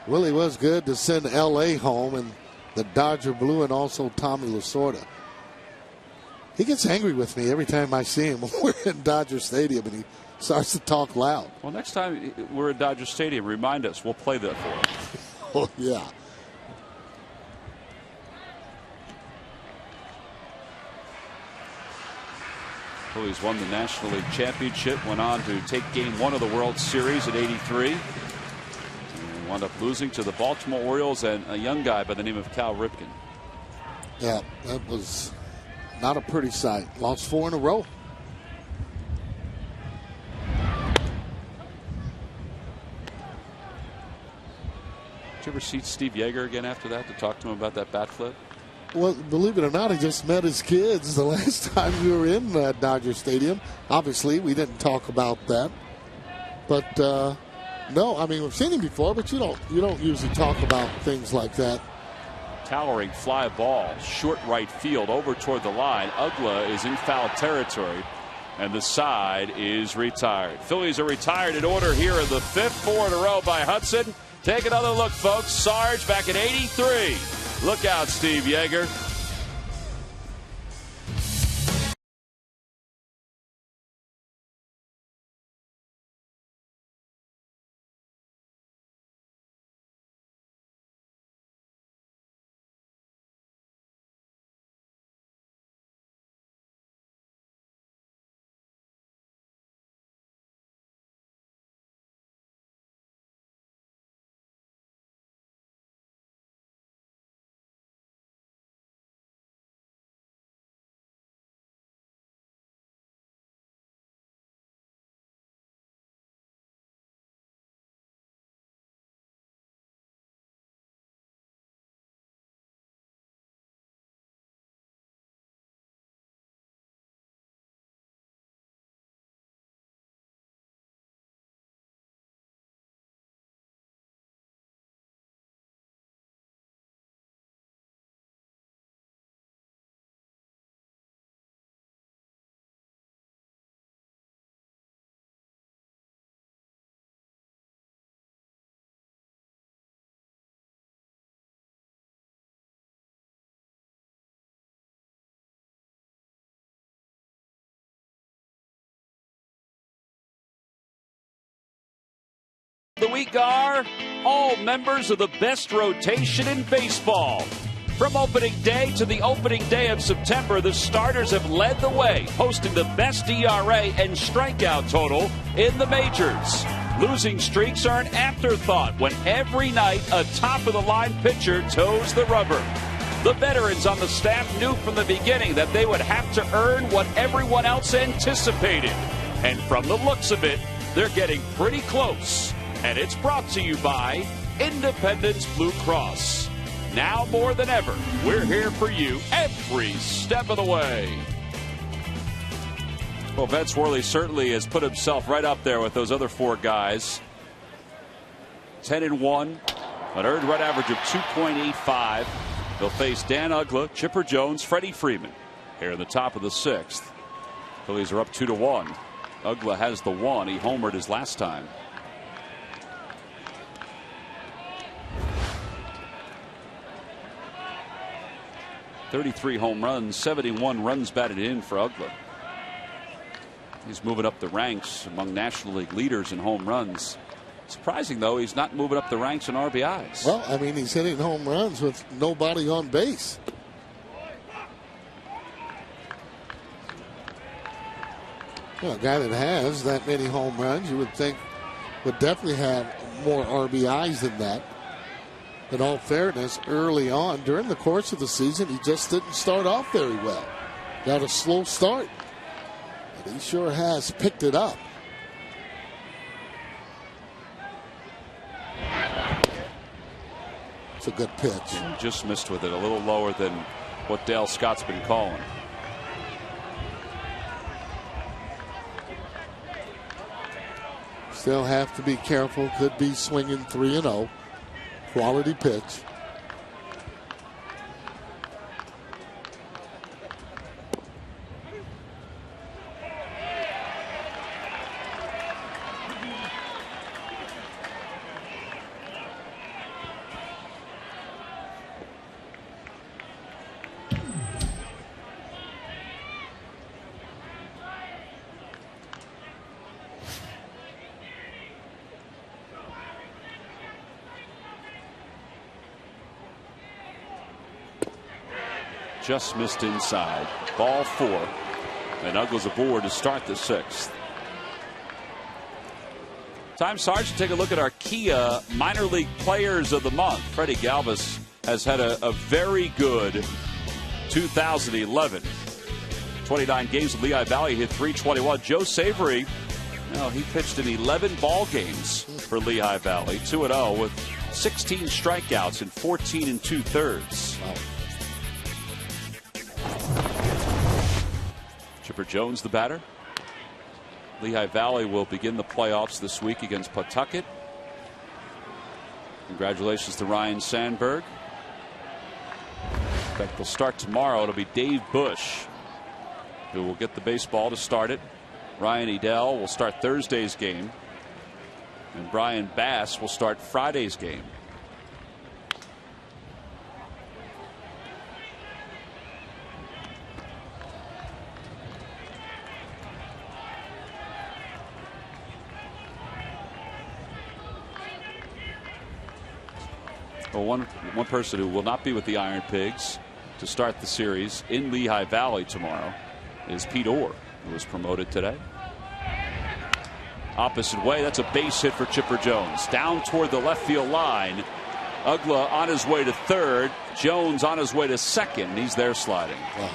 really was good to send L.A. home and the Dodger Blue and also Tommy Lasorda. He gets angry with me every time I see him. We're in Dodger Stadium, and he starts to talk loud. Well, next time we're at Dodger Stadium, remind us. We'll play that for him. Oh, yeah. Phillies won the National League Championship, went on to take Game 1 of the World Series at '83. And wound up losing to the Baltimore Orioles and a young guy by the name of Cal Ripken. Yeah, that was not a pretty sight. Lost 4 in a row. Did you ever see Steve Yeager again after that to talk to him about that bat flip? Well, believe it or not, he just met his kids the last time we were in Dodger Stadium. Obviously, we didn't talk about that. But, no, I mean, we've seen him before, but you don't usually talk about things like that. Towering fly ball, short right field, over toward the line. Ugla is in foul territory, and the side is retired. Phillies are retired in order here in the fifth, 4 in a row by Hudson. Take another look, folks. Sarge back at 83. Look out, Steve Yeager. The week are all members of the best rotation in baseball. From opening day to the opening day of September, the starters have led the way, posting the best ERA and strikeout total in the majors. Losing streaks are an afterthought when every night a top-of-the-line pitcher toes the rubber. The veterans on the staff knew from the beginning that they would have to earn what everyone else anticipated. And from the looks of it, they're getting pretty close. And it's brought to you by Independence Blue Cross. Now more than ever, we're here for you every step of the way. Well, Vance Worley certainly has put himself right up there with those other 4 guys. 10-1, an earned run average of 2.85. They'll face Dan Ugla, Chipper Jones, Freddie Freeman here in the top of the 6th. Phillies are up 2-1. Ugla has the 1. He homered his last time. .33 home runs, 71 runs batted in for Ugla. He's moving up the ranks among National League leaders in home runs. Surprising, though, he's not moving up the ranks in RBIs. Well, I mean, he's hitting home runs with nobody on base. Well, a guy that has that many home runs, you would think, would definitely have more RBIs than that. In all fairness, early on, during the course of the season, he just didn't start off very well. Got a slow start. But he sure has picked it up. It's a good pitch. Just missed with it, a little lower than what Dale Scott's been calling. Still have to be careful. Could be swinging 3-0. Quality pitch. Just missed inside. Ball 4. And Ugla's aboard to start the 6th. Time, Sarge, to take a look at our Kia Minor League Players of the Month. Freddie Galvis has had a very good 2011. 29 games with Lehigh Valley, hit .321. Joe Savory, well, he pitched in 11 ball games for Lehigh Valley. 2-0 with 16 strikeouts in 14 2/3. Wow. Chipper Jones, the batter. Lehigh Valley will begin the playoffs this week against Pawtucket. Congratulations to Ryan Sandberg. In fact, they'll start tomorrow. It'll be Dave Bush who will get the baseball to start it. Ryan Edel will start Thursday's game. And Brian Bass will start Friday's game. Well, one person who will not be with the Iron Pigs to start the series in Lehigh Valley tomorrow is Pete Orr, who was promoted today. Opposite way, that's a base hit for Chipper Jones. Down toward the left field line. Ugla on his way to third. Jones on his way to second. He's there sliding. Wow.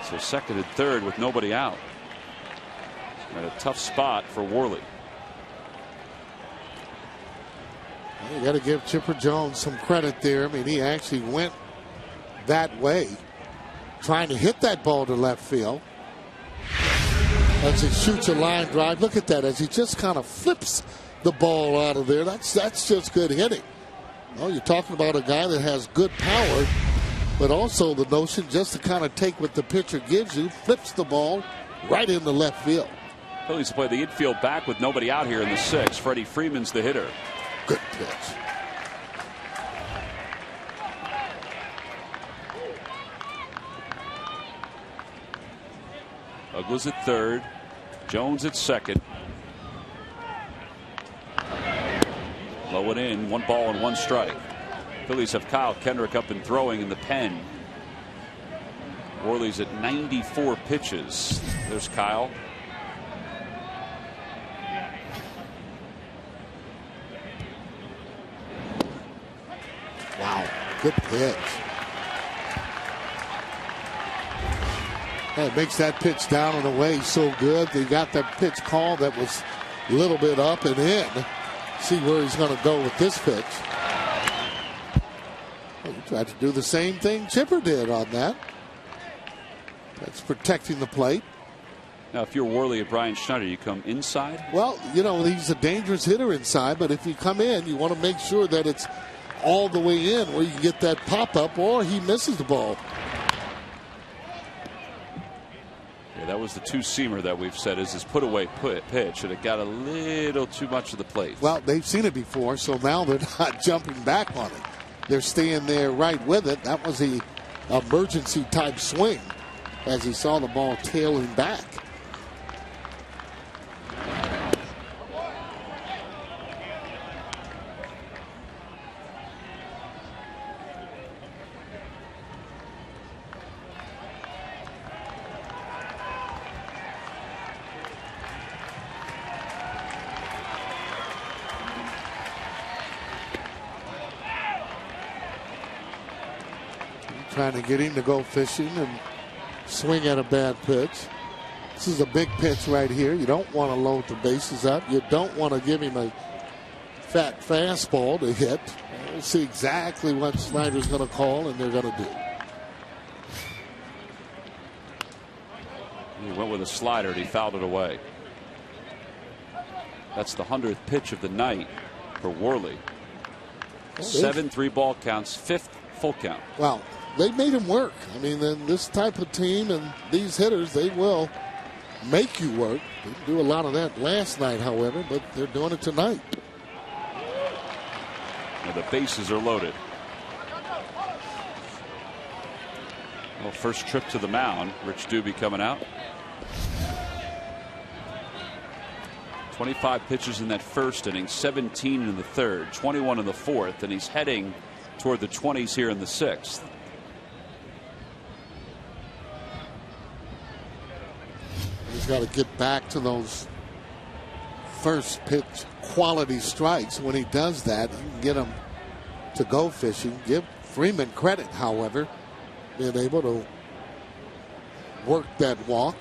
So second and third with nobody out. At a tough spot for Worley. You got to give Chipper Jones some credit there. I mean, he actually went that way, trying to hit that ball to left field. As he shoots a line drive, look at that, as he just kind of flips the ball out of there. That's just good hitting. Well, you're talking about a guy that has good power, but also the notion just to kind of take what the pitcher gives you, flips the ball right into left field. Phillies play the infield back with nobody out here in the sixth. Freddie Freeman's the hitter. Good pitch. Ugla's at third. Jones at second. Low and in. 1 ball and 1 strike. Phillies have Kyle Kendrick up and throwing in the pen. Worley's at 94 pitches. There's Kyle. Wow, good pitch. That makes that pitch down and away so good. They got that pitch call that was a little bit up and in. See where he's going to go with this pitch. Well, he tried to do the same thing Chipper did on that. That's protecting the plate. Now, if you're Worley and Brian Schneider, you come inside? Well, you know, he's a dangerous hitter inside, but if you come in, you want to make sure that it's all the way in where you can get that pop-up, or he misses the ball. Yeah, that was the two-seamer that we've said is his put-away pitch, and it got a little too much of the plate. Well, they've seen it before, so now they're not jumping back on it. They're staying there right with it. That was the emergency-type swing as he saw the ball tailing back. Trying to get him to go fishing and swing at a bad pitch. This is a big pitch right here. You don't want to load the bases up. You don't want to give him a fat fastball to hit. We'll see exactly what Snyder's going to call and they're going to do. He went with a slider and he fouled it away. That's the 100th pitch of the night for Worley. 7 3-ball counts, 5th full count. Wow. They made him work. I mean, then this type of team and these hitters, they will make you work. They didn't do a lot of that last night, however, but they're doing it tonight. Now the bases are loaded. Well, first trip to the mound. Rich Doobie coming out. 25 pitches in that first inning, 17 in the third, 21 in the fourth, and he's heading toward the 20s here in the sixth. He's got to get back to those first pitch quality strikes. When he does that, he can get them to go fishing. Give Freeman credit, however, being able to work that walk.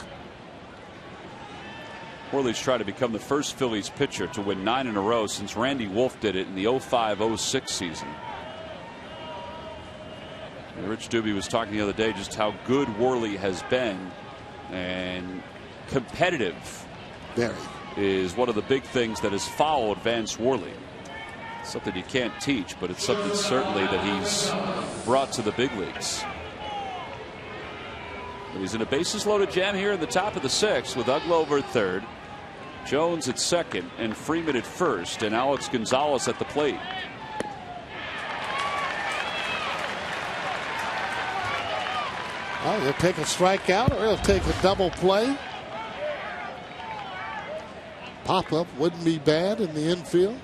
Worley's tried to become the first Phillies pitcher to win 9 in a row since Randy Wolf did it in the 05-06 season. And Rich Doobie was talking the other day just how good Worley has been And competitive Very. is one of the big things that has followed Vance Worley. Something you can't teach, but it's something certainly that he's brought to the big leagues. But he's in a bases loaded jam here in the top of the sixth with Ugla over at third, Jones at second, and Freeman at first, and Alex Gonzalez at the plate. Well, he'll take a strikeout or he'll take a double play. Pop up wouldn't be bad in the infield.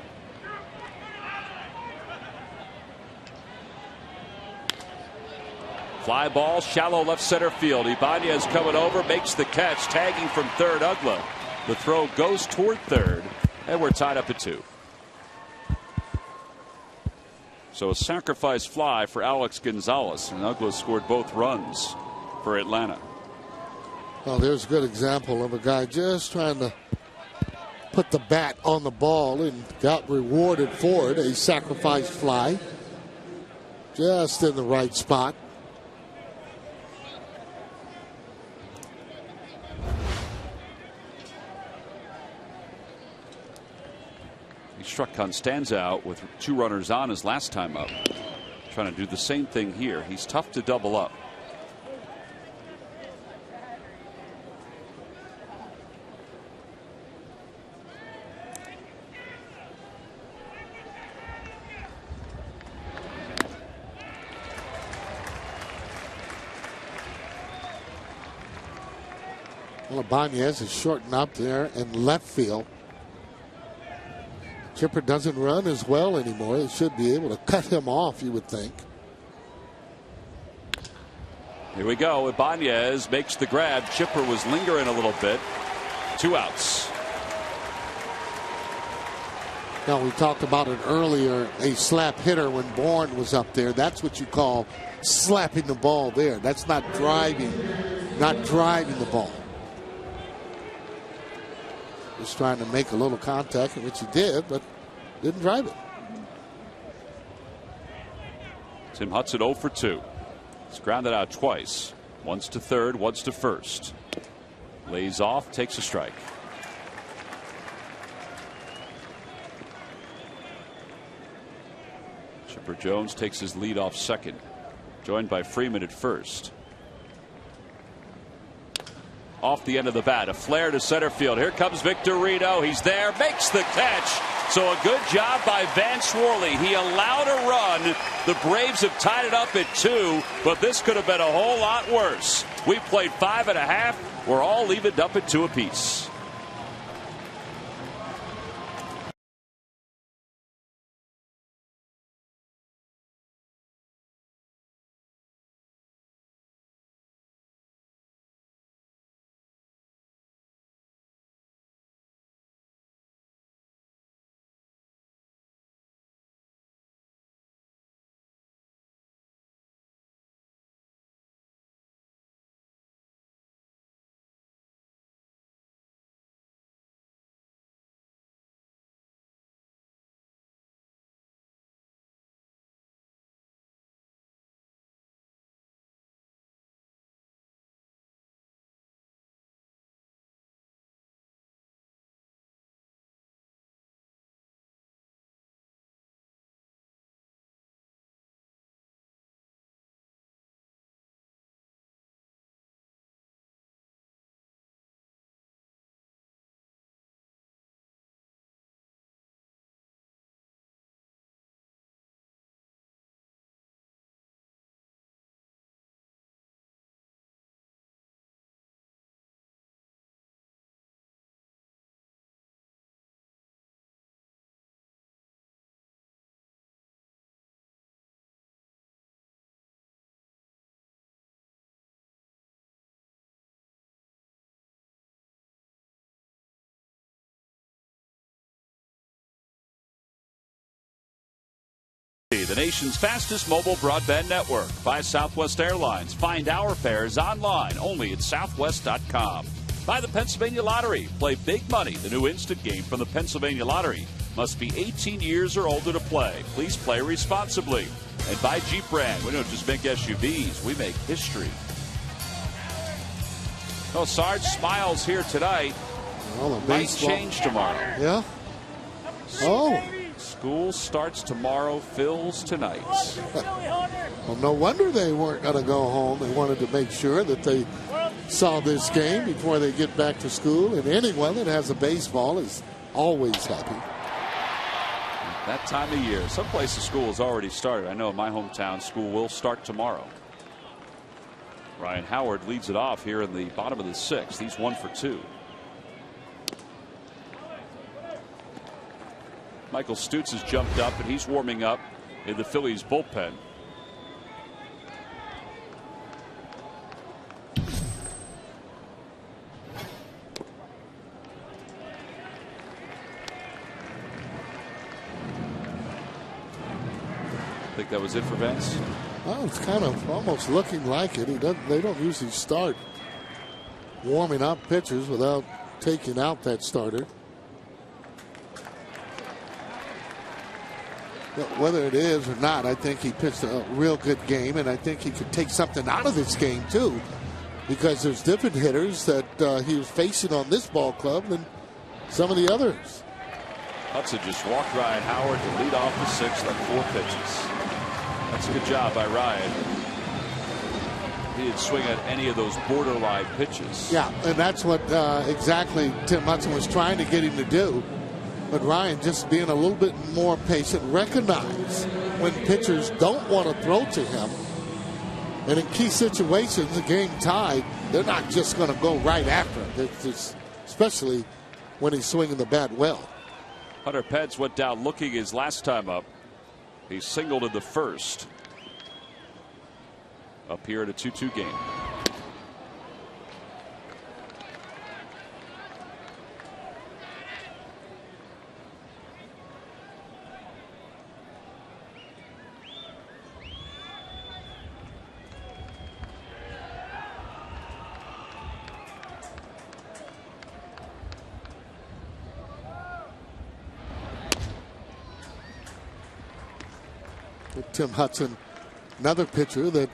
Fly ball, shallow left center field. Ibanez coming over, makes the catch, tagging from third. Ugla. The throw goes toward third, and we're tied up at 2. So a sacrifice fly for Alex Gonzalez, and Ugla scored both runs for Atlanta. Well, there's a good example of a guy just trying to put the bat on the ball and got rewarded for it. A sacrifice fly, just in the right spot. He struck Constanza out with 2 runners on his last time up. Trying to do the same thing here. He's tough to double up. Well, Ibanez is shortened up there in left field. Chipper doesn't run as well anymore. They should be able to cut him off, you would think. Here we go. Ibanez makes the grab. Chipper was lingering a little bit. 2 outs. Now, we talked about it earlier, a slap hitter when Bourne was up there. That's what you call slapping the ball there. That's not driving the ball. Just trying to make a little contact, which he did, but didn't drive it. Tim Hudson 0 for 2. He's grounded out twice. Once to third, once to first. Lays off, takes a strike. Chipper Jones takes his lead off second, joined by Freeman at first. Off the end of the bat, a flare to center field. Here comes Victorino. He's there, makes the catch. So a good job by Vance Worley. He allowed a run. The Braves have tied it up at 2, but this could have been a whole lot worse. We played 5.5. We're all evened up at 2 apiece. The nation's fastest mobile broadband network by Southwest Airlines. Find our fares online only at southwest.com. By the Pennsylvania Lottery. Play big money, the new instant game from the Pennsylvania Lottery. Must be 18 years or older to play. Please play responsibly. And by Jeep brand. We don't just make SUVs, we make history. Well, Sarge smiles here tonight. Well, Might change tomorrow. Yeah. Oh. School starts tomorrow, fills tonight. Well, no wonder they weren't going to go home. They wanted to make sure that they saw this game before they get back to school. And anyone that has a baseball is always happy. That time of year. Some places school has already started. I know in my hometown school will start tomorrow. Ryan Howard leads it off here in the bottom of the 6th. He's 1 for 2. Michael Stutz has jumped up and he's warming up in the Phillies bullpen. Think that was it for Vance? Well, it's kind of almost looking like it. They don't usually start warming up pitchers without taking out that starter. But whether it is or not, I think he pitched a real good game, and I think he could take something out of this game too, because there's different hitters that he was facing on this ball club than some of the others. Hudson just walked Ryan Howard to lead off the 6th on 4 pitches. That's a good job by Ryan. He didn't swing at any of those borderline pitches. Yeah, and that's what exactly Tim Hudson was trying to get him to do. But Ryan just being a little bit more patient, recognize when pitchers don't want to throw to him. And in key situations, a game tied, they're not just going to go right after him. Especially when he's swinging the bat well. Hunter Pence went down looking his last time up. He singled in the 1st. Up here in a 2-2 game. Tim Hudson, another pitcher that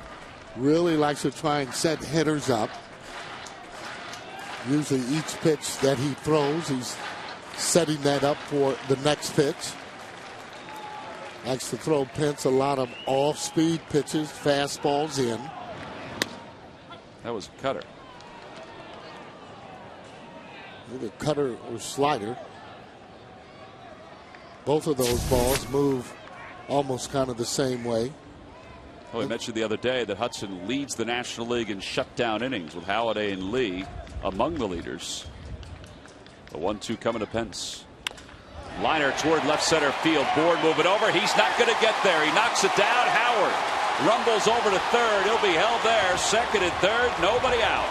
really likes to try and set hitters up. Usually each pitch that he throws, he's setting that up for the next pitch. Likes to throw Pence a lot of off-speed pitches, fastballs in. That was a cutter. Either cutter or slider. Both of those balls move almost kind of the same way. Oh, we mentioned the other day that Hudson leads the National League in shutdown innings with Halladay and Lee among the leaders. The 1-2 coming to Pence. Liner toward left center field. Bourne moving over. He's not going to get there. He knocks it down. Howard rumbles over to third. He'll be held there. Second and third. Nobody out.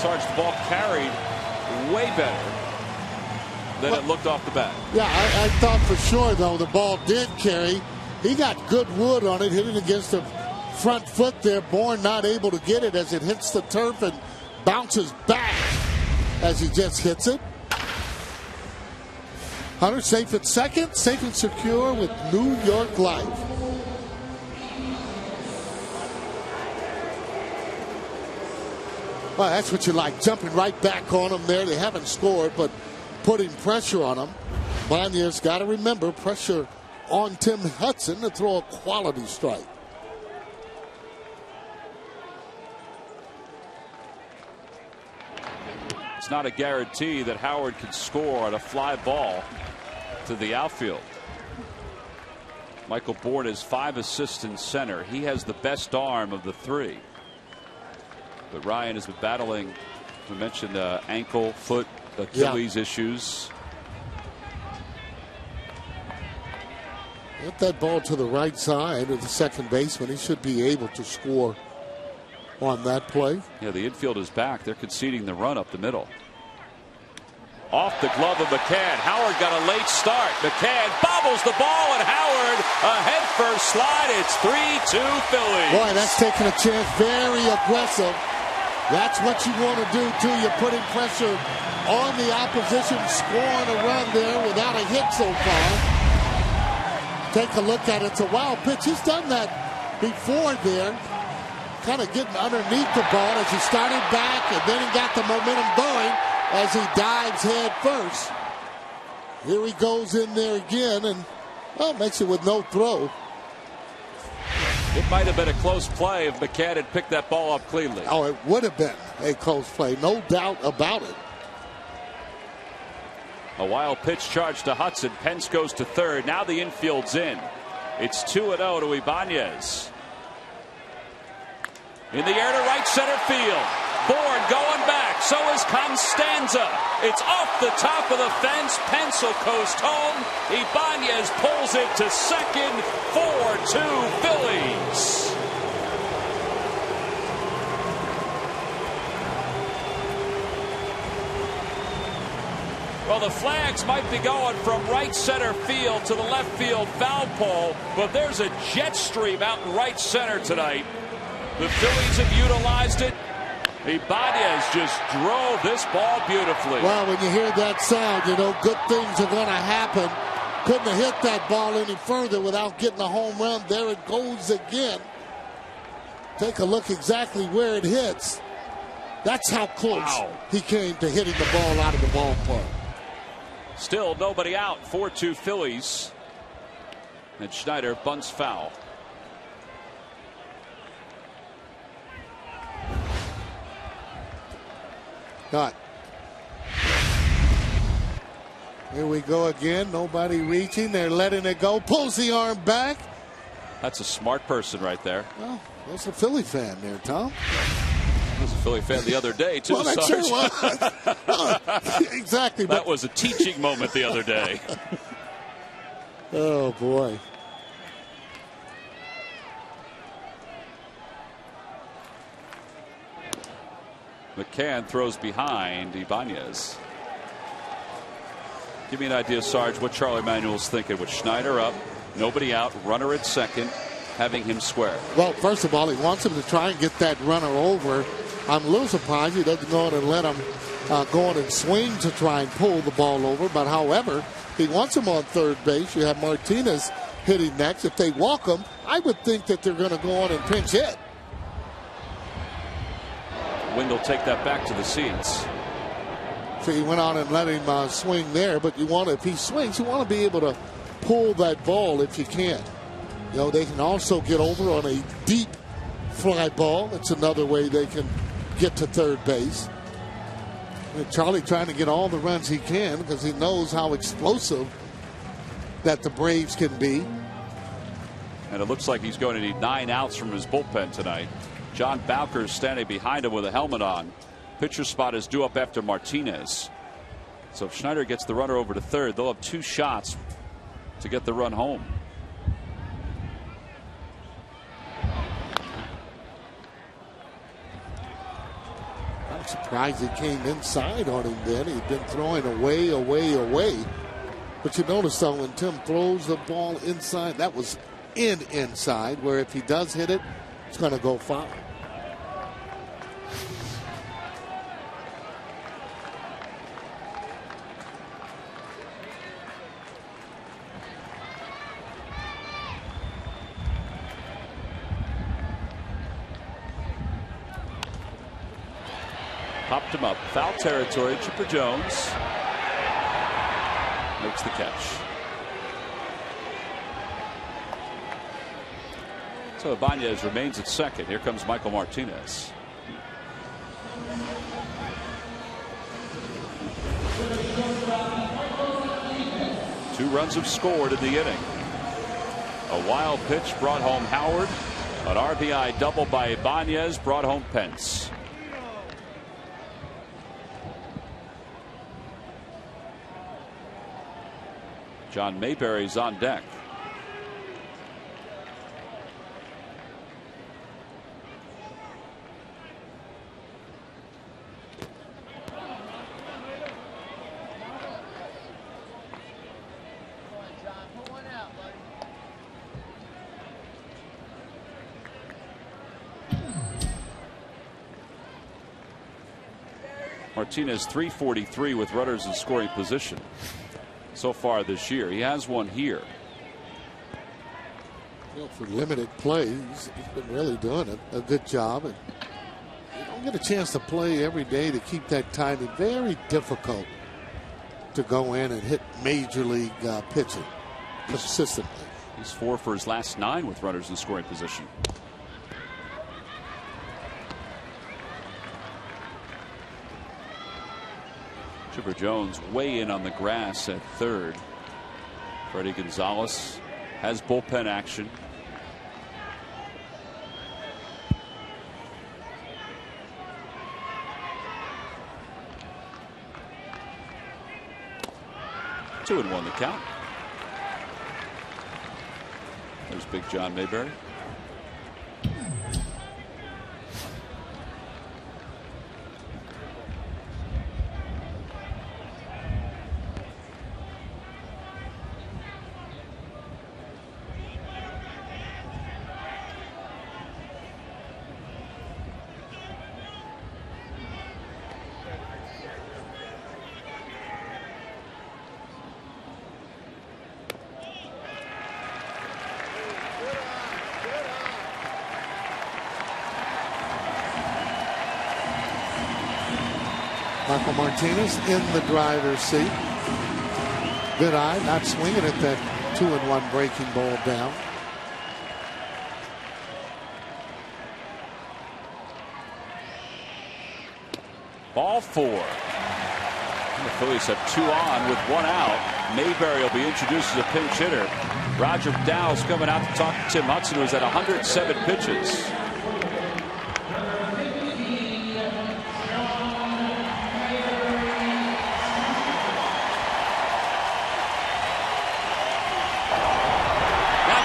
Sarge, the ball carried way better than it looked off the bat. Yeah, I thought for sure, though, the ball did carry. He got good wood on it, hitting against the front foot there. Bourne not able to get it as it hits the turf and bounces back as he just hits it. Hunter safe at second, safe and secure with New York Life. Well, that's what you like, jumping right back on them there. They haven't scored, but putting pressure on them. Banya's got to remember pressure on Tim Hudson to throw a quality strike. It's not a guarantee that Howard can score on a fly ball to the outfield. Michael Bourne is 5 assists in center. He has the best arm of the 3. But Ryan has been battling, we mentioned ankle, foot, Achilles issues. Get that ball to the right side of the second baseman. He should be able to score on that play. Yeah, the infield is back. They're conceding the run up the middle. Off the glove of McCann. Howard got a late start. McCann bobbles the ball, and Howard a head first slide. It's 3-2 Phillies. Boy, that's taking a chance. Very aggressive. That's what you want to do, too. You're putting pressure on the opposition, scoring a run there without a hit so far. Take a look at it. It's a wild pitch. He's done that before there. Kind of getting underneath the ball as he started back, and then he got the momentum going as he dives head first. Here he goes in there again, and makes it with no throw. It might have been a close play if McCann had picked that ball up cleanly. Oh, it would have been a close play, no doubt about it. A wild pitch charge to Hudson. Pence goes to third. Now the infield's in. It's 2-0 to Ibanez. In the air to right center field. Bourne going back. So is Constanza. It's off the top of the fence. Pence will coast home. Ibanez pulls it to second. 4-2 Phillies. Well, the flags might be going from right center field to the left field foul pole, but there's a jet stream out in right center tonight. The Phillies have utilized it. Ibanez just drove this ball beautifully. Well, when you hear that sound, you know good things are going to happen. Couldn't have hit that ball any further without getting a home run. There it goes again. Take a look exactly where it hits. That's how close he came to hitting the ball out of the ballpark. Still nobody out. 4-2 Phillies. And Schneider bunts foul. Got. Here we go again. Nobody reaching. They're letting it go. Pulls the arm back. That's a smart person right there. Well, that's a Philly fan there, Tom. I was a Philly fan the other day, too, well, that Sarge. sure was. Exactly. That was a teaching moment the other day. Oh, boy. McCann throws behind Ibanez. Give me an idea, Sarge, what Charlie Manuel's thinking with Schneider up, nobody out, runner at second, having him square. Well, first of all, he wants him to try and get that runner over. I'm a little surprised he doesn't go in and let him go in and swing to try and pull the ball over. But however, he wants him on third base. You have Martinez hitting next. If they walk him, I would think that they're going to go on and pinch hit. Wendell take that back to the seats. So he went on and let him swing there. But you want, if he swings, you want to be able to pull that ball if you can. You know, they can also get over on a deep fly ball. That's another way they can get to third base. And Charlie trying to get all the runs he can because he knows how explosive that the Braves can be. And it looks like he's going to need 9 outs from his bullpen tonight. John Bowker's standing behind him with a helmet on. Pitcher spot is due up after Martinez. So if Schneider gets the runner over to third, they'll have 2 shots to get the run home. I'm surprised he came inside on him then. He'd been throwing away. But you notice though, when Tim throws the ball inside, that was inside, where if he does hit it, it's going to go foul. Popped him up. Foul territory. Chipper Jones makes the catch. So Ibanez remains at second. Here comes Michael Martinez. Two runs have scored in the inning. A wild pitch brought home Howard. An RBI double by Ibanez brought home Pence. John Mayberry's on deck. Martinez .343 with runners in scoring position so far this year. He has one here. For limited play, he's been really doing a good job. And you don't get a chance to play every day to keep that timing. Very difficult to go in and hit major league pitching consistently. He's 4 for his last 9 with runners in scoring position. Chipper Jones way in on the grass at third. Freddie Gonzalez has bullpen action. Two and 1 the count. There's Big John Mayberry. Michael Martinez in the driver's seat. Good eye, not swinging at that 2-1 breaking ball down. Ball 4. And the Phillies have 2 on with 1 out. Mayberry will be introduced as a pinch hitter. Roger Dow's coming out to talk to Tim Hudson, who's at 107 pitches.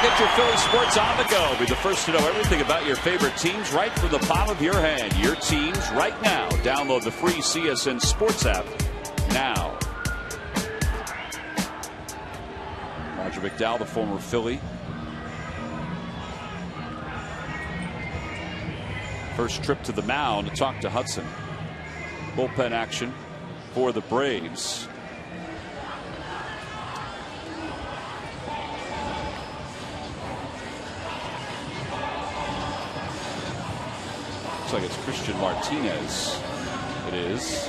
Get your Philly sports on the go. Be the first to know everything about your favorite teams right from the palm of your hand. Your teams right now. Download the free CSN Sports app now. Roger McDowell, the former Philly. First trip to the mound to talk to Hudson. Bullpen action for the Braves. Looks like it's Christian Martinez. It is.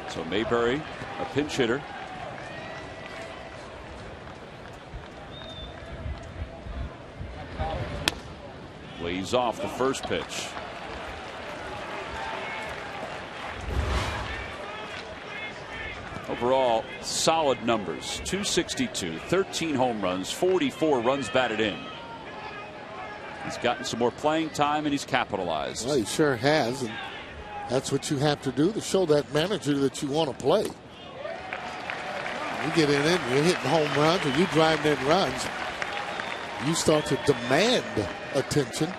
So Mayberry, a pinch hitter. Lays off the first pitch. Overall, solid numbers. 262, 13 home runs, 44 runs batted in. He's gotten some more playing time and he's capitalized. Well, he sure has, and that's what you have to do to show that manager that you want to play. You get in it, you're hitting home runs, or you driving in runs, you start to demand attention.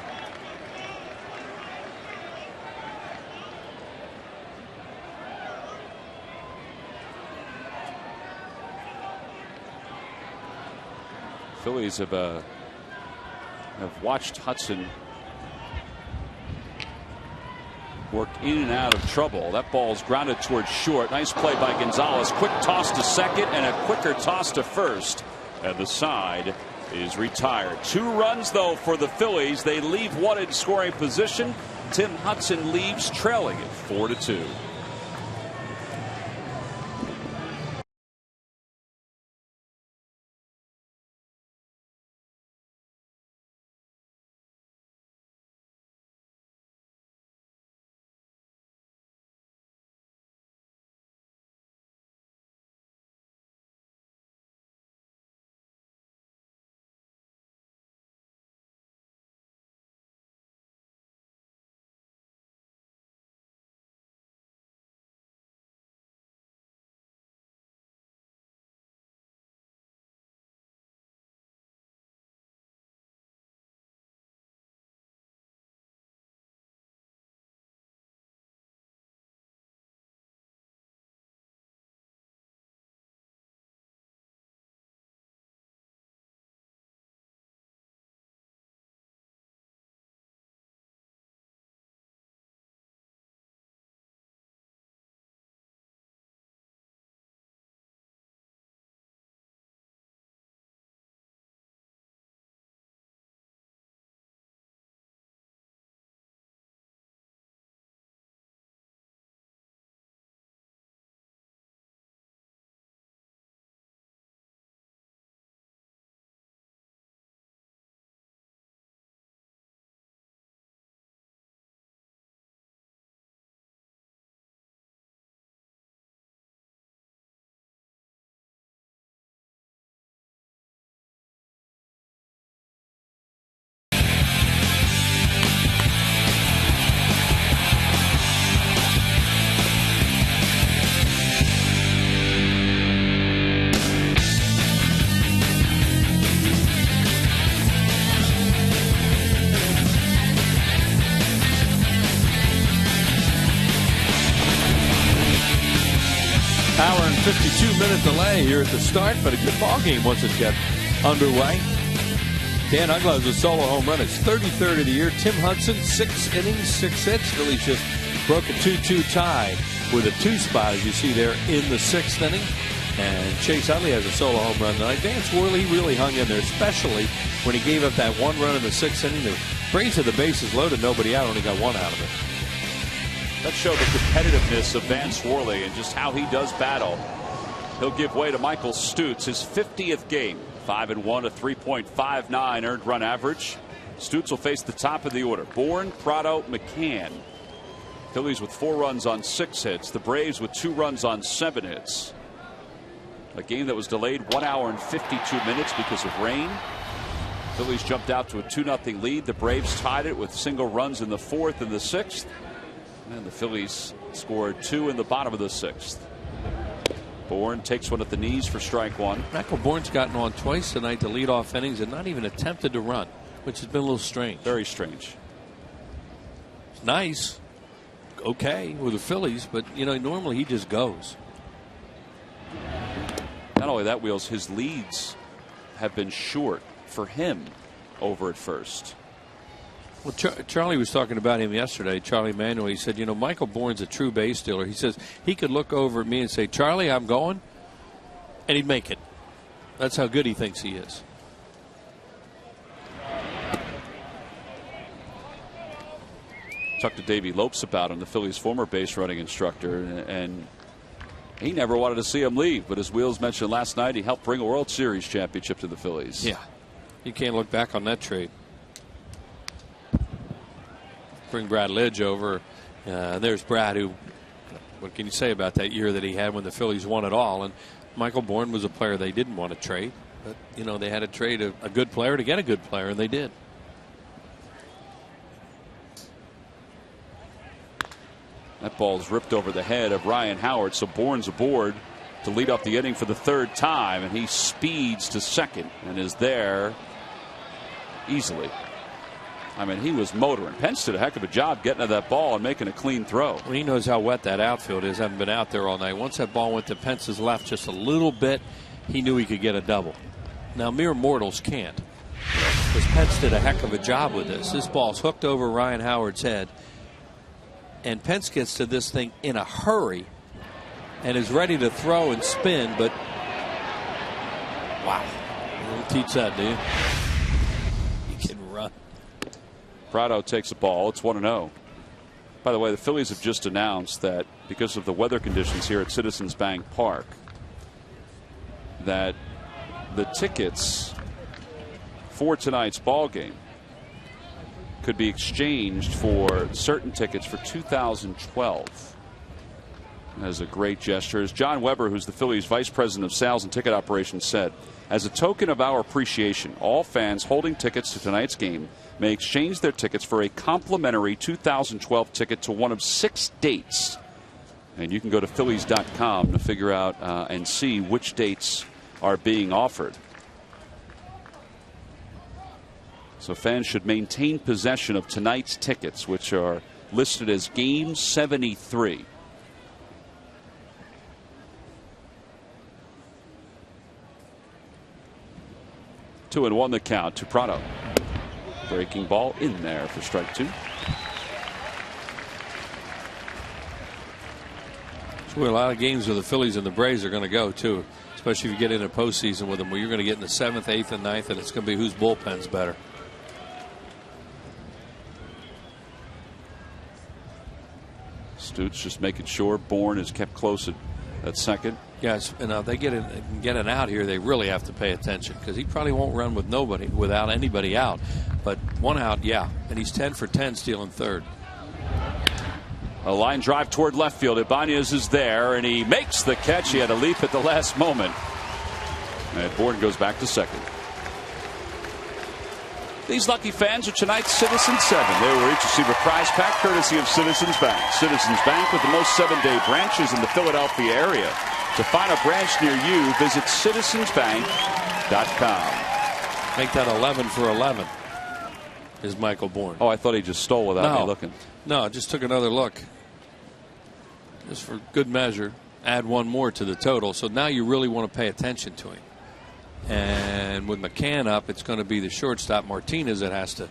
Phillies have watched Hudson work in and out of trouble. That ball's grounded towards short. Nice play by Gonzalez. Quick toss to second and a quicker toss to first. And the side is retired. 2 runs, though, for the Phillies. They leave 1 in scoring position. Tim Hudson leaves trailing at 4-2. 52-minute delay here at the start, but a good ball game once it got underway. Dan Uglows with solo home run. It's 33rd of the year. Tim Hudson, 6 innings, 6 hits. Phillies just broke a 2-2 tie with a 2 spot, as you see there, in the 6th inning. And Chase Utley has a solo home run tonight. Vance Worley really hung in there, especially when he gave up that 1 run in the 6th inning. The Braves had the bases loaded, nobody out, only got 1 out of it. That showed the competitiveness of Vance Worley and just how he does battle. He'll give way to Michael Stutz, his 50th game. 5-1, a 3.59 earned run average. Stutz will face the top of the order. Bourne, Prado, McCann. Phillies with 4 runs on 6 hits. The Braves with 2 runs on 7 hits. A game that was delayed 1 hour and 52 minutes because of rain. Phillies jumped out to a 2-0 lead. The Braves tied it with single runs in the 4th and the 6th. And the Phillies scored 2 in the bottom of the 6th. Bourne takes one at the knees for strike 1. Michael Bourne's gotten on twice tonight to lead off innings and not even attempted to run, which has been a little strange. Very strange. It's nice. Okay with the Phillies, but you know, normally he just goes. Not only that, Wheels, his leads have been short for him over at first. Well, Charlie was talking about him yesterday, Charlie Manuel. He said, you know, Michael Bourne's a true base stealer. He says he could look over at me and say, Charlie, I'm going, and he'd make it. That's how good he thinks he is. Talked to Davey Lopes about him, the Phillies' former base running instructor, and he never wanted to see him leave. But as Wheels mentioned last night, he helped bring a World Series championship to the Phillies. Yeah, you can't look back on that trade. Bring Brad Lidge over. There's Brad, who, what can you say about that year that he had when the Phillies won it all? And Michael Bourne was a player they didn't want to trade. But, you know, they had to trade a good player to get a good player, and they did. That ball's ripped over the head of Ryan Howard, so Bourne's aboard to lead up the inning for the 3rd time, and he speeds to second and is there easily. I mean, he was motoring. Pence did a heck of a job getting to that ball and making a clean throw. Well, he knows how wet that outfield is. Haven't been out there all night. Once that ball went to Pence's left just a little bit, he knew he could get a double. Now, mere mortals can't. Because Pence did a heck of a job with this. This ball's hooked over Ryan Howard's head. And Pence gets to this thing in a hurry and is ready to throw and spin, but wow. You don't teach that, do you? You can run. Prado takes a ball. It's 1-0. By the way, the Phillies have just announced that because of the weather conditions here at Citizens Bank Park, that the tickets for tonight's ball game could be exchanged for certain tickets for 2012. That is a great gesture. As John Weber, who's the Phillies Vice President of Sales and Ticket Operations, said, as a token of our appreciation, all fans holding tickets to tonight's game may exchange their tickets for a complimentary 2012 ticket to one of 6 dates. And you can go to Phillies.com to figure out and see which dates are being offered. So fans should maintain possession of tonight's tickets, which are listed as Game 73. Two and one the count to Prado. Breaking ball in there for strike 2. That's where a lot of games with the Phillies and the Braves are going to go, too. Especially if you get into postseason with them, where you're going to get in the 7th, 8th, and 9th, and it's going to be whose bullpen's better. Stutz just making sure Bourne is kept close at second. Yes, and they get an out here, they really have to pay attention, because he probably won't run with nobody, without anybody out. But one out, yeah, and he's 10 for 10 stealing third. A line drive toward left field. Ibanez is there, and he makes the catch. He had a leap at the last moment. And Bourne goes back to second. These lucky fans are tonight's Citizens 7. They will each receive a prize pack courtesy of Citizens Bank. Citizens Bank with the most 7-day branches in the Philadelphia area. To find a branch near you, visit citizensbank.com. Make that 11 for 11 is Michael Bourne. Oh, I thought he just stole without me looking. No, just took another look. Just for good measure. add one more to the total. So now you really want to pay attention to him. And with McCann up, it's going to be the shortstop Martinez that has to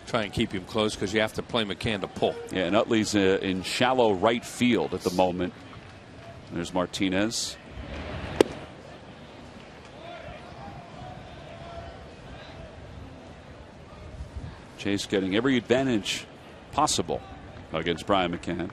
try and keep him close, because you have to play McCann to pull. Yeah, and Utley's in shallow right field at the moment. There's Martinez. Chase getting every advantage possible against Brian McCann.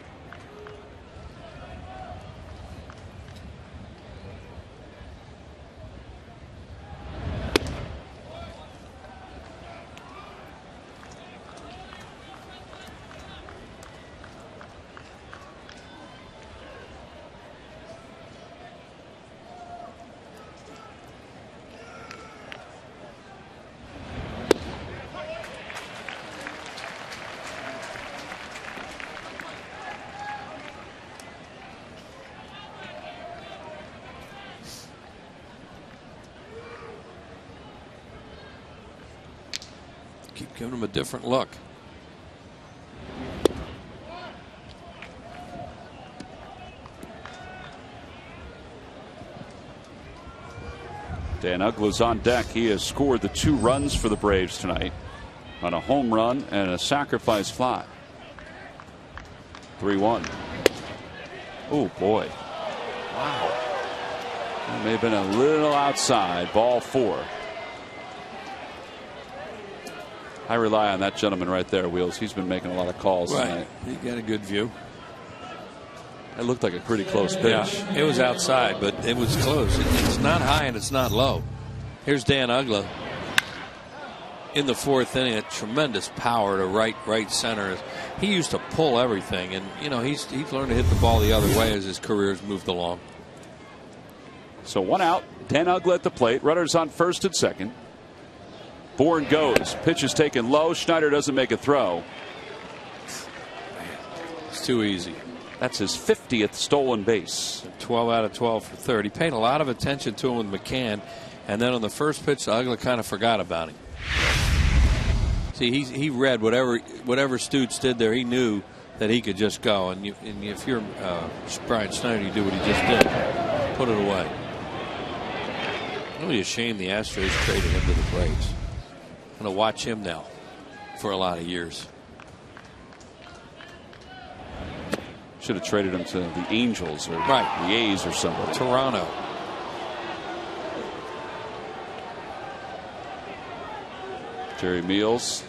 Keep giving him a different look. Dan Uggla's on deck. He has scored the 2 runs for the Braves tonight on a home run and a sacrifice fly. 3-1. Oh boy. Wow. That may have been a little outside. Ball 4. I rely on that gentleman right there, Wheels. He's been making a lot of calls tonight. He got a good view. It looked like a pretty close pitch. Yeah, it was outside, but it was close. It's not high and it's not low. Here's Dan Uggla in the 4th inning. A tremendous power to right center. He used to pull everything, and you know he's learned to hit the ball the other way as his career's moved along. So 1 out. Dan Uggla at the plate. Runners on first and second. Bourne goes. Pitch is taken low. Schneider doesn't make a throw. It's too easy. That's his 50th stolen base. 12 out of 12 for third. He paid a lot of attention to him with McCann, and then on the first pitch, Uggla kind of forgot about him. See, he read whatever Stutes did there. He knew that he could just go, and if you're Brian Schneider, you do what he just did. Put it away. Really a shame the Astros traded him to the Braves. I'm going to watch him now for a lot of years. Should have traded him to the Angels or the A's or something. Toronto. Jerry Meals.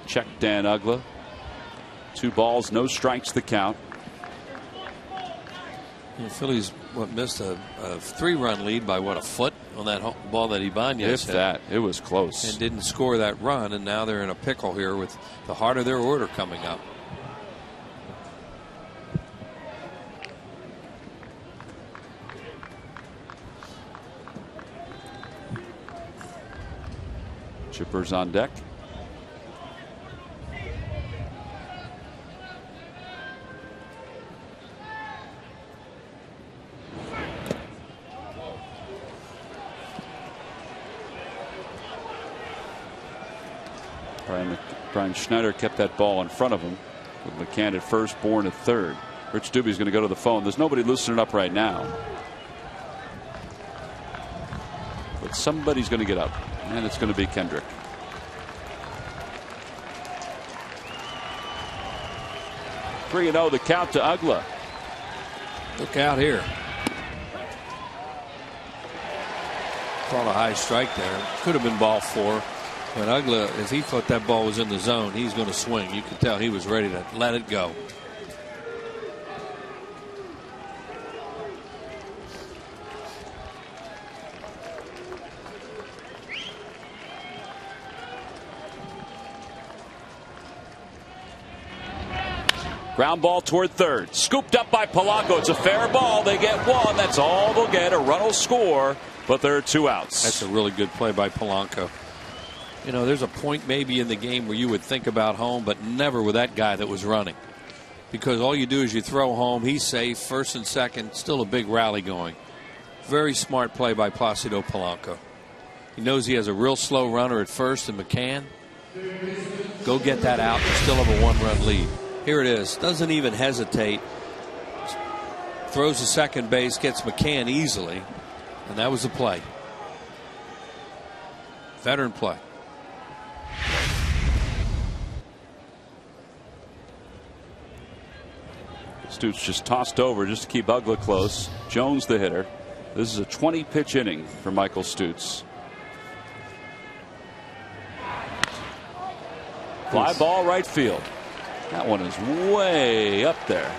Check Dan Uggla. 2 balls, no strikes the count. The Phillies missed a 3-run lead by a foot on that ball that Ibanez hit. That it was close, and didn't score that run, and now they're in a pickle here with the heart of their order coming up. Chipper's on deck. Brian Schneider kept that ball in front of him with McCann at first, Bourne at third. Rich Doobie's going to go to the phone. There's nobody loosening up right now, but somebody's going to get up, and it's going to be Kendrick. Three 3-0 the count to Uggla. Look out here. Called a high strike there. Could have been ball 4. But Uggla, if he thought that ball was in the zone, he's going to swing. You could tell he was ready to let it go. Ground ball toward third. Scooped up by Polanco. It's a fair ball. They get 1. That's all they'll get. A run will score, but there are 2 outs. That's a really good play by Polanco. You know, there's a point maybe in the game where you would think about home, but never with that guy that was running. Because all you do is you throw home. He's safe. First and second. Still a big rally going. Very smart play by Placido Polanco. He knows he has a real slow runner at first in McCann. Go get that out and still have a 1-run lead. Here it is. Doesn't even hesitate. throws to second base, gets McCann easily, and that was the play. Veteran play. Stutes just tossed over just to keep Uggla close. Jones the hitter. This is a 20-pitch inning for Michael Stutes. Fly ball right field. That one is way up there.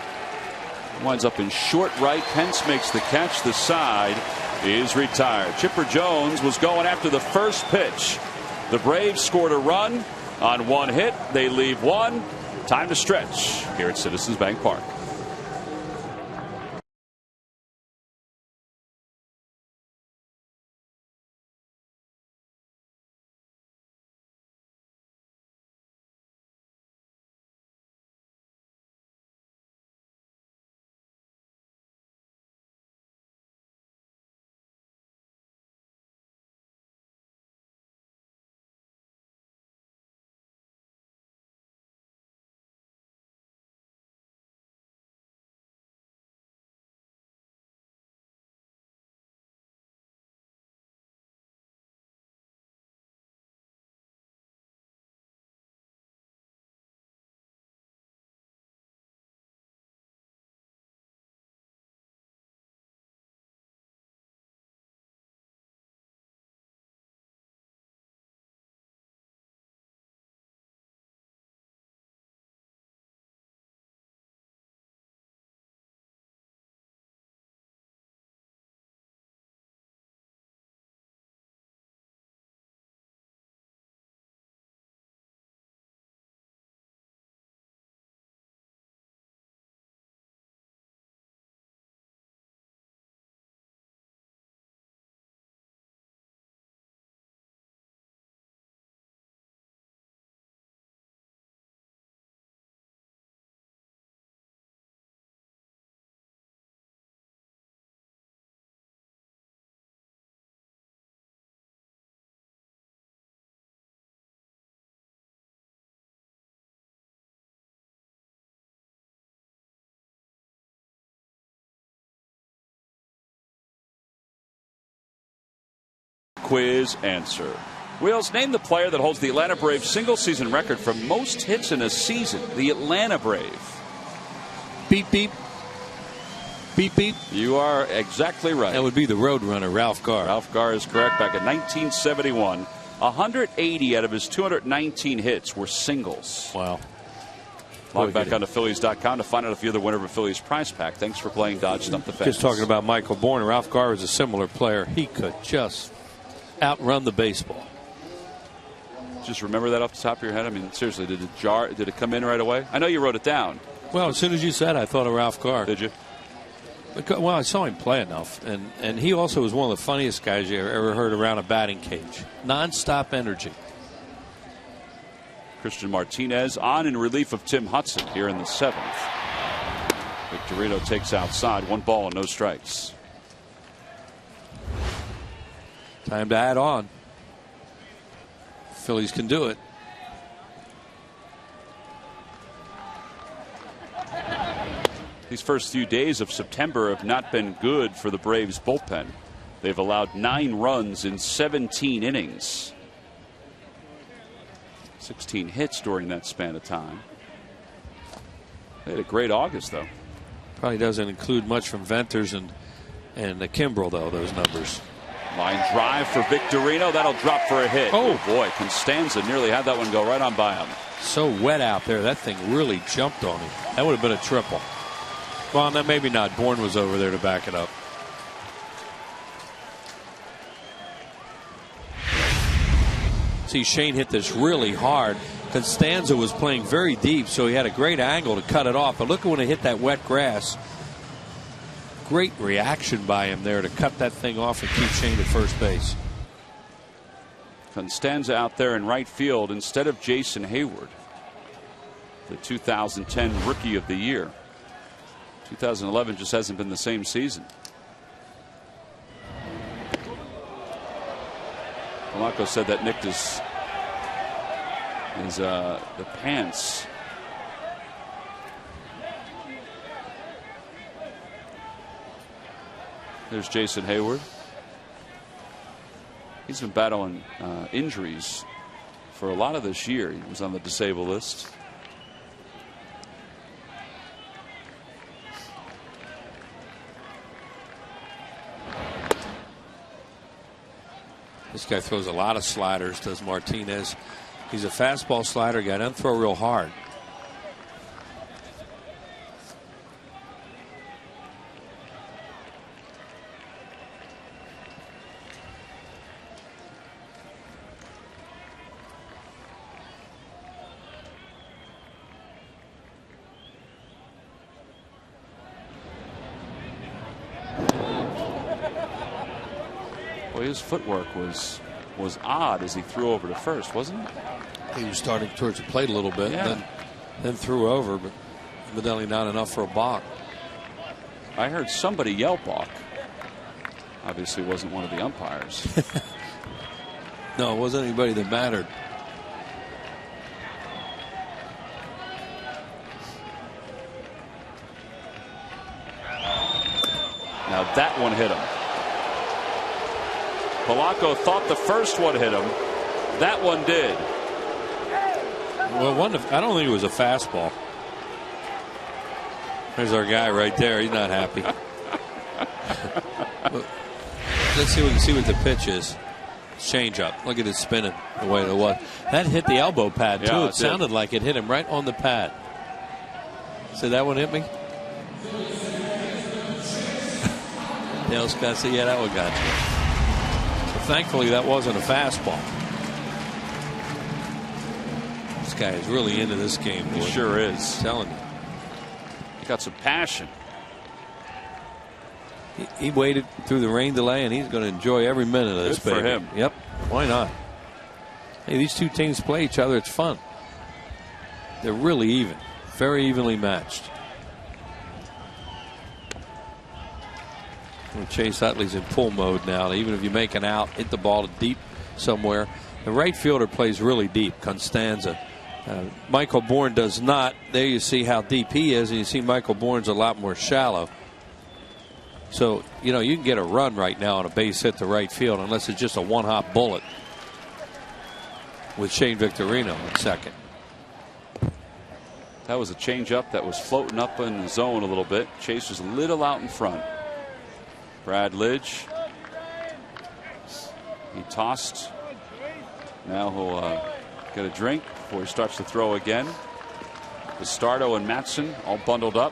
Winds up in short right. Pence makes the catch. The side is retired. Chipper Jones was going after the first pitch. The Braves scored a run on one hit. They leave one. Time to stretch here at Citizens Bank Park. Quiz answer. Wheels, name the player that holds the Atlanta Braves single season record for most hits in a season. The Atlanta Brave. Beep, beep. Beep, beep. You are exactly right. That would be the Roadrunner, Ralph Garr. Ralph Garr is correct. Back in 1971, 180 out of his 219 hits were singles. Wow. Log back onto Phillies.com to find out if you're the winner of a Phillies prize pack. Thanks for playing Dodge Stump the Fence. Just talking about Michael Bourne. Ralph Garr is a similar player. He could just outrun the baseball. Just remember that off the top of your head? I mean, seriously, did it come in right away? I know you wrote it down. Well, as soon as you said, I thought of Ralph Garr. Did you? Well, I saw him play enough, and he also was one of the funniest guys you ever heard around a batting cage. Non-stop energy. Christian Martinez on in relief of Tim Hudson here in the 7th. Victorino takes outside. 1 ball and no strikes. Time to add on. Phillies can do it. These first few days of September have not been good for the Braves bullpen. They've allowed 9 runs in 17 innings. 16 hits during that span of time. They had a great August, though. Probably doesn't include much from Venters and Kimbrel, though, those numbers. Line drive for Victorino. That'll drop for a hit. Oh, boy. Constanza nearly had that one go right on by him. So wet out there. That thing really jumped on him. That would have been a triple. Well, no, maybe not. Bourne was over there to back it up. See, Shane hit this really hard. Constanza was playing very deep, so he had a great angle to cut it off. But look at when it hit that wet grass. Great reaction by him there to cut that thing off and keep Shane at first base. Constanza out there in right field instead of Jason Hayward, the 2010 Rookie of the Year. 2011 just hasn't been the same season. Polanco said that nicked his the pants. There's Jason Hayward. He's been battling injuries for a lot of this year. He was on the disabled list. This guy throws a lot of sliders, does Martinez. He's a fastball slider guy. Doesn't throw real hard. Well, his footwork was odd as he threw over to first, wasn't it? He was starting towards the plate a little bit, Yeah. and then threw over, but evidently not enough for a balk. I heard somebody yell balk. Obviously, it wasn't one of the umpires. No, it wasn't anybody that mattered. Now that one hit him. Polanco thought the first one hit him. That one did. Well, I don't think it was a fastball. There's our guy right there. He's not happy. Let's see what the pitch is. Change up. Look at it spinning the way it was. That hit the elbow pad too. Yeah, it sounded like it hit him right on the pad. So that one hit me. Dale Scott said, "Yeah, that one got you." So thankfully, that wasn't a fastball. This guy is really into this game. He sure is. I'm telling you. He got some passion. He waited through the rain delay, and he's going to enjoy every minute of this. Good for baby. him. Yep. Why not? Hey, these two teams play each other. It's fun. They're really even. Very evenly matched. Well, Chase Utley's in pull mode now. Even if you make an out, hit the ball deep somewhere. The right fielder plays really deep, Constanza. Michael Bourne does not. There you see how deep he is, and you see Michael Bourne's a lot more shallow. So, you know, you can get a run right now on a base hit to right field unless it's just a one-hop bullet with Shane Victorino in second. That was a changeup that was floating up in the zone a little bit. Chase was a little out in front. Brad Lidge. He tossed. Now he'll get a drink before he starts to throw again. Bastardo and Matson all bundled up.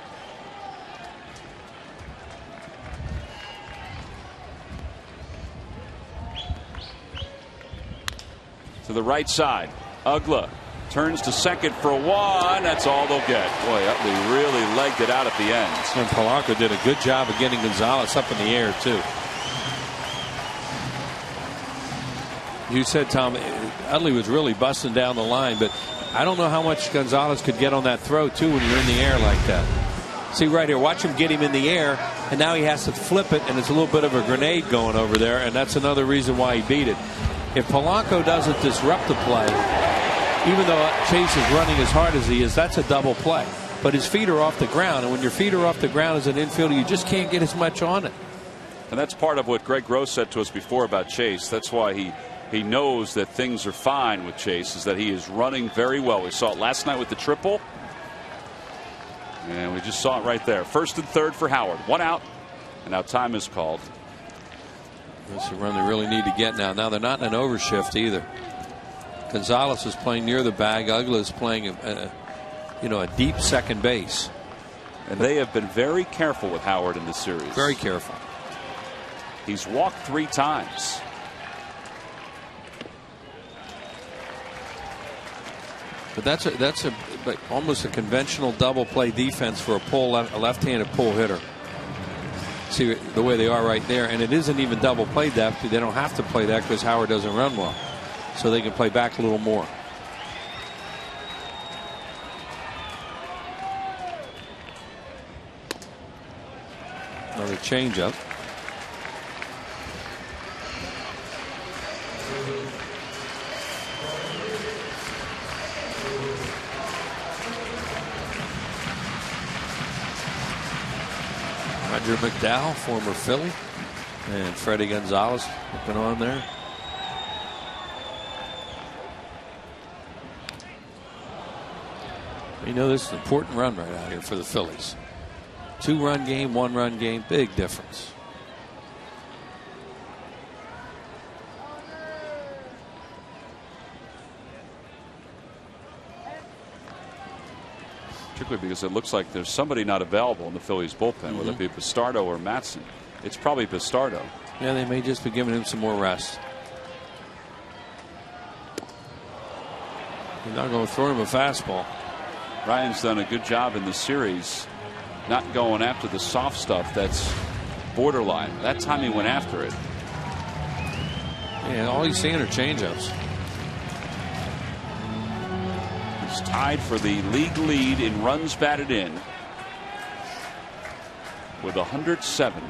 To the right side. Ugla turns to second for one. That's all they'll get. Boy, Utley really legged it out at the end. And Polanco did a good job of getting Gonzalez up in the air, too. You said, Tom, Utley was really busting down the line, but I don't know how much Gonzalez could get on that throw, too, when you're in the air like that. See right here, watch him get him in the air, and now he has to flip it, and it's a little bit of a grenade going over there, and that's another reason why he beat it. If Polanco doesn't disrupt the play, even though Chase is running as hard as he is, that's a double play. But his feet are off the ground, and when your feet are off the ground as an infielder, you just can't get as much on it. And that's part of what Greg Gross said to us before about Chase. That's why he knows that things are fine with Chase, is that he is running very well. We saw it last night with the triple. And we just saw it right there. First and third for Howard. One out. And now time is called. That's a run they really need to get now. Now they're not in an overshift either. Gonzalez is playing near the bag. Ugla is playing a deep second base. And they have been very careful with Howard in this series. Very careful. He's walked 3 times. But that's almost a conventional double play defense for a left-handed pull hitter. See the way they are right there, and it isn't even double play depth. They don't have to play that because Howard doesn't run well, so they can play back a little more. Another changeup. Roger McDowell, former Philly. And Freddie Gonzalez looking on there. You know, this is an important run right out here for the Phillies. 2-run game, 1-run game, big difference. Particularly because it looks like there's somebody not available in the Phillies bullpen, whether it be Pistardo or Matson. It's probably Pistardo. Yeah, they may just be giving him some more rest. You're not going to throw him a fastball. Ryan's done a good job in the series not going after the soft stuff that's borderline. That time he went after it. Yeah, all he's seeing are changeups. He's tied for the league lead in runs batted in with 107.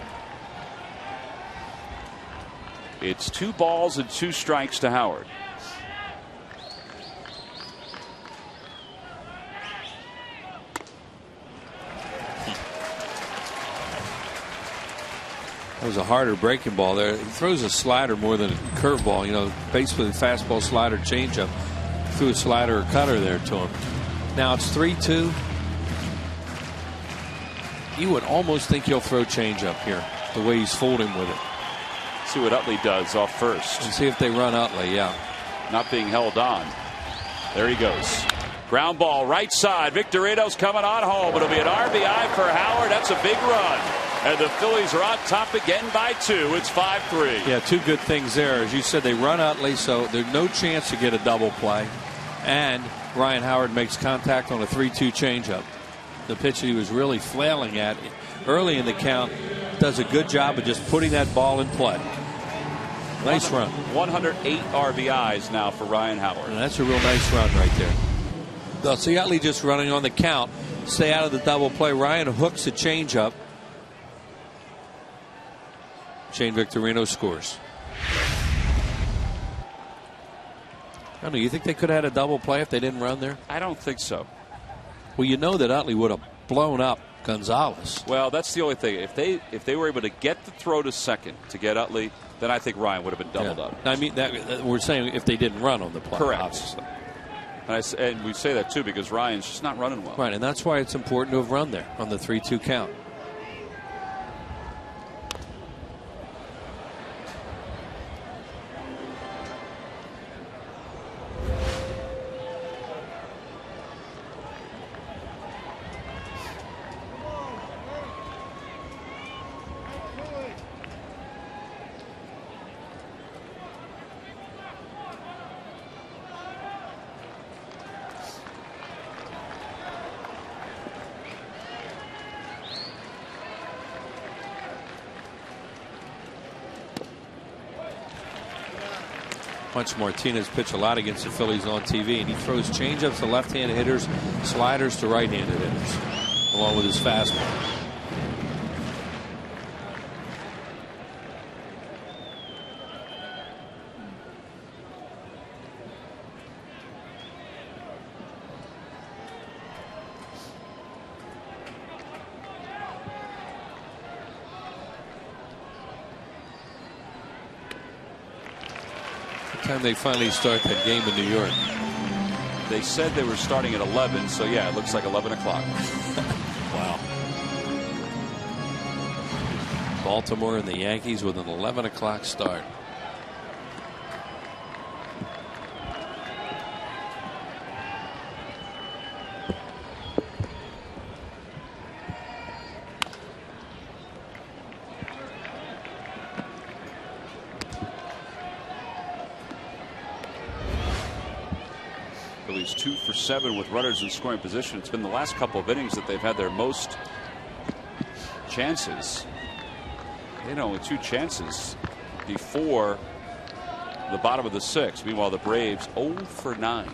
It's 2 balls and 2 strikes to Howard. That was a harder breaking ball there. He throws a slider more than a curveball. You know, basically fastball, slider, changeup. Threw a slider or cutter there to him. Now it's 3-2. You would almost think he'll throw changeup here, the way he's folding with it. See what Utley does off first. And see if they run Utley, yeah. Not being held on. There he goes. Ground ball right side. Victorino's coming on home. It'll be an RBI for Howard. That's a big run. And the Phillies are on top again by 2. It's 5-3. Yeah, 2 good things there. As you said, they run Utley, so there's no chance to get a double play. And Ryan Howard makes contact on a 3-2 changeup. The pitch that he was really flailing at early in the count does a good job of just putting that ball in play. Nice run. 108 RBIs now for Ryan Howard. And that's a real nice run right there. They'll see Utley just running on the count. Stay out of the double play. Ryan hooks a changeup. Shane Victorino scores. I don't know. You think they could have had a double play if they didn't run there? I don't think so. Well, you know that Utley would have blown up Gonzalez. Well, that's the only thing. If they were able to get the throw to second to get Utley, then I think Ryan would have been doubled up. I mean, that we're saying if they didn't run on the play. Correct. Obviously. And we say that too because Ryan's just not running well. Right, and that's why it's important to have run there on the 3-2 count. Punch Martinez pitch a lot against the Phillies on TV, and he throws changeups to left-handed hitters, sliders to right-handed hitters, along with his fastball. Time they finally start that game in New York? They said they were starting at 11, so yeah, it looks like 11 o'clock. Wow. Baltimore and the Yankees with an 11 o'clock start. Phillies 2 for 7 with runners in scoring position. It's been the last couple of innings that they've had their most chances. They had only 2 chances before the bottom of the 6th. Meanwhile, the Braves 0 for 9.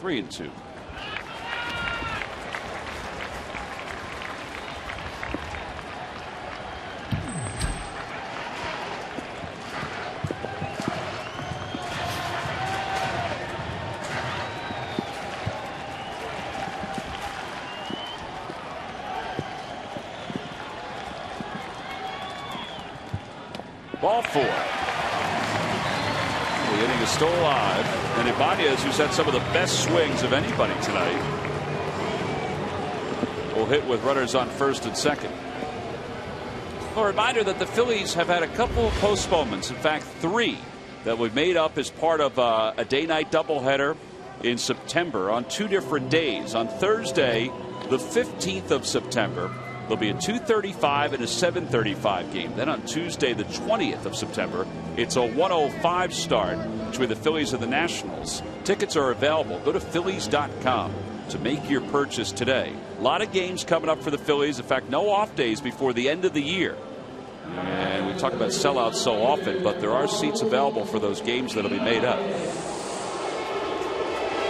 3-2. Ball 4. The inning is still alive. And Ibanez, who's had some of the best swings of anybody tonight, will hit with runners on first and second. A reminder that the Phillies have had a couple of postponements, in fact 3, that were made up as part of a day-night doubleheader in September on 2 different days. On Thursday, the 15th of September, there'll be a 2:35 and a 7:35 game. Then on Tuesday, the 20th of September, it's a 1:05 start between the Phillies and the Nationals. Tickets are available. Go to Phillies.com to make your purchase today. A lot of games coming up for the Phillies. In fact, no off days before the end of the year. And we talk about sellouts so often, but there are seats available for those games that'll be made up.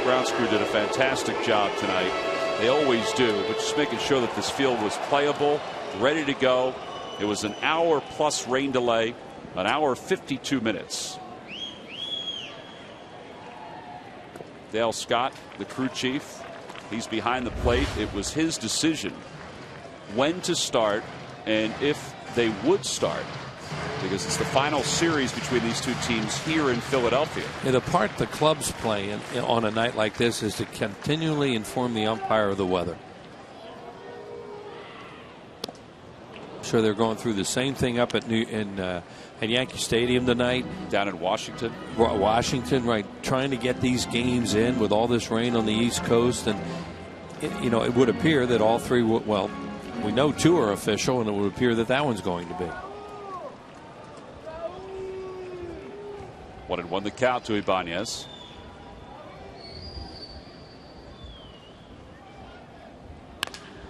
Grounds crew did a fantastic job tonight. They always do, but just making sure that this field was playable, ready to go. It was an hour plus rain delay, an hour 52 minutes. Dale Scott, the crew chief, he's behind the plate. It was his decision when to start and if they would start, because it's the final series between these two teams here in Philadelphia. Yeah, the part the clubs play on a night like this is to continually inform the umpire of the weather. I'm sure they're going through the same thing up at Yankee Stadium tonight. Down in Washington. Washington, right, trying to get these games in with all this rain on the East Coast. And, it would appear that all 3, well, we know 2 are official, and it would appear that that one's going to be. 1-1 the count to Ibanez.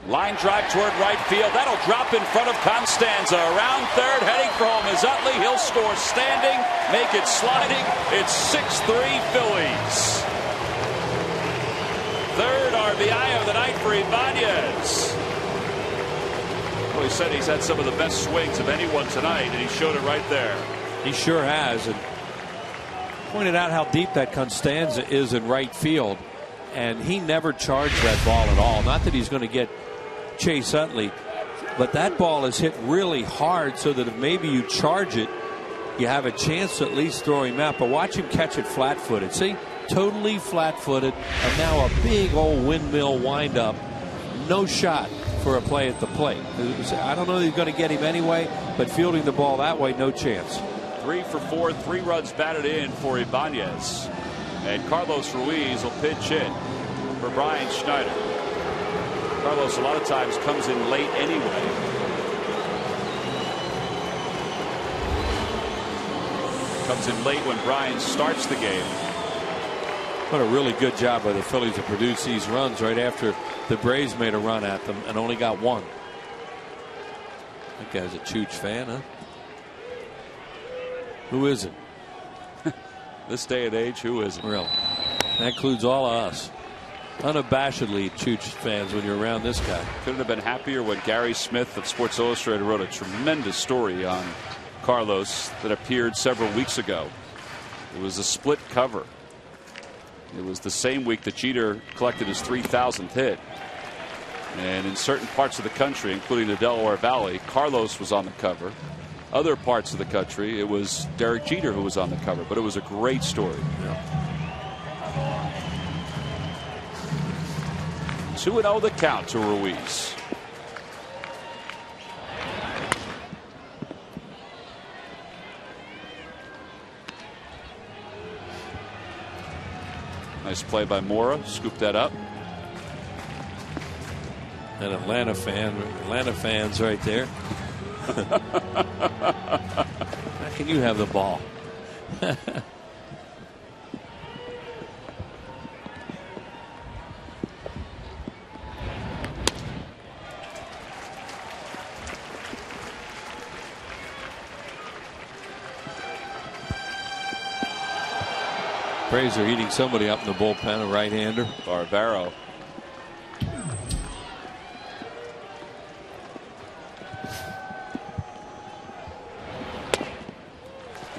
Line drive toward right field. That'll drop in front of Constanza. Around third, heading for home is Utley. He'll score standing, make it sliding. It's 6-3 Phillies. Third RBI of the night for Ibanez. Well, he said he's had some of the best swings of anyone tonight, and he showed it right there. He sure has, and pointed out how deep that Constanza is in right field, and he never charged that ball at all. Not that he's going to get Chase Utley, but that ball is hit really hard so that if maybe you charge it, you have a chance to at least throw him out. But watch him catch it flat-footed. See, totally flat-footed, and now a big old windmill windup. No shot for a play at the plate. I don't know if he's going to get him anyway, but fielding the ball that way, no chance. 3 for 4, 3 runs batted in for Ibanez. And Carlos Ruiz will pitch in for Brian Schneider. Carlos a lot of times comes in late anyway. Comes in late when Brian starts the game. What a really good job by the Phillies to produce these runs right after the Braves made a run at them and only got 1. That guy's a Chooch fan, huh? Who isn't? This day and age, who isn't? Really? That includes all of us. Unabashedly Chooch fans when you're around this guy. Couldn't have been happier when Gary Smith of Sports Illustrated wrote a tremendous story on Carlos that appeared several weeks ago. It was a split cover. It was the same week that Jeter collected his 3,000th hit. And in certain parts of the country, including the Delaware Valley, Carlos was on the cover. Other parts of the country, it was Derek Jeter who was on the cover, but it was a great story. Yeah. 2-0 the count to Ruiz. Nice play by Mora. Scooped that up. An Atlanta fans right there. How can you have the ball? Braves are eating somebody up in the bullpen, a right-hander. Barbaro.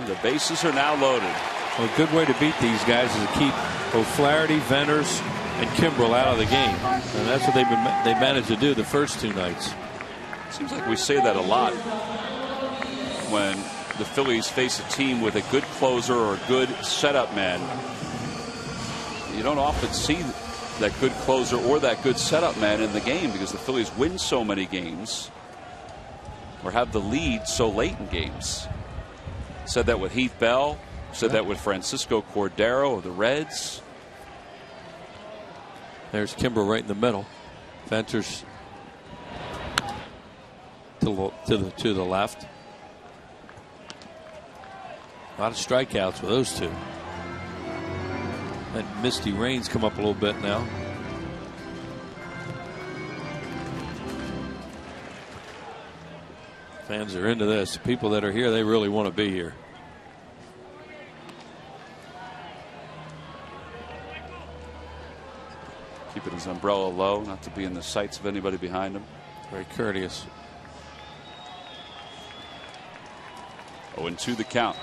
The bases are now loaded. Well, a good way to beat these guys is to keep O'Flaherty, Venters, and Kimbrel out of the game. And that's what they managed to do the first 2 nights. Seems like we say that a lot when the Phillies face a team with a good closer or a good setup man, you don't often see that good closer or that good setup man in the game because the Phillies win so many games or have the lead so late in games. Said that with Heath Bell, said that with Francisco Cordero of the Reds. There's Kimber right in the middle. Venters to the left. A lot of strikeouts with those two. That misty rain's come up a little bit now. Fans are into this. The people that are here, they really want to be here. Keeping his umbrella low, not to be in the sights of anybody behind him. Very courteous. 0-2 the count.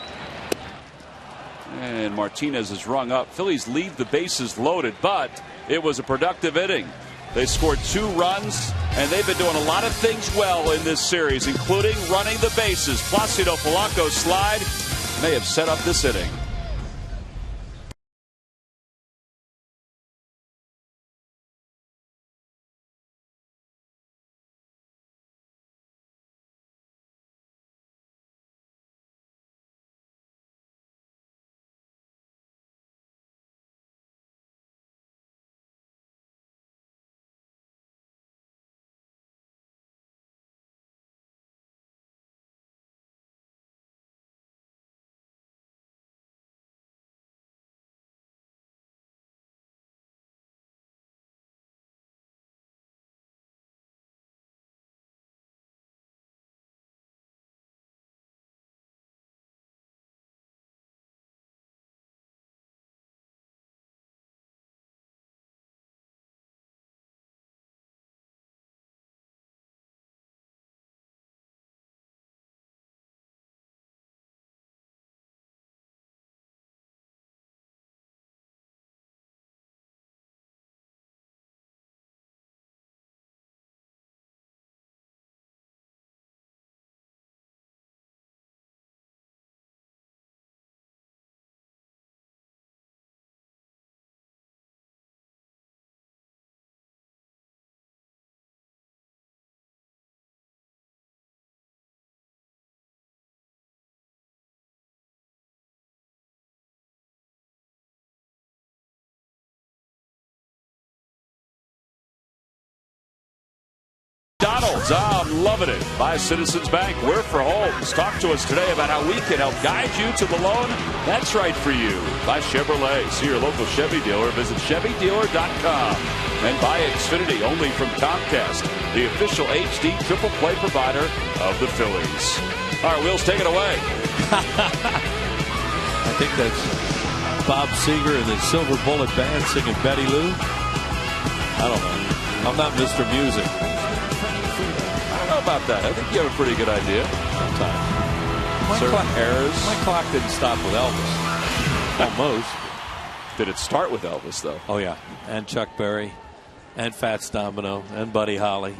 And Martinez is rung up. Phillies leave the bases loaded, but it was a productive inning. They scored 2 runs, and they've been doing a lot of things well in this series, including running the bases. Placido Polanco's slide may have set up this inning. McDonald's, I'm loving it. By Citizens Bank, we're for homes. Talk to us today about how we can help guide you to the loan that's right for you. By Chevrolet, see your local Chevy dealer. Visit ChevyDealer.com. And by Xfinity, only from Comcast, the official HD triple play provider of the Phillies. All right, Wheels, take it away. I think that's Bob Seger and the Silver Bullet Band singing Betty Lou. I don't know. I'm not Mr. Music. How about that? I think you have a pretty good idea. Certain errors. My clock didn't stop with Elvis. Almost. Did it start with Elvis, though? Oh, yeah. And Chuck Berry. And Fats Domino. And Buddy Holly.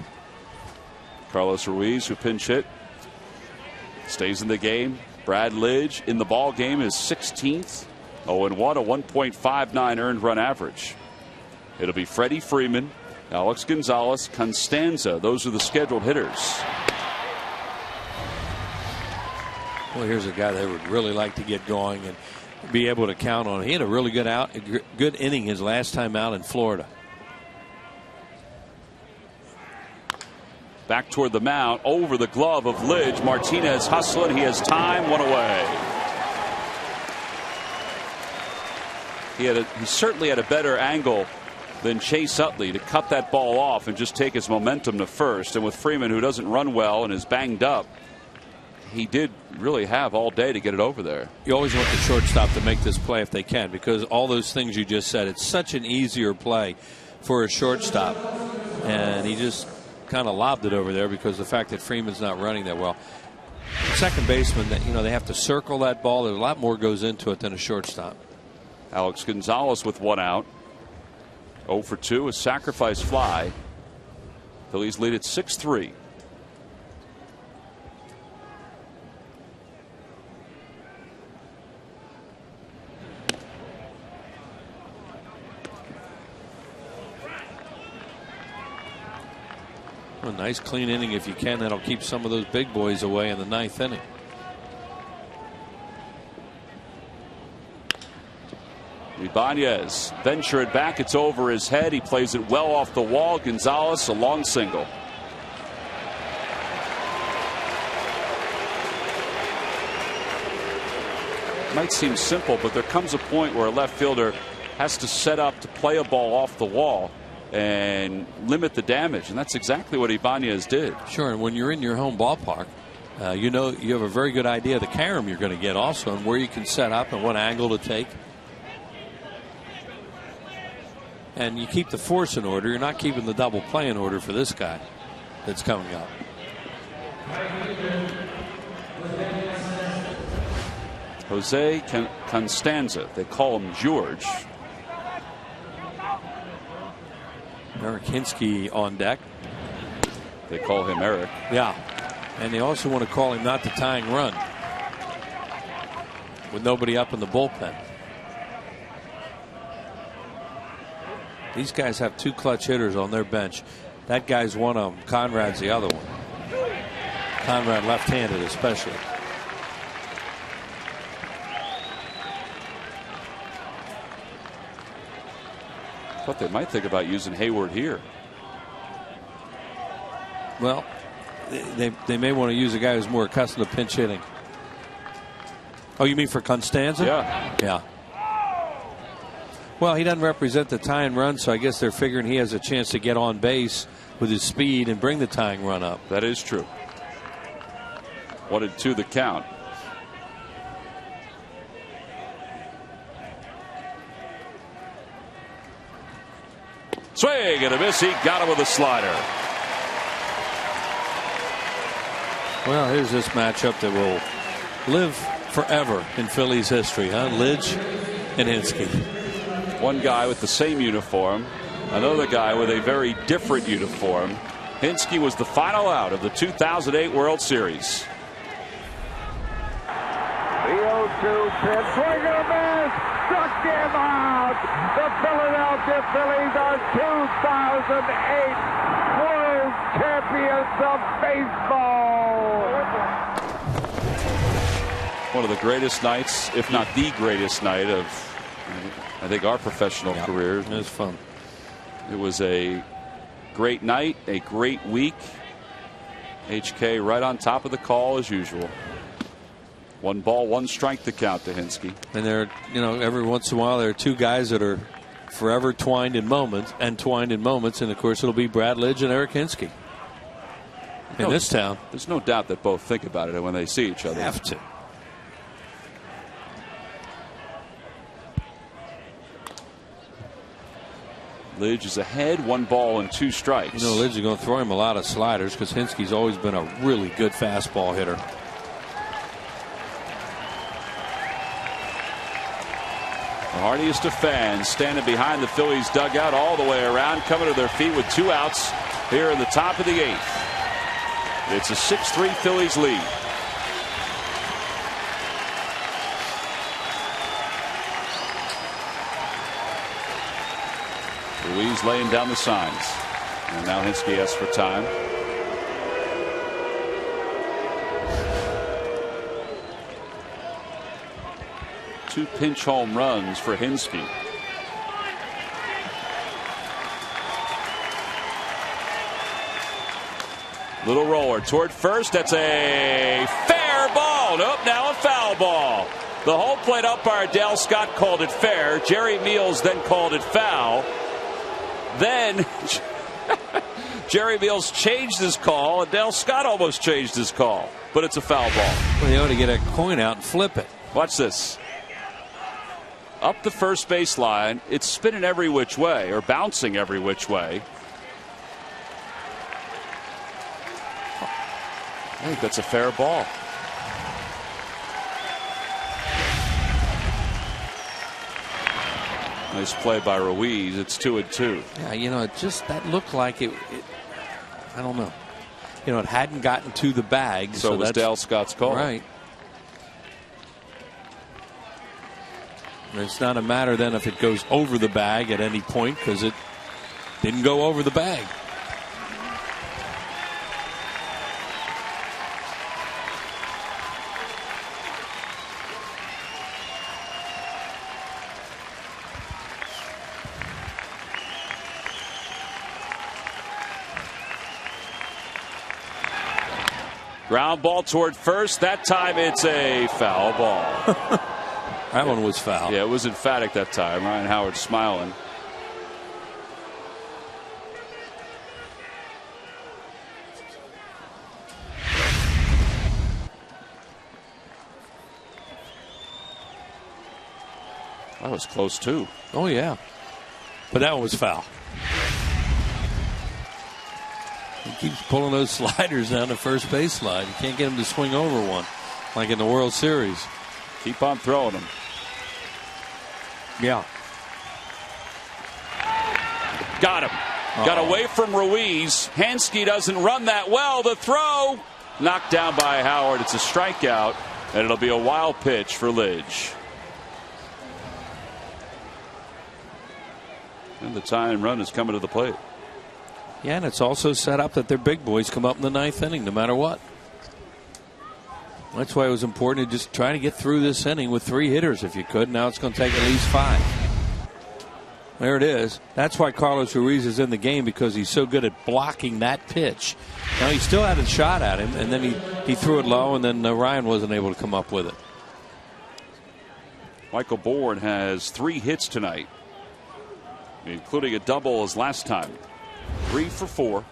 Carlos Ruiz, who pinch hit, stays in the game. Brad Lidge in the ball game is 16th. 0-1, a 1.59 earned run average. It'll be Freddie Freeman, Alex Gonzalez, Constanza. Those are the scheduled hitters. Well, here's a guy they would really like to get going and be able to count on. He had a really good inning his last time out in Florida. Back toward the mound, over the glove of Lidge. Martinez hustling. He has time, one away. He certainly had a better angle than Chase Utley to cut that ball off and just take his momentum to first. And with Freeman, who doesn't run well and is banged up, he did really have all day to get it over there. You always want the shortstop to make this play if they can, because all those things you just said, it's such an easier play for a shortstop. And he just kind of lobbed it over there because the fact that Freeman's not running that well. Second baseman, they have to circle that ball. There's a lot more goes into it than a shortstop. Alex Gonzalez with one out. 0 for 2, a sacrifice fly. Phillies lead at 6-3. A nice clean inning if you can. That'll keep some of those big boys away in the 9th inning. Ibanez venture it back. It's over his head. He plays it well off the wall. Gonzalez, a long single. Might seem simple, but there comes a point where a left fielder has to set up to play a ball off the wall and limit the damage, and that's exactly what Ibanez did. Sure, and when you're in your home ballpark, you know you have a very good idea of the carom you're going to get also, and where you can set up and what angle to take. And you keep the force in order. You're not keeping the double play in order for this guy that's coming up. Jose Constanza, they call him George. Eric Hinsky on deck. They call him Eric. Yeah. And they also want to call him not the tying run with nobody up in the bullpen. These guys have 2 clutch hitters on their bench. That guy's one of them. Conrad's the other one. Conrad left-handed especially. Thought they might think about using Hayward here. Well, they may want to use a guy who's more accustomed to pinch hitting. Oh, you mean for Constanza? Yeah. Yeah. Well, he doesn't represent the tying run, so I guess they're figuring he has a chance to get on base with his speed and bring the tying run up. That is true. 1-2 the count. Swing and a miss. He got him with a slider. Well, here's this matchup that will live forever in Phillies history, huh? Lidge and Hinsky. One guy with the same uniform, another guy with a very different uniform. Hinsky was the final out of the 2008 World Series. The 0-2 pitch, swing and a miss, struck him out. The Philadelphia Phillies are 2008 World Champions of baseball. One of the greatest nights, if not the greatest night of, I think, our professional careers. It was fun. It was a great night, a great week. HK right on top of the call as usual. 1 ball, 1 strike to count to Hinsky. And there, every once in a while there are 2 guys that are forever twined in moments, and of course it'll be Brad Lidge and Eric Hinsky in this town. There's no doubt that both think about it when they see each other. Have to. Lidge is ahead, 1 ball and 2 strikes. Lidge is going to throw him a lot of sliders because Hinsky's always been a really good fastball hitter. The hardiest of fans standing behind the Phillies dugout all the way around, coming to their feet with 2 outs here in the top of the 8th. It's a 6-3 Phillies lead. Ruiz laying down the signs. And now Hinsky asks for time. Two pinch home runs for Hinsky. Little roller toward first. That's a fair ball. Nope, now a foul ball. The home plate umpire Dale Scott called it fair. Jerry Meals then called it foul. Then Jerry Meals changed his call, and Dale Scott almost changed his call. But it's a foul ball. Well, they ought to get a coin out and flip it. Watch this. Up the first base line. It's spinning every which way, or bouncing every which way. I think that's a fair ball. Nice play by Ruiz. It's 2-2. Yeah, it just that looked like it. I don't know. It hadn't gotten to the bag. So it was Dale Scott's call. Right. And it's not a matter then if it goes over the bag at any point because it didn't go over the bag. Ground ball toward first. That time it's a foul ball. That one was foul. Yeah, it was emphatic that time. Ryan Howard smiling. That was close, too. Oh, yeah. But that one was foul. He keeps pulling those sliders down the first base line. You can't get him to swing over one like in the World Series. Keep on throwing them. Yeah. Got him. Got away from Ruiz. Hansky doesn't run that well. The throw knocked down by Howard. It's a strikeout, and it'll be a wild pitch for Lidge. And the tying run is coming to the plate. Yeah, and it's also set up that their big boys come up in the ninth inning no matter what. That's why it was important to just try to get through this inning with 3 hitters if you could. Now it's going to take at least 5. There it is. That's why Carlos Ruiz is in the game, because he's so good at blocking that pitch. Now, he still had a shot at him, and then he threw it low, and then Ryan wasn't able to come up with it. Michael Bourne has 3 hits tonight, including a double as last time. 3 for 4.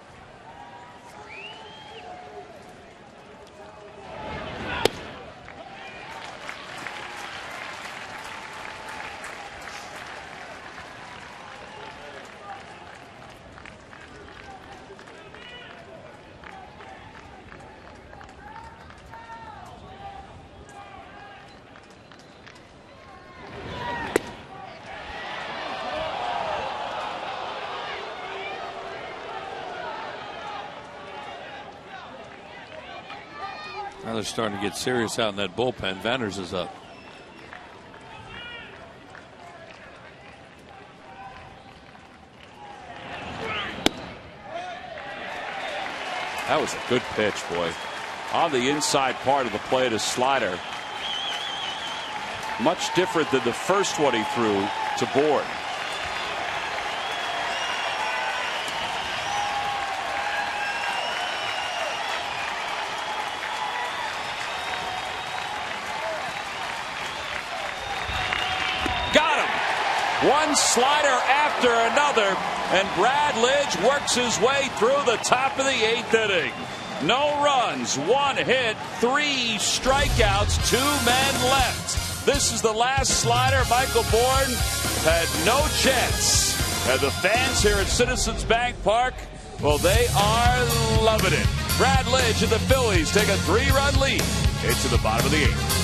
Now they're starting to get serious out in that bullpen. Vanners is up. That was a good pitch, boy. On the inside part of the plate, a slider. Much different than the first one he threw to Bourne. One slider after another, and Brad Lidge works his way through the top of the 8th inning. No runs, 1 hit, 3 strikeouts, 2 men left. This is the last slider. Michael Bourne had no chance. And the fans here at Citizens Bank Park, well, they are loving it. Brad Lidge and the Phillies take a 3-run lead into the bottom of the 8th.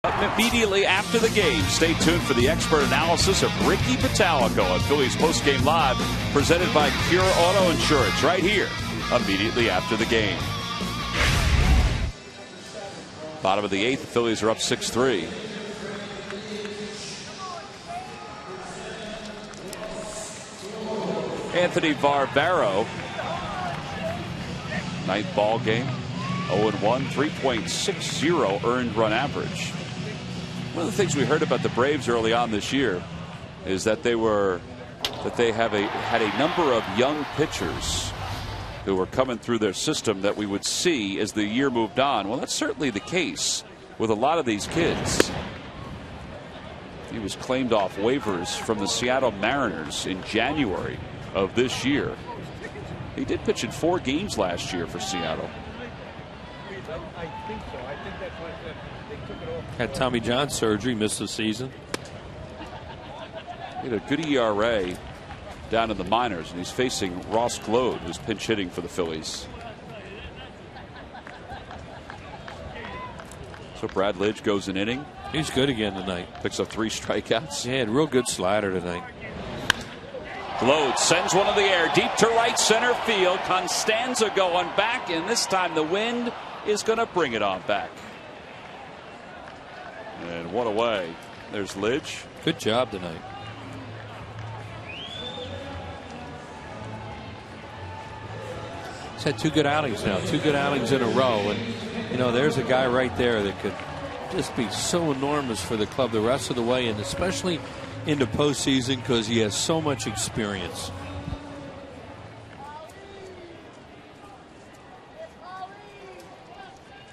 Immediately after the game, stay tuned for the expert analysis of Ricky Pitalico on Phillies Postgame Live, presented by Pure Auto Insurance, right here, immediately after the game. Bottom of the 8th, the Phillies are up 6-3. Anthony Barbaro, 9th ball game, 0-1, 3.60 earned run average. One of the things we heard about the Braves early on this year is that they had a number of young pitchers who were coming through their system that we would see as the year moved on. Well, that's certainly the case with a lot of these kids. He was claimed off waivers from the Seattle Mariners in January of this year. He did pitch in 4 games last year for Seattle. I think so. I think that's what they took it off. Had Tommy John surgery, missed the season. He had a good ERA down in the minors, and he's facing Ross Glode, who's pinch hitting for the Phillies. So Brad Lidge goes an inning. He's good again tonight. Picks up 3 strikeouts. He had a real good slider tonight. Glode sends one in the air deep to right center field. Constanza going back, and this time the wind is going to bring it on back. And one away. There's Lidge. Good job tonight. He's had 2 good outings now, 2 good outings in a row, and you know, there's a guy right there that could just be so enormous for the club the rest of the way, and especially into postseason because he has so much experience.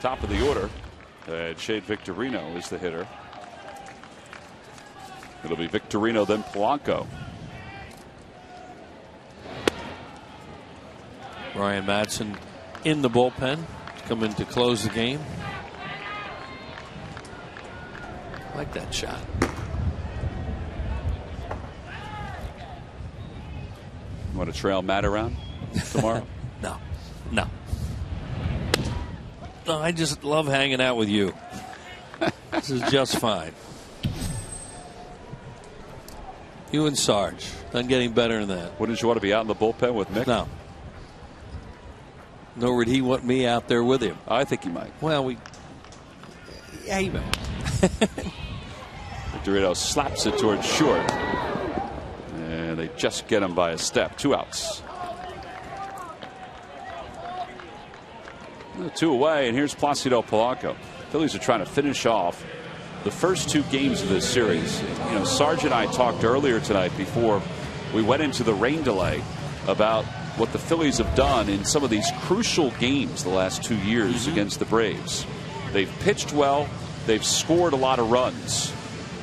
Top of the order, Shade Victorino is the hitter. It'll be Victorino, then Polanco. Ryan Madsen in the bullpen, coming to close the game. I like that shot. You want to trail Matt around tomorrow? No. No, I just love hanging out with you. This is just fine. You and Sarge. Not getting better than that. Wouldn't you want to be out in the bullpen with Mick? No. Nor would he want me out there with him. I think he might. Well, yeah, he might. Victorino slaps it towards short. And they just get him by a step. 2 outs. 2 away, and here's Placido Polanco. Phillies are trying to finish off the first 2 games of this series. You know, Sarge and I talked earlier tonight before we went into the rain delay about what the Phillies have done in some of these crucial games the last 2 years against the Braves. They've pitched well. They've scored a lot of runs.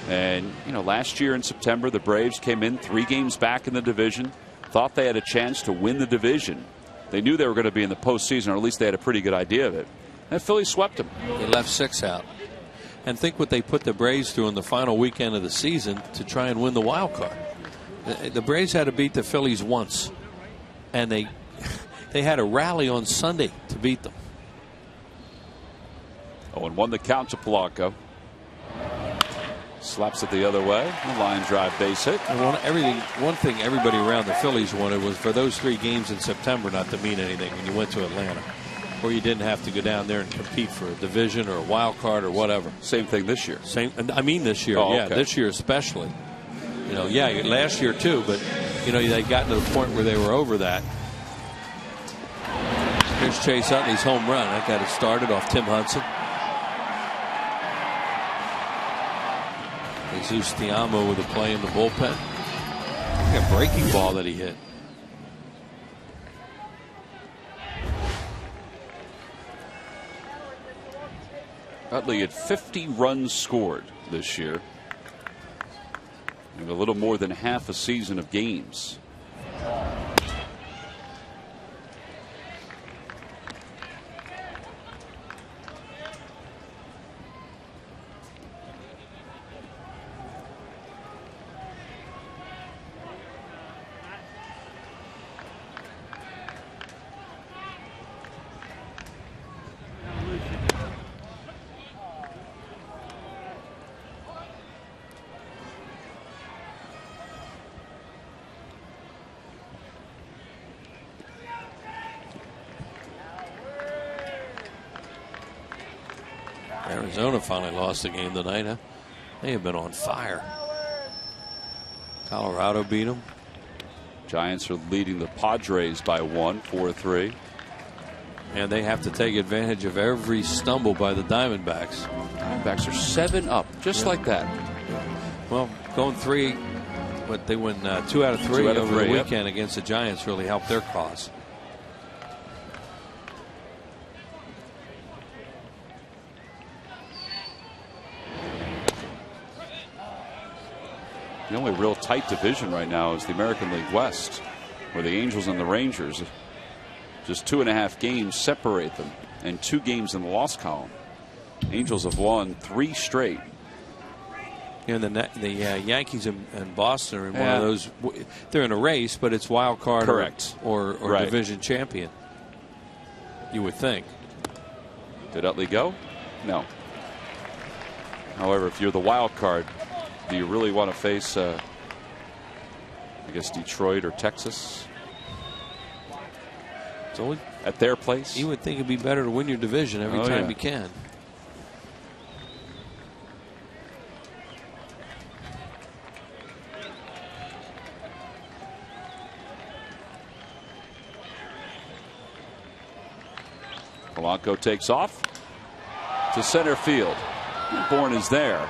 And, you know, last year in September, the Braves came in 3 games back in the division, thought they had a chance to win the division. They knew they were going to be in the postseason, or at least they had a pretty good idea of it. And Philly swept them. They left 6 out. And think what they put the Braves through in the final weekend of the season to try and win the wild card. The Braves had to beat the Phillies once, and they had a rally on Sunday to beat them. 0-1 the count to Polanco. Slaps it the other way. A line drive base hit. And one thing everybody around the Phillies wanted was for those 3 games in September not to mean anything when you went to Atlanta, where you didn't have to go down there and compete for a division or a wild card or whatever. Same thing this year. I mean this year. Oh, yeah, okay. this year especially. You know, yeah, last year too, but you know, they got to the point where they were over that. Here's Chase Utley's home run. That got it started off Tim Hudson. Jesus Tiamo with a play in the bullpen. Look at a breaking ball that he hit. Utley had 50 runs scored this year. And a little more than half a season of games. Arizona finally lost the game tonight, huh? They have been on fire. Colorado beat them. Giants are leading the Padres by 1, 4-3. And they have to take advantage of every stumble by the Diamondbacks. Diamondbacks are 7 up, just like that. Well, going 3, but they win 2 out of 3 over the weekend against the Giants really helped their cause. The only real tight division right now is the American League West, where the Angels and the Rangers, just 2.5 games separate them, and 2 games in the loss column. Angels have won 3 straight. And the Yankees and Boston are in one of those. They're in a race, but it's wild card, correct, or division champion. You would think. Did Utley go? No. However, if you're the wild card, do you really want to face, I guess, Detroit or Texas? So at their place? You would think it'd be better to win your division every time you can. Polanco takes off to center field. Bourne is there.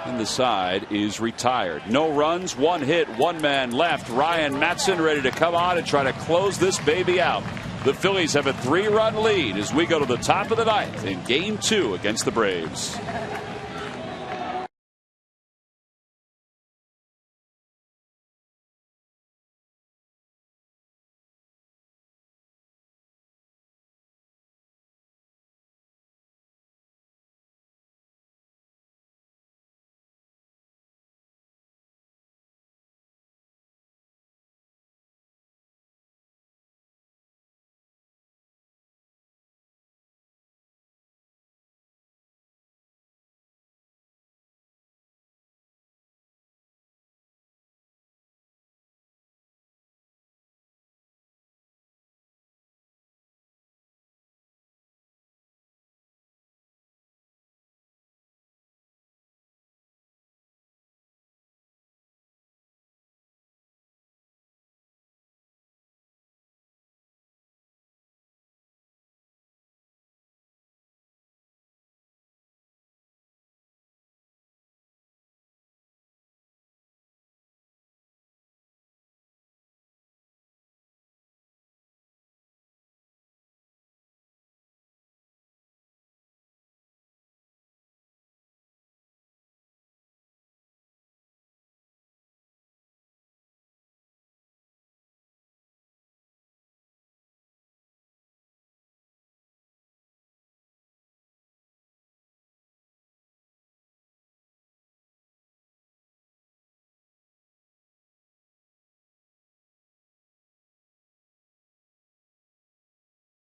And the side is retired. No runs, 1 hit, 1 man left. Ryan Matson ready to come on and try to close this baby out. The Phillies have a 3-run lead as we go to the top of the 9th in Game 2 against the Braves.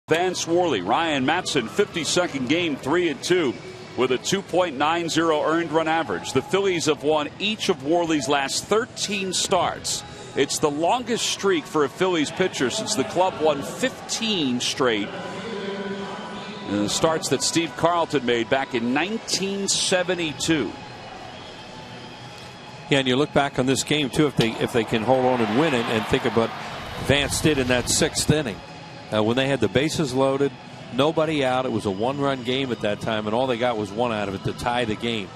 Vance Worley, Ryan Matson, 52nd game, 3-2 with a 2.90 earned run average. The Phillies have won each of Worley's last 13 starts. It's the longest streak for a Phillies pitcher since the club won 15 straight. And the starts that Steve Carlton made back in 1972. Yeah, and you look back on this game too, if they can hold on and win it, and think about Vance did in that 6th inning. When they had the bases loaded, nobody out. It was a 1-run game at that time, and all they got was 1 out of it to tie the game.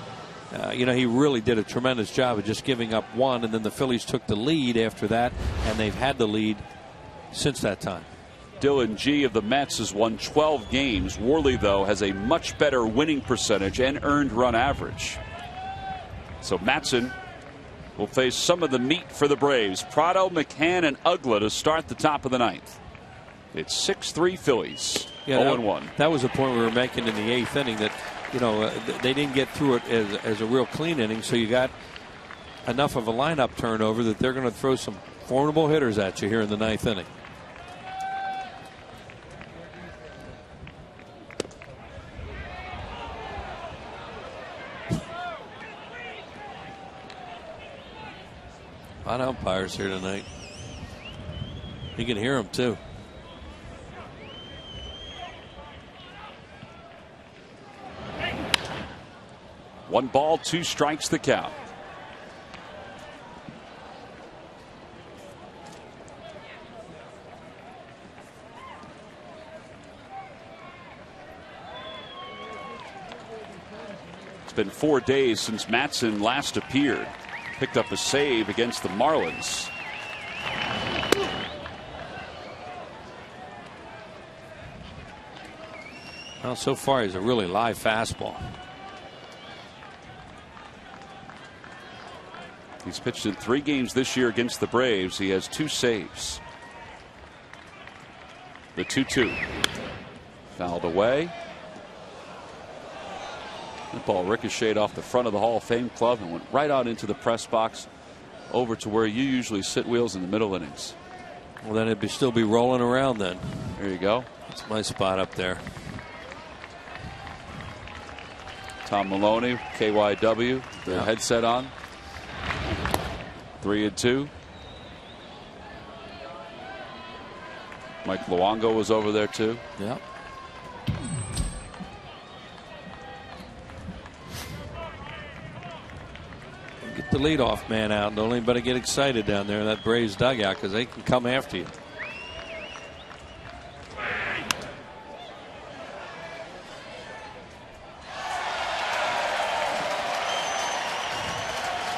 He really did a tremendous job of just giving up 1, and then the Phillies took the lead after that, and they've had the lead since that time. Dylan G of the Mets has won 12 games. Worley, though, has a much better winning percentage and earned run average. So Matson will face some of the meat for the Braves. Prado, McCann, and Ugla to start the top of the 9th. It's 6-3 Phillies. 0-1. That was the point we were making in the 8th inning, that they didn't get through it as a real clean inning, so you got enough of a lineup turnover that they're going to throw some formidable hitters at you here in the 9th inning. A lot of umpires here tonight. You can hear them too. 1 ball, 2 strikes the count. It's been 4 days since Matson last appeared. Picked up a save against the Marlins. Well, so far he's a really live fastball. He's pitched in 3 games this year against the Braves. He has 2 saves. The 2-2. Fouled away. That ball ricocheted off the front of the Hall of Fame club and went right out into the press box over to where you usually sit, Wheels, in the middle innings. Well, then it'd still be rolling around then. There you go. That's my spot up there. Tom Maloney, KYW, the headset on. 3-2. Mike Luongo was over there too. Yeah. Get the leadoff man out. Don't anybody get excited down there in that Braves dugout because they can come after you.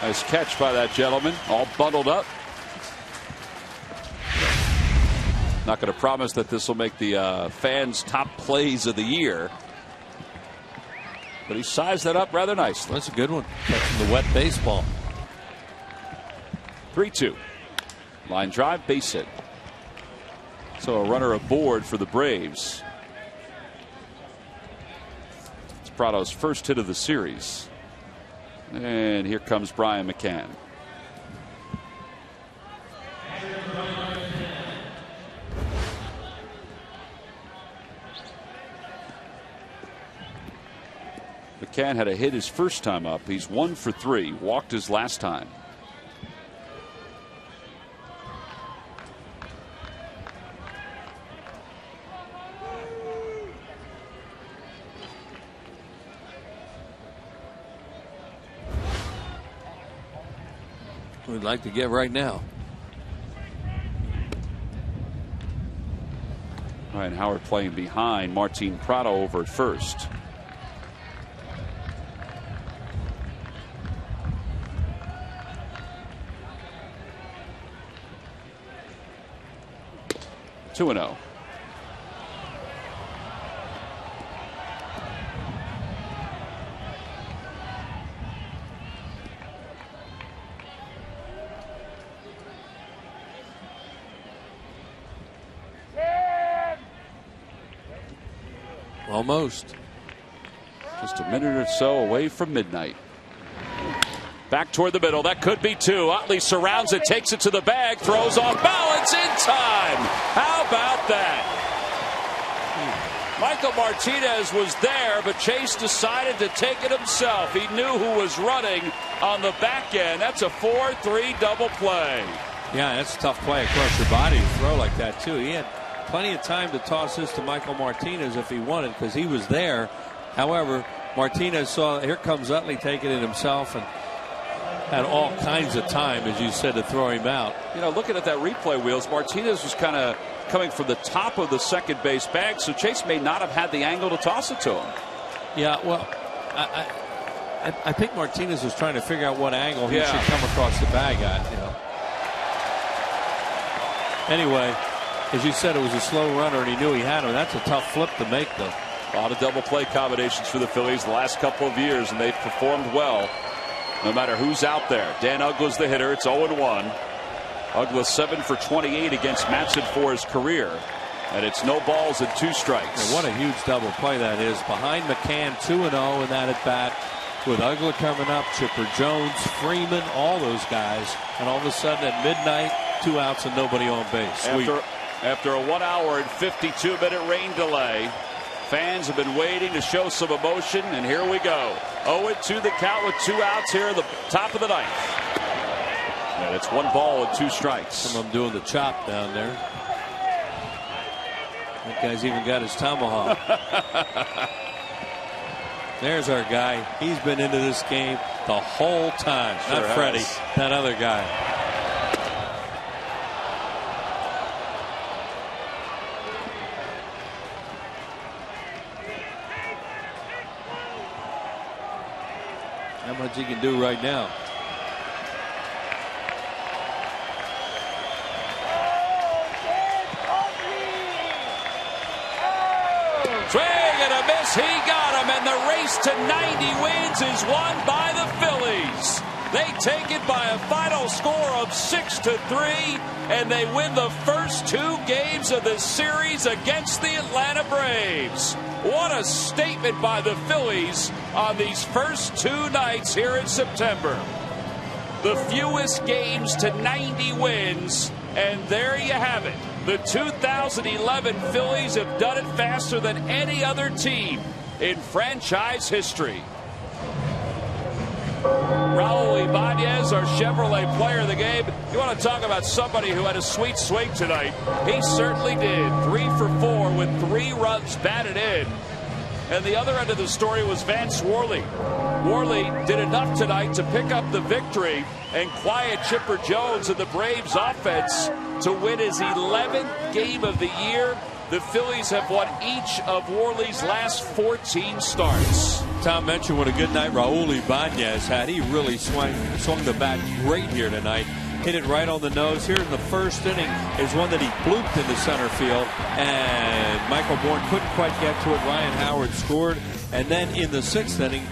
Nice catch by that gentleman, all bundled up. Not going to promise that this will make the fans' top plays of the year, but he sized that up rather nicely. That's a good one. Catching the wet baseball. 3-2. Line drive, base hit. So a runner aboard for the Braves. It's Prado's first hit of the series. And here comes Brian McCann. McCann had a hit his first time up. He's 1 for 3. Walked his last time. We'd like to get right now. Ryan Howard playing behind Martin Prado over at first. Two and 0. Almost. Just a minute or so away from midnight. Back toward the middle. That could be 2. Utley surrounds it, takes it to the bag, throws off balance in time. How about that? Michael Martinez was there, but Chase decided to take it himself. He knew who was running on the back end. That's a 4-3 double play. Yeah, that's a tough play across your body to throw like that, too. He had plenty of time to toss this to Michael Martinez if he wanted because he was there. However, Martinez saw, here comes Utley taking it himself and had all kinds of time, as you said, to throw him out. You know, looking at that replay, Wheels, Martinez was kind of coming from the top of the second base bag, so Chase may not have had the angle to toss it to him. Yeah, well, I think Martinez was trying to figure out what angle he should come across the bag at. You know. Anyway, as you said, it was a slow runner, and he knew he had him. That's a tough flip to make, though. A lot of double play combinations for the Phillies the last couple of years, and they've performed well no matter who's out there. Dan Uggla's the hitter. It's 0-1. Uggla 7 for 28 against Matson for his career. And it's no balls and 2 strikes. And what a huge double play that is. Behind McCann, 2-0 in that at bat. With Uggla coming up, Chipper Jones, Freeman, all those guys. And all of a sudden at midnight, 2 outs and nobody on base. After a 1 hour and 52-minute rain delay, fans have been waiting to show some emotion, and here we go. 0-2 the count with 2 outs here at the top of the ninth. And it's 1 ball and 2 strikes. Some of them doing the chop down there. That guy's even got his tomahawk. There's our guy. He's been into this game the whole time. Sure Not Freddie, has. that other guy. How much he can do right now. Swing and a miss. He got him, and the race to 90 wins is won by the Phillies. They take it by a final score of 6-3, and they win the first 2 games of the series against the Atlanta Braves. What a statement by the Phillies on these first 2 nights here in September. The fewest games to 90 wins, and there you have it. The 2011 Phillies have done it faster than any other team in franchise history. Raul Ibanez, our Chevrolet player of the game. You want to talk about somebody who had a sweet swing tonight? He certainly did. 3 for 4 with 3 runs batted in. And the other end of the story was Vance Worley. Worley did enough tonight to pick up the victory and quiet Chipper Jones and the Braves offense to win his 11th game of the year. The Phillies have won each of Worley's last 14 starts. Tom mentioned what a good night Raul Ibanez had. He really swung the bat great here tonight. Hit it right on the nose. Here in the first inning is one that he blooped into center field, and Michael Bourne couldn't quite get to it. Ryan Howard scored, and then in the 6th inning,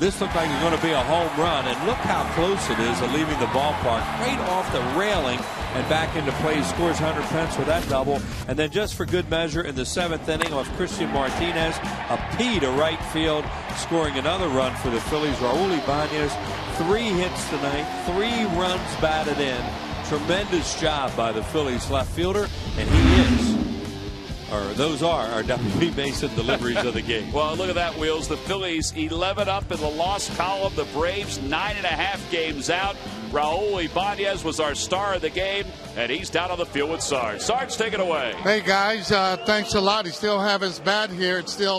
this looked like it was going to be a home run, and look how close it is to leaving the ballpark, right off the railing and back into play. He scores Hunter Pence with that double, and then just for good measure in the 7th inning off Christian Martinez, a P to right field, scoring another run for the Phillies. Raul Ibanez, 3 hits tonight, 3 runs batted in. Tremendous job by the Phillies left fielder, and he is, or those are our W.B. Mason deliveries of the game. Well, look at that, Wheels. The Phillies 11 up in the loss column. The Braves 9.5 games out. Raul Ibanez was our star of the game, and he's down on the field with Sarge. Sarge, take it away. Hey, guys, thanks a lot. He still have his bat here. It's still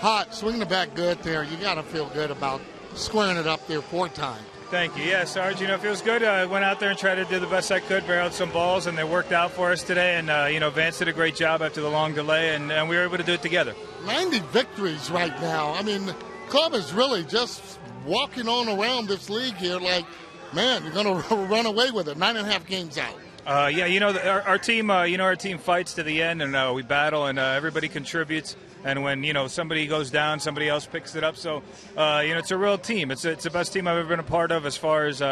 hot. Swing the bat good there. You got to feel good about squaring it up there 4 times. Thank you. Yeah, Sarge, it feels good. I went out there and tried to do the best I could, barreled some balls, and they worked out for us today. And, Vance did a great job after the long delay, and we were able to do it together. 90 victories right now. I mean, the club is really just walking on around this league here like, man, you're going to run away with it. 9.5 games out. Our team, our team fights to the end, and we battle, and everybody contributes. And when, somebody goes down, somebody else picks it up. So, it's a real team. It's the best team I've ever been a part of as far as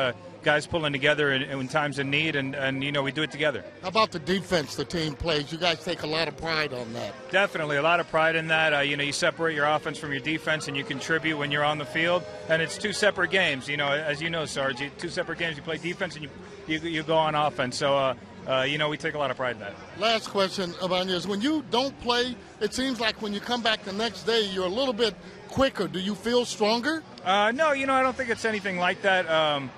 guys pulling together in times of need, and we do it together. How about the defense the team plays? You guys take a lot of pride on that. Definitely, a lot of pride in that. You separate your offense from your defense, and you contribute when you're on the field. And it's 2 separate games. As you know, Sarge, 2 separate games. You play defense, and you go on offense. So, we take a lot of pride in that. Last question about this. When you don't play, it seems like when you come back the next day, you're a little bit quicker. Do you feel stronger? No, I don't think it's anything like that. I'm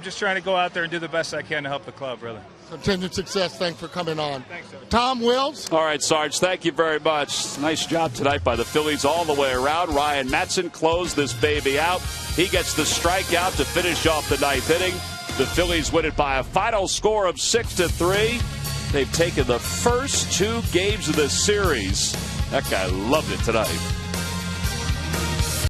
just trying to go out there and do the best I can to help the club, really. Continued success. Thanks for coming on. Thanks, Sarge. Tom Wills. All right, Sarge, thank you very much. Nice job tonight by the Phillies all the way around. Ryan Matson closed this baby out. He gets the strikeout to finish off the 9th inning. The Phillies win it by a final score of 6-3. They've taken the first 2 games of the series. That guy loved it tonight.